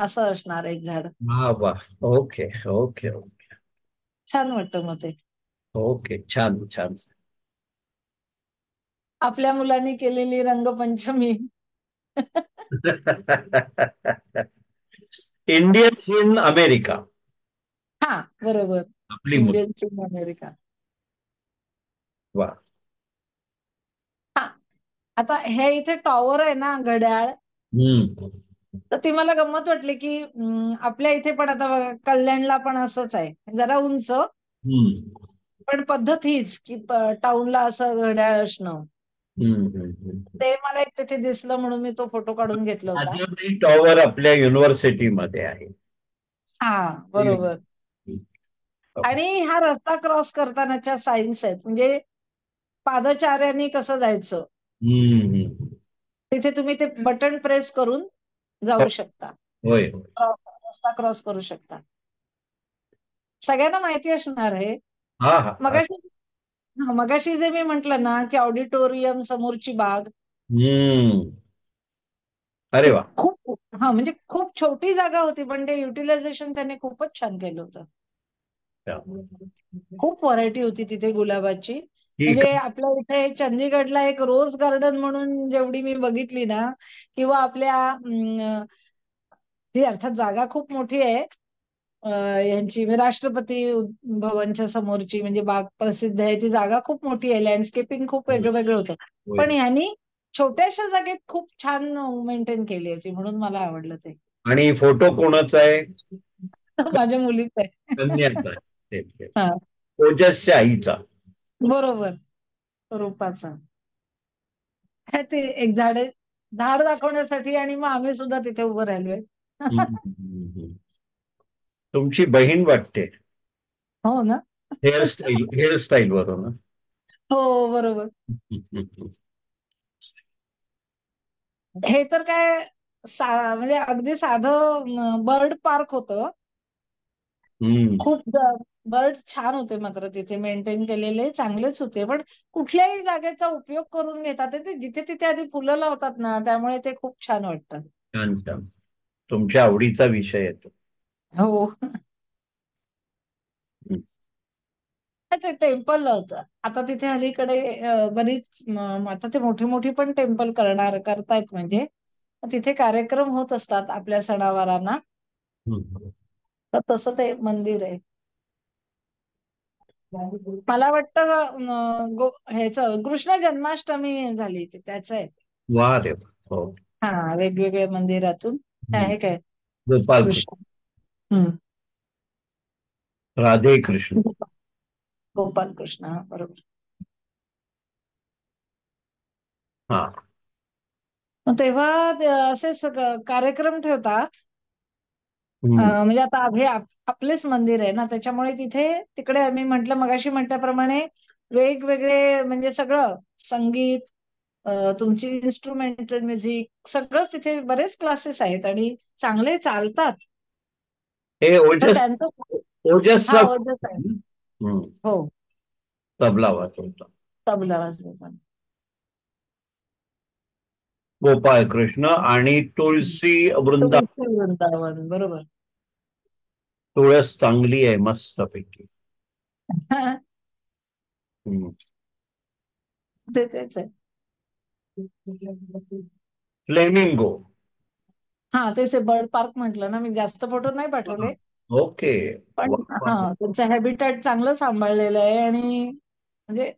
असं असणार एक झाड.
Okay okay okay.
छान वाटतं मग ते.
ओके, छान छान.
आपल्या मुलांनी केलेली रंगपंचमी.
Indians in America.
हा, बरोबर.
आपली मुलं.
Indian sing America.
वा.
हा, आता हे इथे टॉवर आहे ना घड्याळ,
हम्म.
तर ती मला गंमत वाटली की आपल्या इथे पण आता बघा कल्याणला पण असंच आहे, जरा उंच,
हम्म.
पण पद्धत हीच की टाऊनला असं घड्याळ असणं.
हम्म. हम्म.
ते मला एक तिथे दिसलं म्हणून मी तो फोटो काढून घेतला होता.
आजही टॉवर आपल्या युनिव्हर्सिटीमध्ये आहे.
हा बरोबर. आणि हा रस्ता क्रॉस करतानाच्या सायन्स आहेत, म्हणजे पादचाऱ्यांनी कसं जायचं,
हम्म.
तिथे तुम्ही ते बटन प्रेस करून
हो.
जाऊ शकता,
होय.
रस्ता क्रॉस करू शकता. सगळ्यांना माहिती असणार आहे.
हा हा.
मगाशी मगाशी जे मी म्हंटल ना की ऑडिटोरियम समोरची बाग,
हम्म. अरे
ते
वा.
खूप म्हणजे खूप छोटी जागा होती, पण ते युटिलायझेशन त्याने खूपच छान केलं होतं. खूप व्हरायटी होती तिथे गुलाबाची.
ठीक
म्हणजे
आहे.
आपल्या इथे चंदीगडला एक रोज गार्डन म्हणून जेवढी मी बघितली ना, किंवा आपल्या ती अर्थात जागा खूप मोठी आहे, यांची म्हणजे राष्ट्रपती भवनच्या समोरची म्हणजे बाग प्रसिद्ध आहे, ती जागा खूप मोठी आहे, लँडस्केपिंग खूप वेगळं वेगळं होतं.
होय.
पण ह्यांनी छोट्याशा जागेत खूप छान मेंटेन केली आहे ती, म्हणून मला आवडलं ते.
आणि फोटो कोणाचा आहे?
माझ्या मुलीच आहे.
कन्याचा आहे.
हा
ओजसच्या आईचा.
बरोबर, रूपाचा. ते एक झाड दाखवण्यासाठी, आणि मग आम्ही सुद्धा तिथे उभं राहिलोय.
हम्म. तुमची बहीण वाटते.
हो ना.
हेअरस्टाईल वरून.
हो बरोबर. हे तर काय म्हणजे अगदी साधं बर्ड पार्क होतं.
हम्म.
खूप बर्ड छान होते, मात्र तिथे मेंटेन केलेले चांगलेच होते, पण कुठल्याही जागेचा उपयोग करून घेतात ते जिथे तिथे आधी फुलं लावतात ना, त्यामुळे ते खूप छान वाटतं.
छान छान. तुमच्या आवडीचा विषय येतो.
हो.
हम्म.
ते टेम्पल होतं आता तिथे अलीकडे, बरीच आता ते मोठी मोठी पण टेम्पल करतायत, म्हणजे तिथे कार्यक्रम होत असतात आपल्या सणावारांना,
हम्म.
तर तसं ते मंदिर आहे. मला वाटतं ह्याच कृष्ण जन्माष्टमी झाली त्याच आहे.
वा रे वा. हो.
हा, वेगवेगळ्या मंदिरातून
हम्म.
आहे काय
गोपाल कृष्ण.
कृष्ण. हम्म.
राधे कृष्ण.
गोपाल कृष्ण, हा बरोबर.
हा.
मग तेव्हा असे कार्यक्रम ठेवतात.
हम्म.
म्हणजे आता हे आपलेच मंदिर आहे ना, त्याच्यामुळे तिकडे मी मगाशी म्हटल्याप्रमाणे वेगवेगळे म्हणजे सगळं संगीत, तुमची इन्स्ट्रुमेंटल म्युझिक, सगळंच तिथे बरेच क्लासेस आहेत आणि चांगले चालतात.
हे
तर
ओजस.
त्यांचं
ओजसचा.
हा ओजस आहे.
हम्म.
हो,
तबला वाजवता.
तबला वाजवतात.
गोपाळ कृष्ण आणि तुळशी वृंदा.
तुळशी वृंदावन, बरोबर.
तुळस चांगली आहे मस्तपैकी. हम्म.
तेच आहे.
फ्लेमिंगो.
हा, तेच आहे, बर्ड पार्क म्हटलं ना मी, जास्त फोटो नाही पाठवले,
ओके.
पण
वा, वा.
हा त्यांचं हॅबिटॅट चांगलं सांभाळलेलं आहे, आणि म्हणजे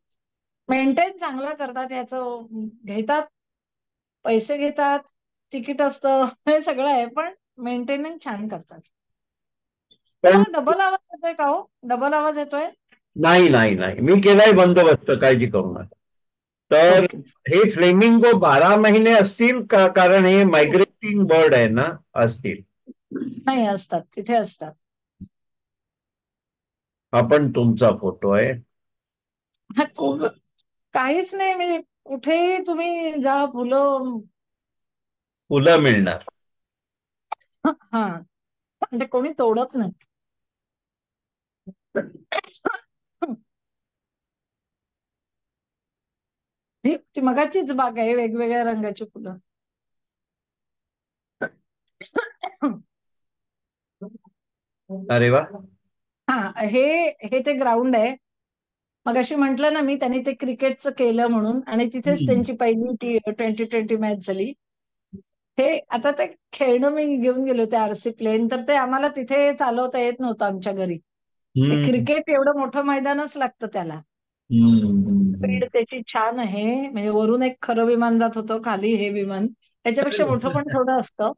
मेंटेन चांगलं करतात, याचं घेतात, पैसे घेतात, तिकीट असतं, हे सगळं आहे, पण मेंटेनन्स छान करतात.
पण
तुम्हाला डबल आवाज येतोय का हो? डबल आवाज येतोय?
नाही नाही नाही, मी केलाय बंदोबस्त, काळजी करू नका. तर
ओके.
हे फ्लेमिंगो 12 महिने असतील का? कारण हे मायग्रेटिंग बर्ड आहे ना. असतील.
नाही, असतात, तिथे असतात.
हा पण तुमचा फोटो आहे.
हा, काहीच नाही, म्हणजे कुठेही तुम्ही जा, फुलं.
फुलं मिळणार.
हा, म्हणजे कोणी तोडत नाही. ती मगाचीच बाग आहे, वेगवेगळ्या रंगाची फुलं.
अरे वा.
हा, हे हे ते ग्राउंड आहे. मगाशी म्हटलं ना मी, त्यांनी ते क्रिकेटचं केलं म्हणून, आणि तिथेच
हम्म.
त्यांची पहिली T20 मॅच झाली. हे आता ते खेळणं मी घेऊन गेलो होते, RC प्लेन, तर ते आम्हाला तिथे चालवता येत नव्हतं आमच्या घरी. ते
हम्म.
क्रिकेट एवढं मोठं मैदानच लागतं त्याला.
हम्म.
स्पीड त्याची छान आहे, म्हणजे वरून एक खरं विमान जात होतं, खाली हे विमान त्याच्यापेक्षा मोठं पण थोडं असतं.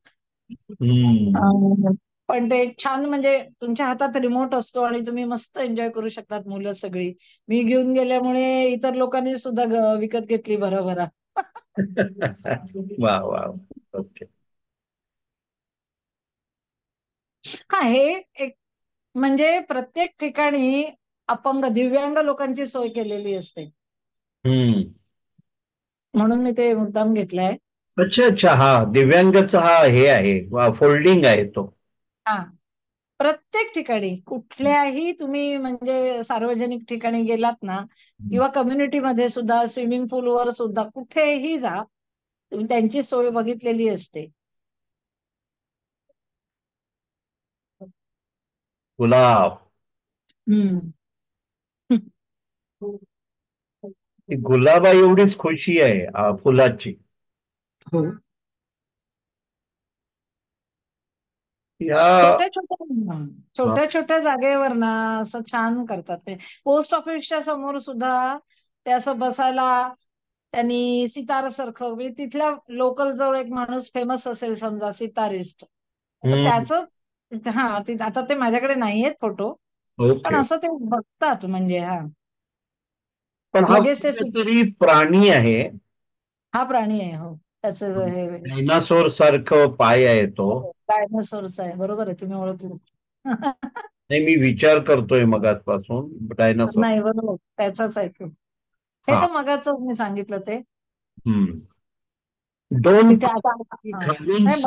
हम्म.
पण ते छान, म्हणजे तुमच्या हातात रिमोट असतो आणि तुम्ही मस्त एन्जॉय करू शकतात मुलं सगळी. मी घेऊन गेल्यामुळे इतर लोकांनी सुद्धा विकत घेतली भराभरा.
वा वा. ओके.
हा, हे एक म्हणजे प्रत्येक ठिकाणी अपंग दिव्यांग लोकांची सोय केलेली असते,
हम्म.
म्हणून मी ते मुद्दाम घेतलाय.
अच्छा अच्छा, हा दिव्यांगचा हा हे आहे, फोल्डिंग आहे तो.
हा, प्रत्येक ठिकाणी कुठल्याही तुम्ही म्हणजे सार्वजनिक ठिकाणी गेलात ना, किंवा कम्युनिटीमध्ये सुद्धा, स्विमिंग पूलवर सुद्धा, कुठेही जा तुम्ही त्यांची सोय बघितलेली असते.
गुलाब.
हम्म.
ती गुलाबा एवढीच खुशी आहे फुलाची.
हो.
या
छोट्या छोट्या छोट्या छोट्या जागेवर ना असं छान करतात ते. पोस्ट ऑफिसच्या समोर सुद्धा ते असं बसायला, त्यांनी सितारासारखं, म्हणजे तिथल्या लोकल जर एक माणूस फेमस असेल समजा सितारिस्ट, तर
हम्म.
त्याच, हा आता ते माझ्याकडे नाहीयेत फोटो, पण
ओके.
असं ते बघतात म्हणजे. हा,
पण हा
लगेच ते
कुठेतरी प्राणी आहे.
हा प्राणी आहे, हो. त्याचं हे
डायनासोर सारखं पाय आहे तो.
डायनोसॉरच आहे, बरोबर आहे, तुम्ही ओळखलं.
नाही, मी विचार करतोय मगाचपासून डायनासोर.
नाही, बरोबर त्याचाच आहे तो. हे
हा.
तर मगाच मी सांगितलं ते.
हम्म. दोन
तिथे आता हा.
खालून
नाही,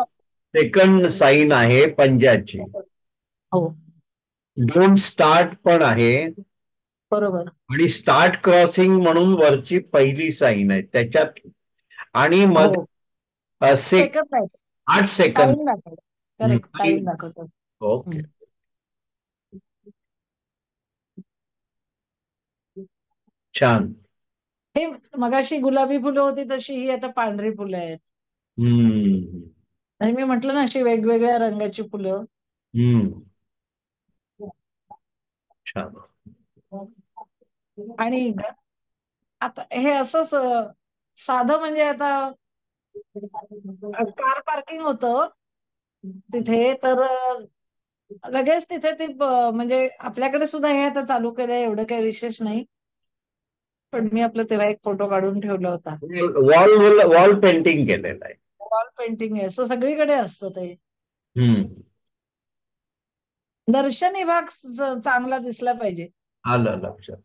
सेकंड साईन आहे पंजाची.
हो,
दोन स्टार्ट पण आहे,
बरोबर.
आणि स्टार्ट क्रॉसिंग म्हणून वरची पहिली साईन आहे त्याच्यात. आणि
हो,
मग असे
सेकंद आहे,
8 सेकंद.
टाइम दाखवतो. करेक्ट, टाइम दाखवतो.
ओके. छान.
हे मगाशी गुलाबी फुलं होती तशी ही आता पांढरी फुलं आहेत.
हम्म.
आणि मी म्हटलं ना, अशी वेगवेगळ्या रंगाची फुलं.
हम्म. छान.
आणि आता हे असंच साधं, म्हणजे आता कार पार्किंग होतं तिथे, तर लगेच तिथे ती म्हणजे आपल्याकडे सुद्धा हे आता चालू केलंय, एवढं काही विशेष नाही, पण मी आपलं तेव्हा एक फोटो काढून ठेवला होता.
वॉल पेंटिंग केलेलं आहे.
वॉल पेंटिंग आहे, असं सगळीकडे असतं ते.
हम्म.
दर्शनी भाग चांगला दिसला पाहिजे.
आलं लक्षात.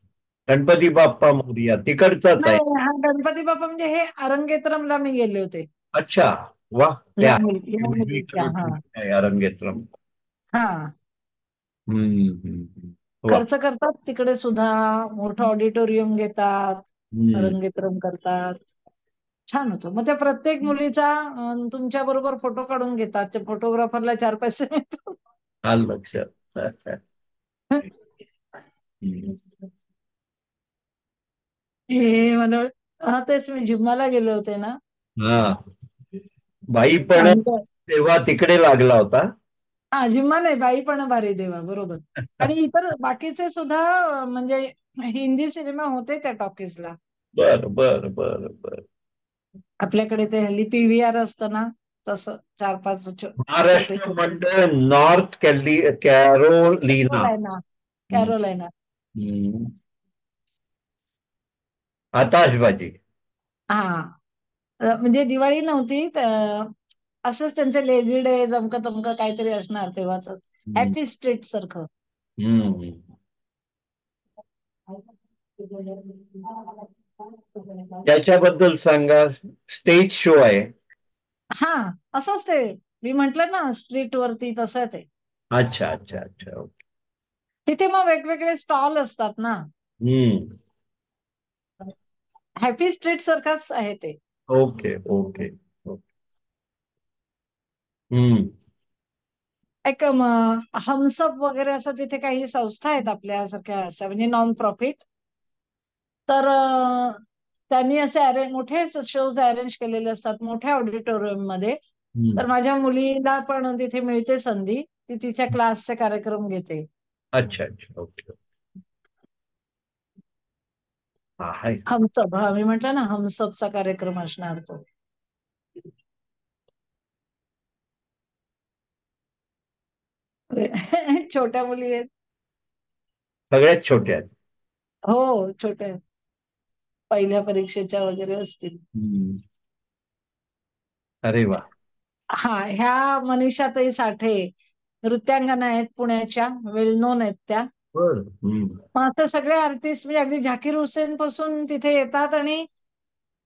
गणपती बाप्पा मोरया तिकडचाच आहे.
नाही, हा गणपती बाप्पा म्हणजे हे अरंगेत्रमला मी गेले होते.
अच्छा. वा. त्या
या मुलीच्या. हा,
अरंगेत्रम.
हा,
वा.
खर्च करतात तिकडे सुद्धा, मोठं ऑडिटोरियम घेतात,
हम्म.
रंगेतरंग करतात. छान होतं. मग त्या प्रत्येक मुलीचा तुमच्या बरोबर फोटो काढून घेतात, ते फोटोग्राफरला 4 पैसे मिळतात.
आलं लक्षात. हम्म.
हे मला, हा तेच, मी जिम्माला गेले होते ना.
हा. बाई पण
आणि
तेव्हा तिकडे लागला होता.
हा, जिम्मा नाही, बाई पण भारी देवा, बरोबर. आणि इतर बाकीचे सुद्धा म्हणजे हिंदी सिनेमा होते त्या टॉकीजला.
बर बर बर बर.
आपल्याकडे ते हल्ली पीव्हीआर असतं ना, तसं 4-5 छोटे
महाराष्ट्र
छोटे.
मंडळ नॉर्थ कॅरोलिना.
Carolina, Carolina.
हम्म. आताशबाजी.
हा, म्हणजे दिवाळी नव्हती असंच त्यांचे लेझी डे जमकं तमकं काहीतरी असणार तेव्हाच.
हम्म.
हॅपी स्ट्रीट सारखं.
हम्म. त्याच्याबद्दल सांगा. स्टेज शो आहे.
हा, असंच ते मी म्हंटल ना, स्ट्रीट वरती तसं ते.
अच्छा अच्छा अच्छा. ओके.
तिथे मग वेगवेगळे स्टॉल असतात ना.
हम्म.
हॅपी स्ट्रीट सारखाच आहे ते.
Okay okay okay. हम्म.
एक हमसप वगैरे असं तिथे काही संस्था आहेत आपल्यासारख्या, अशा म्हणजे नॉन प्रॉफिट. तर त्यांनी असे मोठे शोज अरेंज केलेले असतात मोठ्या ऑडिटोरियम मध्ये. तर
हम्म.
माझ्या मुलीला पण तिथे मिळते संधी, ती तिच्या क्लासचे कार्यक्रम घेते.
अच्छा अच्छा, ओके. हा आहे.
हमसप, हा मी म्हटलं ना हमसपचा कार्यक्रम असणार तो. छोट्या मुली आहेत.
सगळ्यात छोट्या आहेत.
हो, छोट्या आहेत. पहिल्या परीक्षेच्या वगैरे असतील.
अरे वा.
हा, ह्या मनीषाताई साठे नृत्यांगना आहेत, पुण्याच्या, वेल नोन आहेत त्या.
बर.
मग आता सगळे आर्टिस्ट म्हणजे अगदी झाकीर हुसेन पासून तिथे येतात. आणि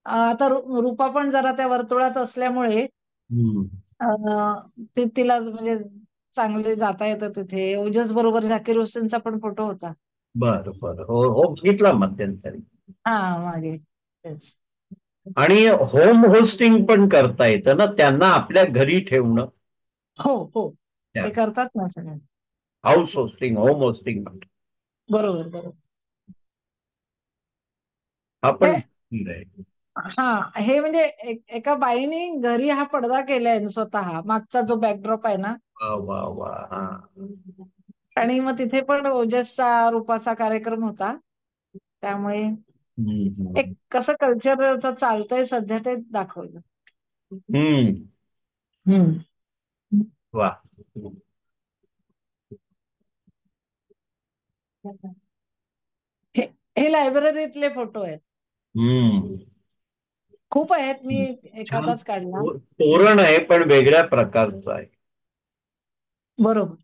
आता रूपा पण जरा त्या वर्तुळात असल्यामुळे तिला म्हणजे चांगले जाता येतं तिथे. ओजस बरोबर झाकीर हुसेनचा पण फोटो होता.
बर बर, हो हो, बघितला मध्यंतरी.
हा, मागे तेच.
आणि होम होस्टिंग पण करता येतं ना त्यांना, आपल्या घरी ठेवणं.
हो हो, ते करतात ना सगळे.
House hosting, home hosting.
बरोबर बरोबर.
हा पण
हे हा, हे म्हणजे एका बाईने घरी हा पडदा केलाय स्वतः, मागचा जो बॅकड्रॉप आहे ना.
वा वा वा. हा.
आणि मग तिथे पण ओजसचा रूपाचा कार्यक्रम होता. त्यामुळे एक कसं कल्चर चालतंय सध्या ते दाखवलं.
वा.
हे लायब्ररीतले फोटो आहेत. खूप आहेत, मी एखादाच काढला.
तोरण आहे पण वेगळ्या प्रकारचं आहे.
बरोबर.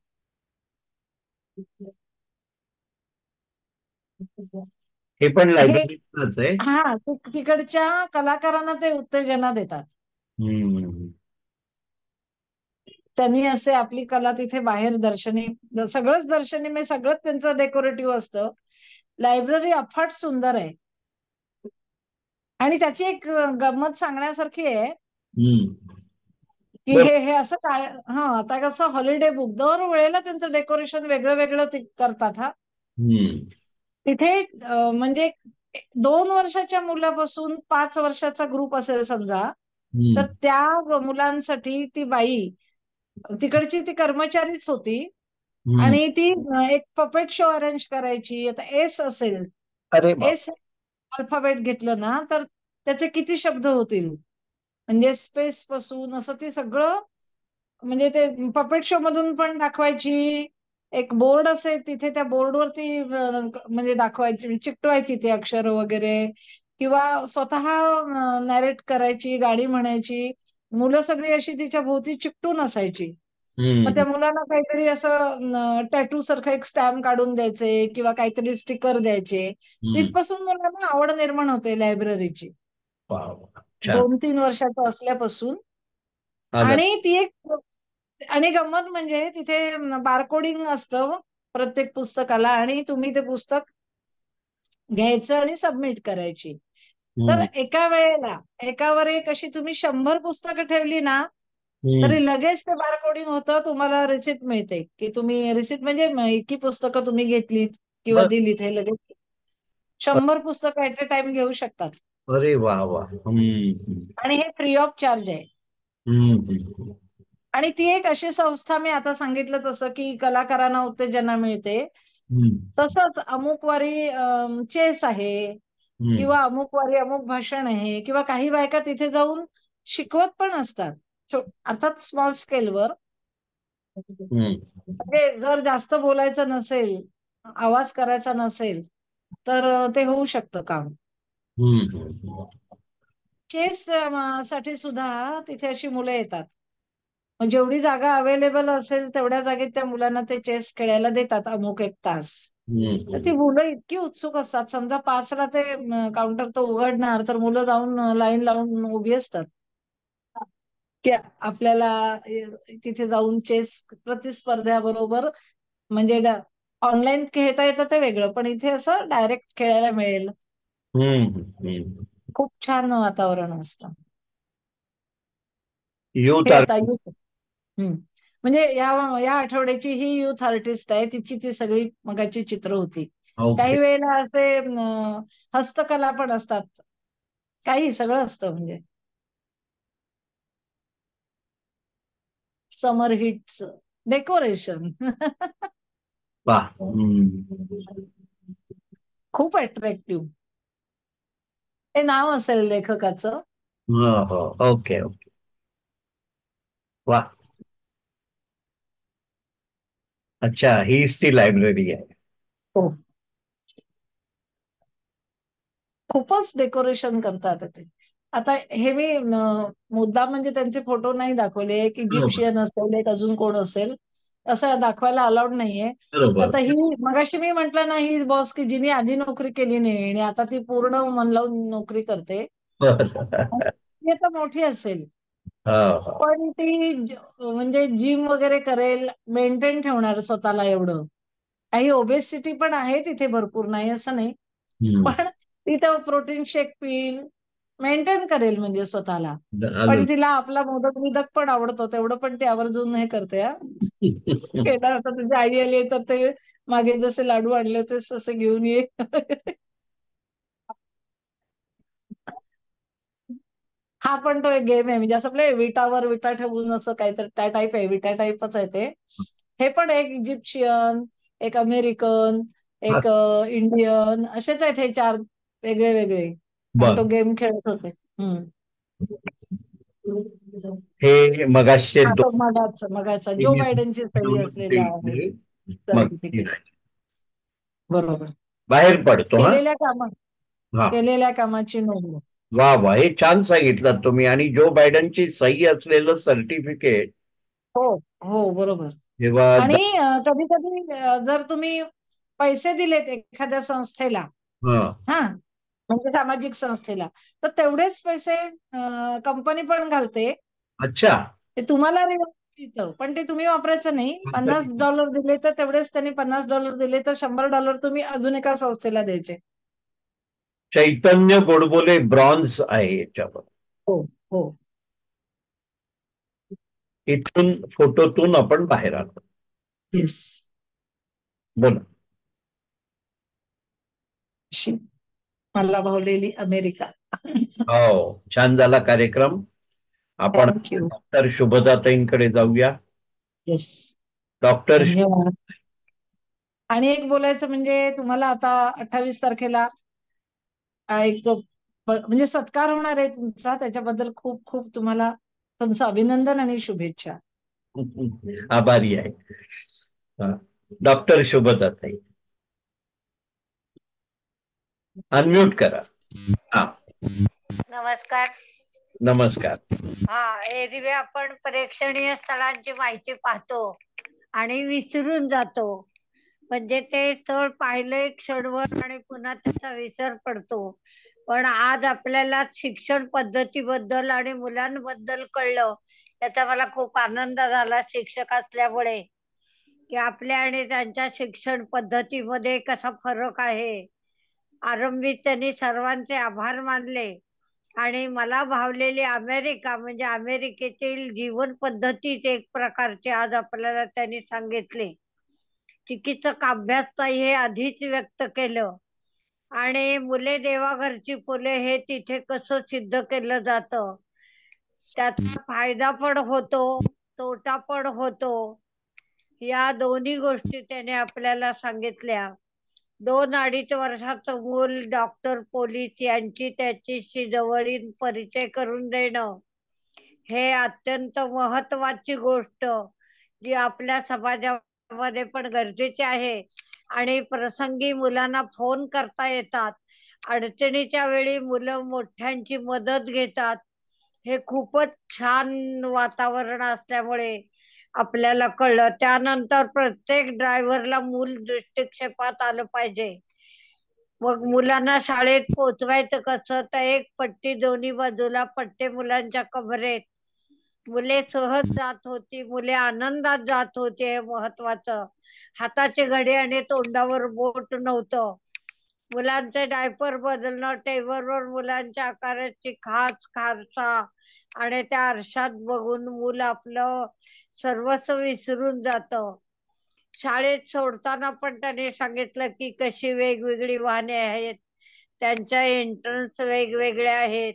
हे पण लायब्ररीतच आहे.
हा, तिकडच्या कलाकारांना ते उत्तेजना देतात. त्यांनी असे आपली कला तिथे बाहेर दर्शनी, सगळंच दर्शनी म्हणजे सगळंच त्यांचं डेकोरेटिव्ह असतं. लायब्ररी अफाट सुंदर आहे. आणि त्याची एक गंमत सांगण्यासारखी आहे की हे असं काय, हा, आता कसं हॉलिडे बुक दर वेळेला त्यांचं डेकोरेशन वेगळं वेगळं ते करतात. हा, तिथे म्हणजे 2 वर्षाच्या मुलापासून 5 वर्षाचा ग्रुप असेल समजा, तर त्या मुलांसाठी ती बाई तिकडची ती कर्मचारीच होती. आणि ती एक पपेट शो अरेंज करायची. आता एस असेल, एस अल्फाबेट घेतलं ना तर त्याचे किती शब्द होतील, म्हणजे स्पेस पासून असं ते सगळं, म्हणजे ते पपेट शो मधून पण दाखवायची. एक बोर्ड असेल तिथे, त्या बोर्डवरती म्हणजे दाखवायची, चिकटवायची ती अक्षर वगैरे, किंवा स्वतः नॅरेट करायची, गाणी म्हणायची. मुलं सगळी अशी तिच्या भोवती चिकटून असायची. मग त्या मुलांना काहीतरी असं टॅटू सारखं एक स्टॅम्प काढून द्यायचे किंवा काहीतरी स्टिकर द्यायचे. तिथपासून मुलांना आवड निर्माण होते लायब्ररीची, 2-3 वर्षाचं असल्यापासून. आणि ती एक, आणि गंमत म्हणजे तिथे बारकोडिंग असतं प्रत्येक पुस्तकाला, आणि तुम्ही ते पुस्तक घ्यायचं आणि सबमिट करायची. तर एका वेळेला एकावर एक अशी तुम्ही 100 पुस्तकं ठेवली ना, तरी लगेच ते बारकोडिंग होतं. तुम्हाला रिसिप्ट मिळते की तुम्ही, रिसिप्ट म्हणजे इतकी पुस्तकं तुम्ही घेतलीत किंवा दिलीत, हे लगेच 100 पुस्तकं ऍट अ टाइम घेऊ शकतात.
अरे वा वा.
आणि हे फ्री ऑफ चार्ज आहे. आणि ती एक अशी संस्था, मी आता सांगितलं तसं की कलाकारांना उत्तेजना मिळते, तसंच अमुक वारी चेस आहे, किंवा अमुक वारी अमुक भाषण आहे, किंवा काही बायका तिथे जाऊन शिकवत पण असतात, अर्थात स्मॉल स्केलवर. म्हणजे जर जास्त बोलायचं नसेल, आवाज करायचा नसेल, तर ते होऊ शकतं काम. चेस साठी सुद्धा तिथे अशी मुलं येतात. मग जेवढी जागा अवेलेबल असेल तेवढ्या जागेत त्या मुलांना ते चेस खेळायला देतात अमुक 1 तास. तर ती मुलं इतकी उत्सुक असतात. समजा 5ला ते काउंटर तो उघडणार, तर मुलं जाऊन लाईन लावून उभी असतात की आपल्याला तिथे जाऊन चेस प्रतिस्पर्ध्याबरोबर, म्हणजे ऑनलाईन खेळता येतं ते वेगळं, पण इथे असं डायरेक्ट खेळायला मिळेल. खूप छान वातावरण असतं. हे आता म्हणजे या आठवड्याची ही युथ आर्टिस्ट आहे, तिची ती सगळी मगाची चित्र होती. काही वेळेला असे हस्तकला पण असतात, काही सगळं असतं. म्हणजे समर हिट्स डेकोरेशन
वा.
खूप अट्रॅक्टिव्ह. हे नाव असेल लेखकाचं.
हो, ओके ओके. वा. अच्छा, हीच ती लायब्ररी आहे.
हो. खूपच डेकोरेशन करतात ते. आता हे मी मुद्दाम म्हणजे त्यांचे फोटो नाही दाखवले, एक
बरोबर
इजिप्शियन असेल, एक अजून कोण असेल, असं दाखवायला अलाउड नाहीये.
बरोबर.
आता ही मगाशी मी म्हटलं ना, ही बॉस की जिने आधी नोकरी केली नाही आणि आता ती पूर्ण मन लावून नोकरी करते. ती आता मोठी असेल,
हो.
पण ती म्हणजे जिम वगैरे करेल, मेंटेन ठेवणार स्वतःला एवढं. काही ओबेसिटी पण आहे तिथे भरपूर, नाही असं नाही.
हम्म.
पण ती तर प्रोटीन शेक पिईल, मेंटेन करेल म्हणजे स्वतःला. पण
आलं.
तिला आपला मोदक पण आवडतो, तेवढं पण ती आवर्जून हे करते हा. केलं आता तुझी आई आली तर ते मागे जसे लाडू आणले होते तसे घेऊन ये. हा पण तो एक गेम आहे, म्हणजे असं आपल्या विटावर विटा ठेवून असं काहीतरी त्या टाईप आहे, विटा टाईपच आहे ते. हे पण एक इजिप्शियन, एक अमेरिकन, एक इंडियन, असेच आहेत हे 4 वेगळे वेगळे. आणि
बर.
तो गेम खेळत होते. हम्म.
हे मगाशचे
हा तो
दोन
मगाचा जो बायडनची सही असलेला आहे
इथले, मग
सर्टिफिकेट. बरोबर.
बाहेर पडतो. हा
केलेल्या कामा
हा.
केलेल्या कामाची नोंद.
वा वा, हे छान सांगितलं तुम्ही. आणि जो बायडनची सही असलेलं सर्टिफिकेट
हो हो बरोबर.
जेव्हा
आणि कधी कधी जर तुम्ही पैसे दिलेत एखाद्या संस्थेला,
हा.
हा म्हणजे सामाजिक संस्थेला, तर तेवढेच पैसे कंपनी पण घालते.
अच्छा.
ते तुम्हाला मिळतं, पण ते तुम्ही वापरायचं नाही. $50 दिले तर तेवढेच त्यांनी $50 दिले तर $100 तुम्ही अजून एका संस्थेला द्यायचे.
चैतन्य गोडबोले ब्रॉन्झ आहे याच्यावर.
हो हो.
इथून फोटोतून आपण बाहेर आलो.
येस.
बोला.
मला भावलेली अमेरिका.
हो, छान झाला कार्यक्रम. आपण
थँक्यू.
डॉक्टर शुभदाताईंकडे जाऊया.
येस.
डॉक्टर
धन्यवाद. आणि एक बोलायचं म्हणजे तुम्हाला आता 28 तारखेला एक म्हणजे सत्कार होणार आहे तुमचा, त्याच्याबद्दल खूप खूप तुम्हाला तुमचं अभिनंदन आणि शुभेच्छा.
आभारी आहे. डॉक्टर शुभदाताई अनम्यूट करा. हा,
नमस्कार.
नमस्कार.
हा, एरवी आपण प्रेक्षणीय स्थळांची माहिती पाहतो आणि विसरून जातो. म्हणजे ते स्थळ पाहिलंय क्षणभर आणि पुन्हा त्याचा विसर पडतो. पण आज आपल्याला शिक्षण पद्धतीबद्दल आणि मुलांबद्दल कळलं, त्याचा मला खूप आनंद झाला शिक्षक असल्यामुळे, की आपल्या आणि त्यांच्या शिक्षण पद्धतीमध्ये कसा फरक आहे. आरंभी त्यांनी सर्वांचे आभार मानले आणि मला भावलेली अमेरिका म्हणजे अमेरिकेतील जीवन पद्धतीच एक प्रकारचे आज आपल्याला त्यांनी सांगितले. चिकित्सक अभ्यास हे आधीच व्यक्त केलं आणि मुले देवा घरची फुले हे तिथे कसं सिद्ध केलं जातं. त्याचा फायदा पण होतो, तोटा पण होतो. या दोन्ही गोष्टी त्याने आपल्याला सांगितल्या. 2-2.5 वर्षाचं मूल डॉक्टर, पोलीस यांची त्याच्याशी जवळीन परिचय करून देणं हे अत्यंत महत्वाची गोष्ट, जी आपल्या समाजामध्ये पण गरजेची आहे. आणि प्रसंगी मुलांना फोन करता येतात. अडचणीच्या वेळी मुलं मोठ्यांची मदत घेतात. हे खूपच छान वातावरण असल्यामुळे आपल्याला कळलं. त्यानंतर प्रत्येक ड्रायव्हरला मूल दृष्टिक्षेपात आलं पाहिजे. मग मुलांना शाळेत पोहोचवायचं कसं, तर एक पट्टी दोन्ही बाजूला, पट्टे मुलांच्या कमरेत. मुले सहज जात होती, मुले आनंदात जात होते, हे महत्वाचं. हाताची घडी आणि तोंडावर बोट नव्हतं. मुलांचे डायपर बदलणं, टेबलवर मुलांच्या आकाराची खारसा आणि त्या आरशात बघून मूल आपलं सर्वस्व विसरून जातं. शाळेत सोडताना पण त्याने सांगितलं की कशी वेगवेगळी वाहने आहेत, त्यांच्या एंट्रन्स वेगवेगळ्या आहेत.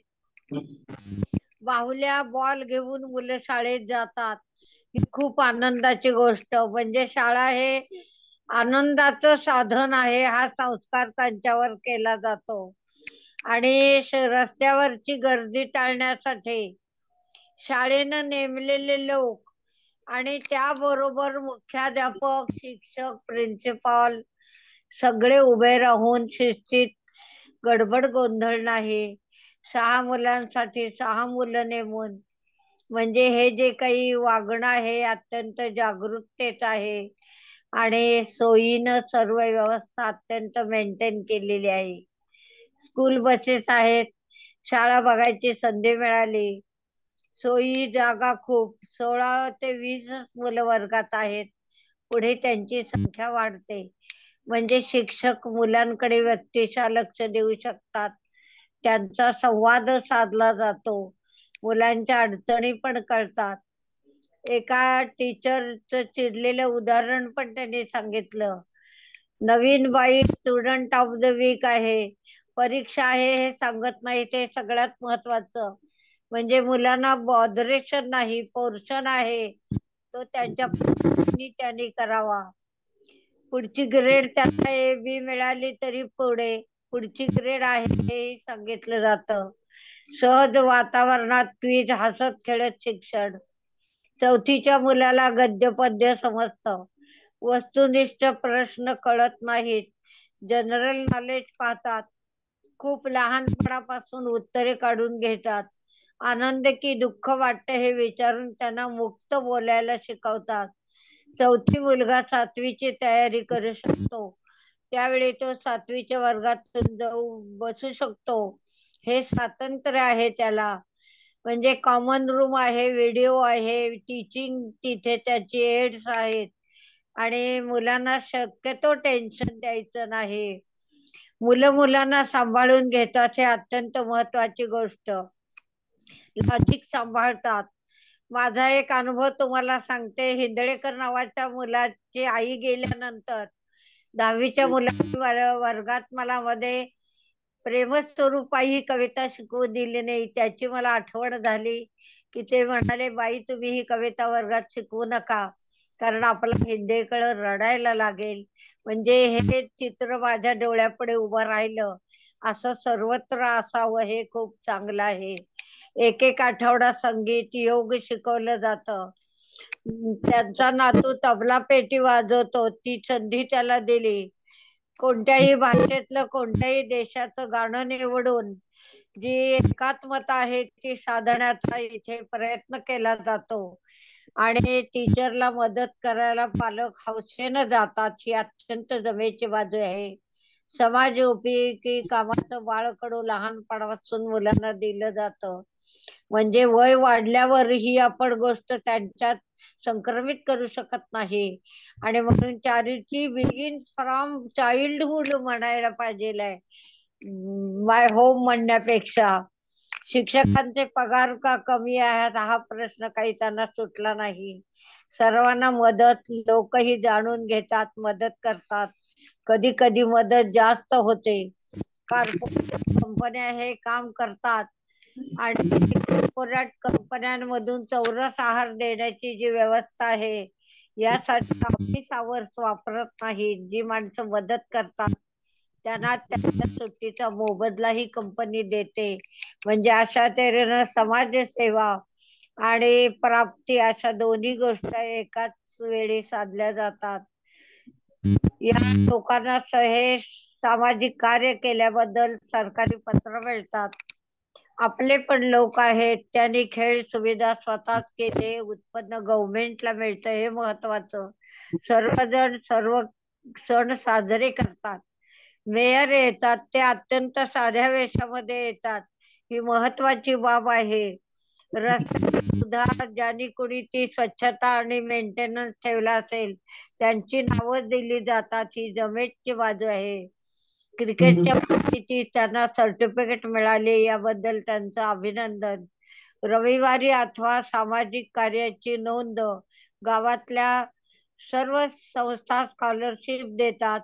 बाहुल्या बॉल घेऊन मुलं शाळेत जातात, ही खूप आनंदाची गोष्ट. म्हणजे शाळा हे आनंदाचं साधन आहे हा संस्कार त्यांच्यावर केला जातो. आणि रस्त्यावरची गर्दी टाळण्यासाठी शाळेनं नेमलेले लोक आणि त्याबरोबर मुख्याध्यापक, शिक्षक, प्रिन्सिपॉल सगळे उभे राहून शिस्तीत, गडबड गोंधळ नाही. 6 मुलांसाठी 6 मुलं नेमून, म्हणजे हे जे काही वागणं आहे अत्यंत जागरूकतेत आहे आणि सोयीनं सर्व व्यवस्था अत्यंत मेंटेन केलेली आहे. स्कूल बसेस आहेत, शाळा बघायची संधी मिळाली, सोयी जागा खूप, 16 ते 20 मुलं वर्गात आहेत. पुढे त्यांची संख्या वाढते, म्हणजे शिक्षक मुलांकडे व्यक्तिशः लक्ष देऊ शकतात, त्यांचा संवाद साधला जातो, मुलांच्या अडचणी पण कळतात. एका टीचरचं चिडलेलं उदाहरण पण त्यांनी सांगितलं. नवीन बाई स्टुडंट ऑफ द वीक आहे, परीक्षा आहे हे सांगत नाही, ते सगळ्यात महत्वाचं. म्हणजे मुलांना बॉदरेशन नाही, पोर्शन आहे तो त्यांच्या पद्धतीने त्यांनी करावा. पुढची ग्रेड त्यांना A-B मिळाली तरी पुढची ग्रेड आहे हे सांगितलं जातं. सहज वातावरणात क्विज, हसत खेळत शिक्षण. 4थीच्या मुलाला गद्य पद्य समजतं, वस्तुनिष्ठ प्रश्न कळत नाहीत, जनरल नॉलेज पाहतात, खूप लहानपणापासून उत्तरे काढून घेतात. आनंद की दुःख वाटतं हे विचारून त्यांना मुक्त बोलायला शिकवतात. 4थी मुलगा 7वीची तयारी करू शकतो, त्यावेळी तो 7वीच्या वर्गात बसू शकतो, हे स्वातंत्र्य आहे त्याला. म्हणजे कॉमन रूम आहे, व्हिडिओ आहे, टीचिंग तिथे त्याची एड्स आहेत आणि मुलांना शक्यतो टेन्शन द्यायचं नाही. मुलांना सांभाळून घेतात, हे अत्यंत महत्वाची गोष्ट. लॉजिक सांभाळतात. माझा एक अनुभव तुम्हाला सांगते. हिंदळेकर नावाच्या मुलाची आई गेल्यानंतर 10वीच्या मुलांनी वर्गात मला मध्ये प्रेमस्वरूपा ही कविता शिकवू दिली नाही. त्याची मला आठवण झाली की ते म्हणाले, बाई तुम्ही ही कविता वर्गात शिकवू नका, कारण आपला हिंदेकडे रडायला लागेल. म्हणजे हे चित्र माझ्या डोळ्यापुढे उभं राहिलं. असं सर्वत्र असावं हे खूप चांगलं आहे. एक आठवडा संगीत, योग शिकवलं जातं. त्यांचा नातू तबला पेटी वाजवतो, ती संधी त्याला दिली. कोणत्याही भाषेतलं कोणत्याही देशाचं गाणं निवडून जी एकात्मता आहे ती साधण्याचा इथे प्रयत्न केला जातो आणि टीचरला मदत करायला पालक हौसेनं जातात, ही अत्यंत जमेची बाजू आहे. समाज उपयोगी कामाचं बाळकडू लहानपणापासून मुलांना दिलं जातं, म्हणजे वय वाढल्यावरही आपण गोष्ट त्यांच्यात संक्रमित करू शकत नाही. आणि म्हणून चॅरिटी बिगिन्स फ्रॉम चाइल्डहुड म्हणायला पाहिजे, माय होम म्हणण्यापेक्षा. शिक्षकांचे पगार का कमी आहेत हा प्रश्न काही त्यांना सुटला नाही. सर्वांना मदत, लोकही जाणून घेतात, मदत करतात. कधी कधी मदत जास्त होते. कॉर्पोरेट कंपन्या हे काम करतात आणि कॉर्पोरेट कंपन्यांमधून चौरस आहार देण्याची जी व्यवस्था आहे यासाठी ऑफिस आवर्स वापरत नाही. जी माणसं मदत करतात त्यांना त्यांच्या सुट्टीचा मोबदलाही कंपनी देते. म्हणजे अशा तऱ्हेनं समाजसेवा आणि प्राप्ती अशा दोन्ही गोष्टी एकाच वेळी साधल्या जातात. या लोकांना हे सामाजिक कार्य केल्याबद्दल सरकारी पत्र मिळतात. आपले पण लोक आहेत, त्यांनी खेळ सुविधा स्वतःच केले, उत्पन्न गव्हर्नमेंटला मिळतं हे महत्वाचं. सर्वजण सर्व सण साजरे करतात. मेयर येतात, ते अत्यंत साध्या वेशामध्ये येतात, ही महत्वाची बाब आहे. रस्त्याची सुद्धा ज्यांनी कोणी ती स्वच्छता आणि मेंटेनन्स ठेवला असेल त्यांची नावं दिली जातात, ही जमेची बाजू आहे. क्रिकेटच्या माहिती त्यांना सर्टिफिकेट मिळाले याबद्दल त्यांचं अभिनंदन. रविवारी अथवा सामाजिक कार्याची नोंद गावातल्या सर्व संस्था स्कॉलरशिप देतात.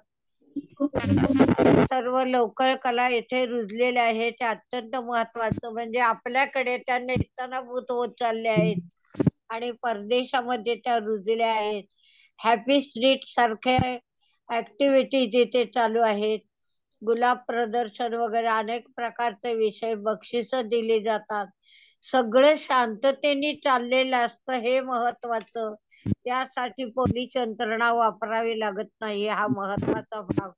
सर्व लोकल कला येथे रुजलेल्या आहेत, ते अत्यंत महत्वाचं. म्हणजे आपल्याकडे त्या नेस्तनाभूत होत चालल्या आहेत आणि परदेशामध्ये त्या रुजल्या आहेत. हॅपी स्ट्रीट सारखे ऍक्टिव्हिटी जिथे चालू आहेत, गुलाब प्रदर्शन वगैरे अनेक प्रकारचे विषय बक्षिस दिली जातात. सगळं शांततेने चाललेलं असतं हे महत्वाचं. त्यासाठी पोलीस यंत्रणा वापरावी लागत नाही, हा महत्वाचा भाग.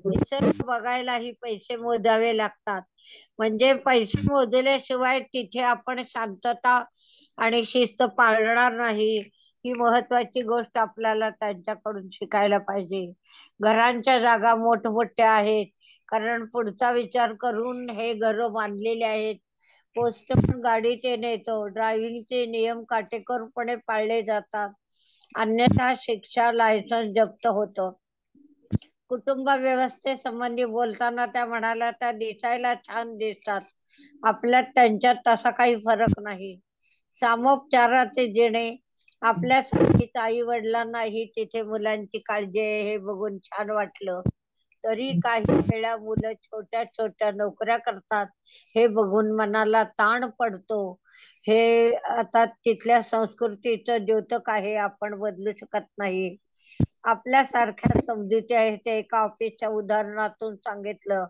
निसर्ग बघायलाही पैसे मोजावे लागतात. म्हणजे पैसे मोजल्याशिवाय तिथे आपण शांतता आणि शिस्त पाळणार नाही, ही महत्वाची गोष्ट आपल्याला त्यांच्याकडून शिकायला पाहिजे. घरांच्या जागा मोठमोठ्या आहेत, कारण पुढचा विचार करून हे घर बांधलेले आहेत. पोस्टमन गाडी ते नेतो, ड्रायव्हिंगचे नियम काटेकोरपणे पाळले जातात, अन्यथा शिक्षा, लायसन्स जप्त होतं. कुटुंब व्यवस्थेसंबंधी बोलताना त्या म्हणाल्या, त्या दिसायला छान दिसतात, आपल्यात त्यांच्यात तसा काही फरक नाही. सामोपचाराचे जेणे, आपल्यासारखीच आई वडिलांनाही तिथे मुलांची काळजी आहे हे बघून छान वाटलं. तरी काही वेळा मुलं छोट्या छोट्या नोकऱ्या करतात हे बघून मनाला ताण पडतो. हे आता तिथल्या संस्कृतीचं द्योतक आहे, आपण बदलू शकत नाही. आपल्यासारख्या समजुती आहेत. ते एका ऑफिसच्या उदाहरणातून सांगितलं.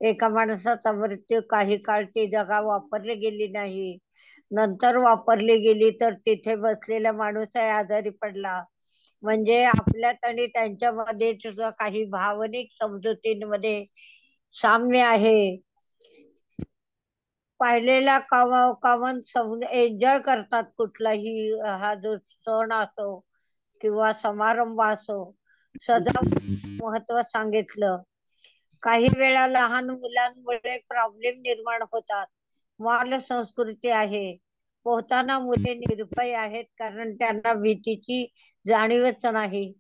एका माणसाचा मृत्यू, काही काळ ती जागा वापरली गेली नाही, नंतर वापरली गेली तर तिथे बसलेला माणूसही आजारी पडला. म्हणजे आपल्यात आणि त्यांच्यामध्ये सुद्धा काही भावनिक समजुतींमध्ये साम्य आहे. पाहिलेला कॉमन एन्जॉय करतात कुठलाही हा जो सण असो किंवा समारंभ असो. सजावट महत्व सांगितलं. काही वेळा लहान मुलांमुळे प्रॉब्लेम निर्माण होतात. मॉल संस्कृती आहे. पोहताना मुले निर्भय आहेत, कारण त्यांना भीतीची जाणीवच नाही.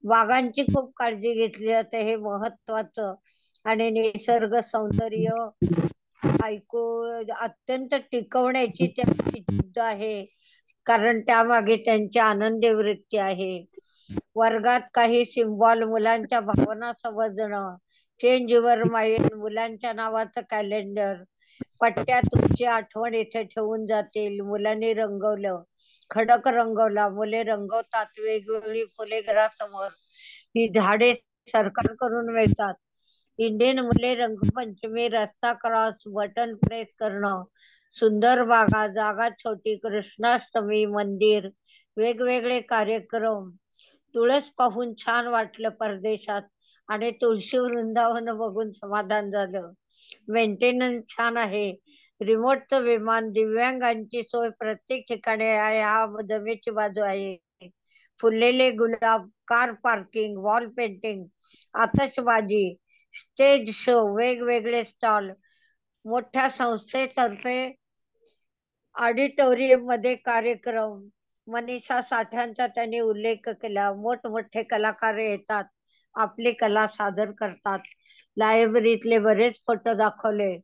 वाघांची खूप काळजी घेतली जाते, हे महत्वाचं. आणि निसर्ग सौंदर्य ऐकू अत्यंत टिकवण्याची त्यांची जिद्द आहे, कारण त्यामागे त्यांची आनंदी वृत्ती आहे. वर्गात काही सिम्बॉल, मुलांच्या भावना समजणं, चेंज युअर माइंड, मुलांच्या नावाचं कॅलेंडर, पट्ट्या तुमची आठवण इथे ठेवून जातील, मुलांनी रंगवलं, खडक रंगवला, मुले रंगवतात, वेगवेगळी फुले घरासमोर, ही झाडे सरकारकडून मिळतात. इंडियन मुले रंगपंचमी, रस्ता क्रॉस, बटन प्रेस करणं, सुंदर बागा, जागा छोटी, कृष्णाष्टमी, मंदिर, वेगवेगळे कार्यक्रम. तुळस पाहून छान वाटलं परदेशात, आणि तुळशी वृंदावन बघून समाधान झालं. मेंटेनन्स छान आहे. रिमोटचं विमान, दिव्यांगांची सोय प्रत्येक ठिकाणी आहे, हा जमेची बाजू आहे. फुललेले गुलाब, कार पार्किंग, वॉल पेंटिंग, आतषबाजी, स्टेज शो, वेगवेगळे स्टॉल. मोठ्या संस्थेतर्फे ऑडिटोरियम मध्ये कार्यक्रम. मनीषा साठ्यांचा त्यांनी उल्लेख केला. मोठमोठे कलाकार येतात, आपली कला सादर करतात. लायब्ररीतले बरेच फोटो दाखवले.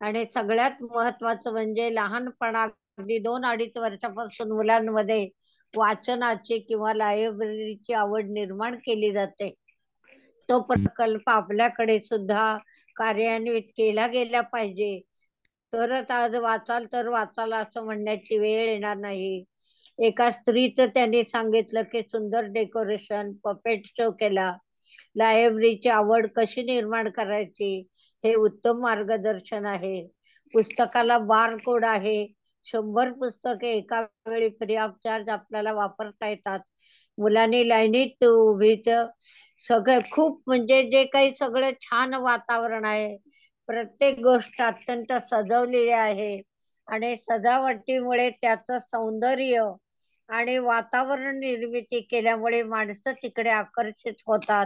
आणि सगळ्यात महत्वाचं म्हणजे लहानपणा, अगदी 2-2.5 वर्षापासून मुलांमध्ये वाचनाची किंवा लायब्ररीची आवड निर्माण केली जाते. तो प्रकल्प आपल्याकडे सुद्धा कार्यान्वित केला गेला पाहिजे, तरच आज वाचाल तर वाचाल असं म्हणण्याची वेळ येणार नाही. एका स्त्रीचं त्यांनी सांगितलं की सुंदर डेकोरेशन, पपेट शो केला. लायब्ररीची आवड कशी निर्माण करायची हे उत्तम मार्गदर्शन आहे. पुस्तकाला बार कोड आहे. 100 पुस्तके एका वेळी फ्री ऑफ चार्ज आपल्याला वापरता येतात. मुलांनी लाईनीत उभीच सगळं खूप, म्हणजे जे काही सगळं छान वातावरण आहे, प्रत्येक गोष्ट अत्यंत सजवलेली आहे. आणि सजावटीमुळे त्याचं सौंदर्य आणि वातावरण निर्मिती केल्यामुळे माणसं तिकडे आकर्षित होतात.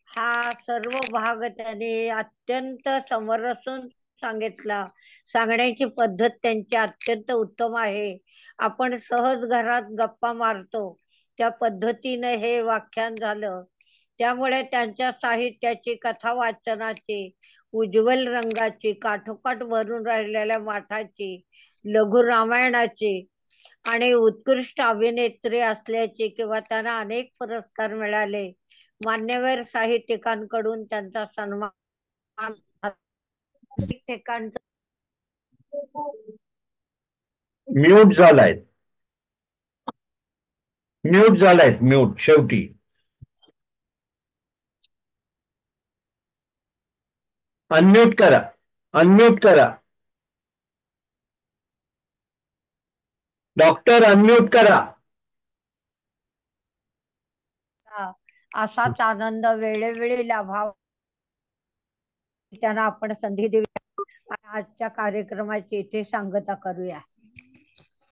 हा सर्व भाग त्याने अत्यंत समरसून सांगितला. सांगण्याची पद्धत त्यांची अत्यंत उत्तम आहे. आपण सहज घरात गप्पा मारतो त्या पद्धतीने हे व्याख्यान झालं. त्यामुळे त्यांच्या साहित्याची, कथा वाचनाची, उज्ज्वल रंगाची, काठोकाठ भरून राहिलेल्या माठाची, लघु रामायणाची, आणि उत्कृष्ट अभिनेत्री असल्याची किंवा त्यांना अनेक पुरस्कार मिळाले, मान्यवर साहित्यिकांकडून त्यांचा सन्मान, ठिकाणचं
म्यूट झालाय, म्यूट झालाय, म्यूट शेवटी. अनम्यूट करा, अनम्यूट करा. डॉक्टर अनम्यूट करा.
असाच आनंद वेळोवेळी लाभावा त्यांना आपण संधी देऊया आणि आजच्या कार्यक्रमाची इथे सांगता करूया.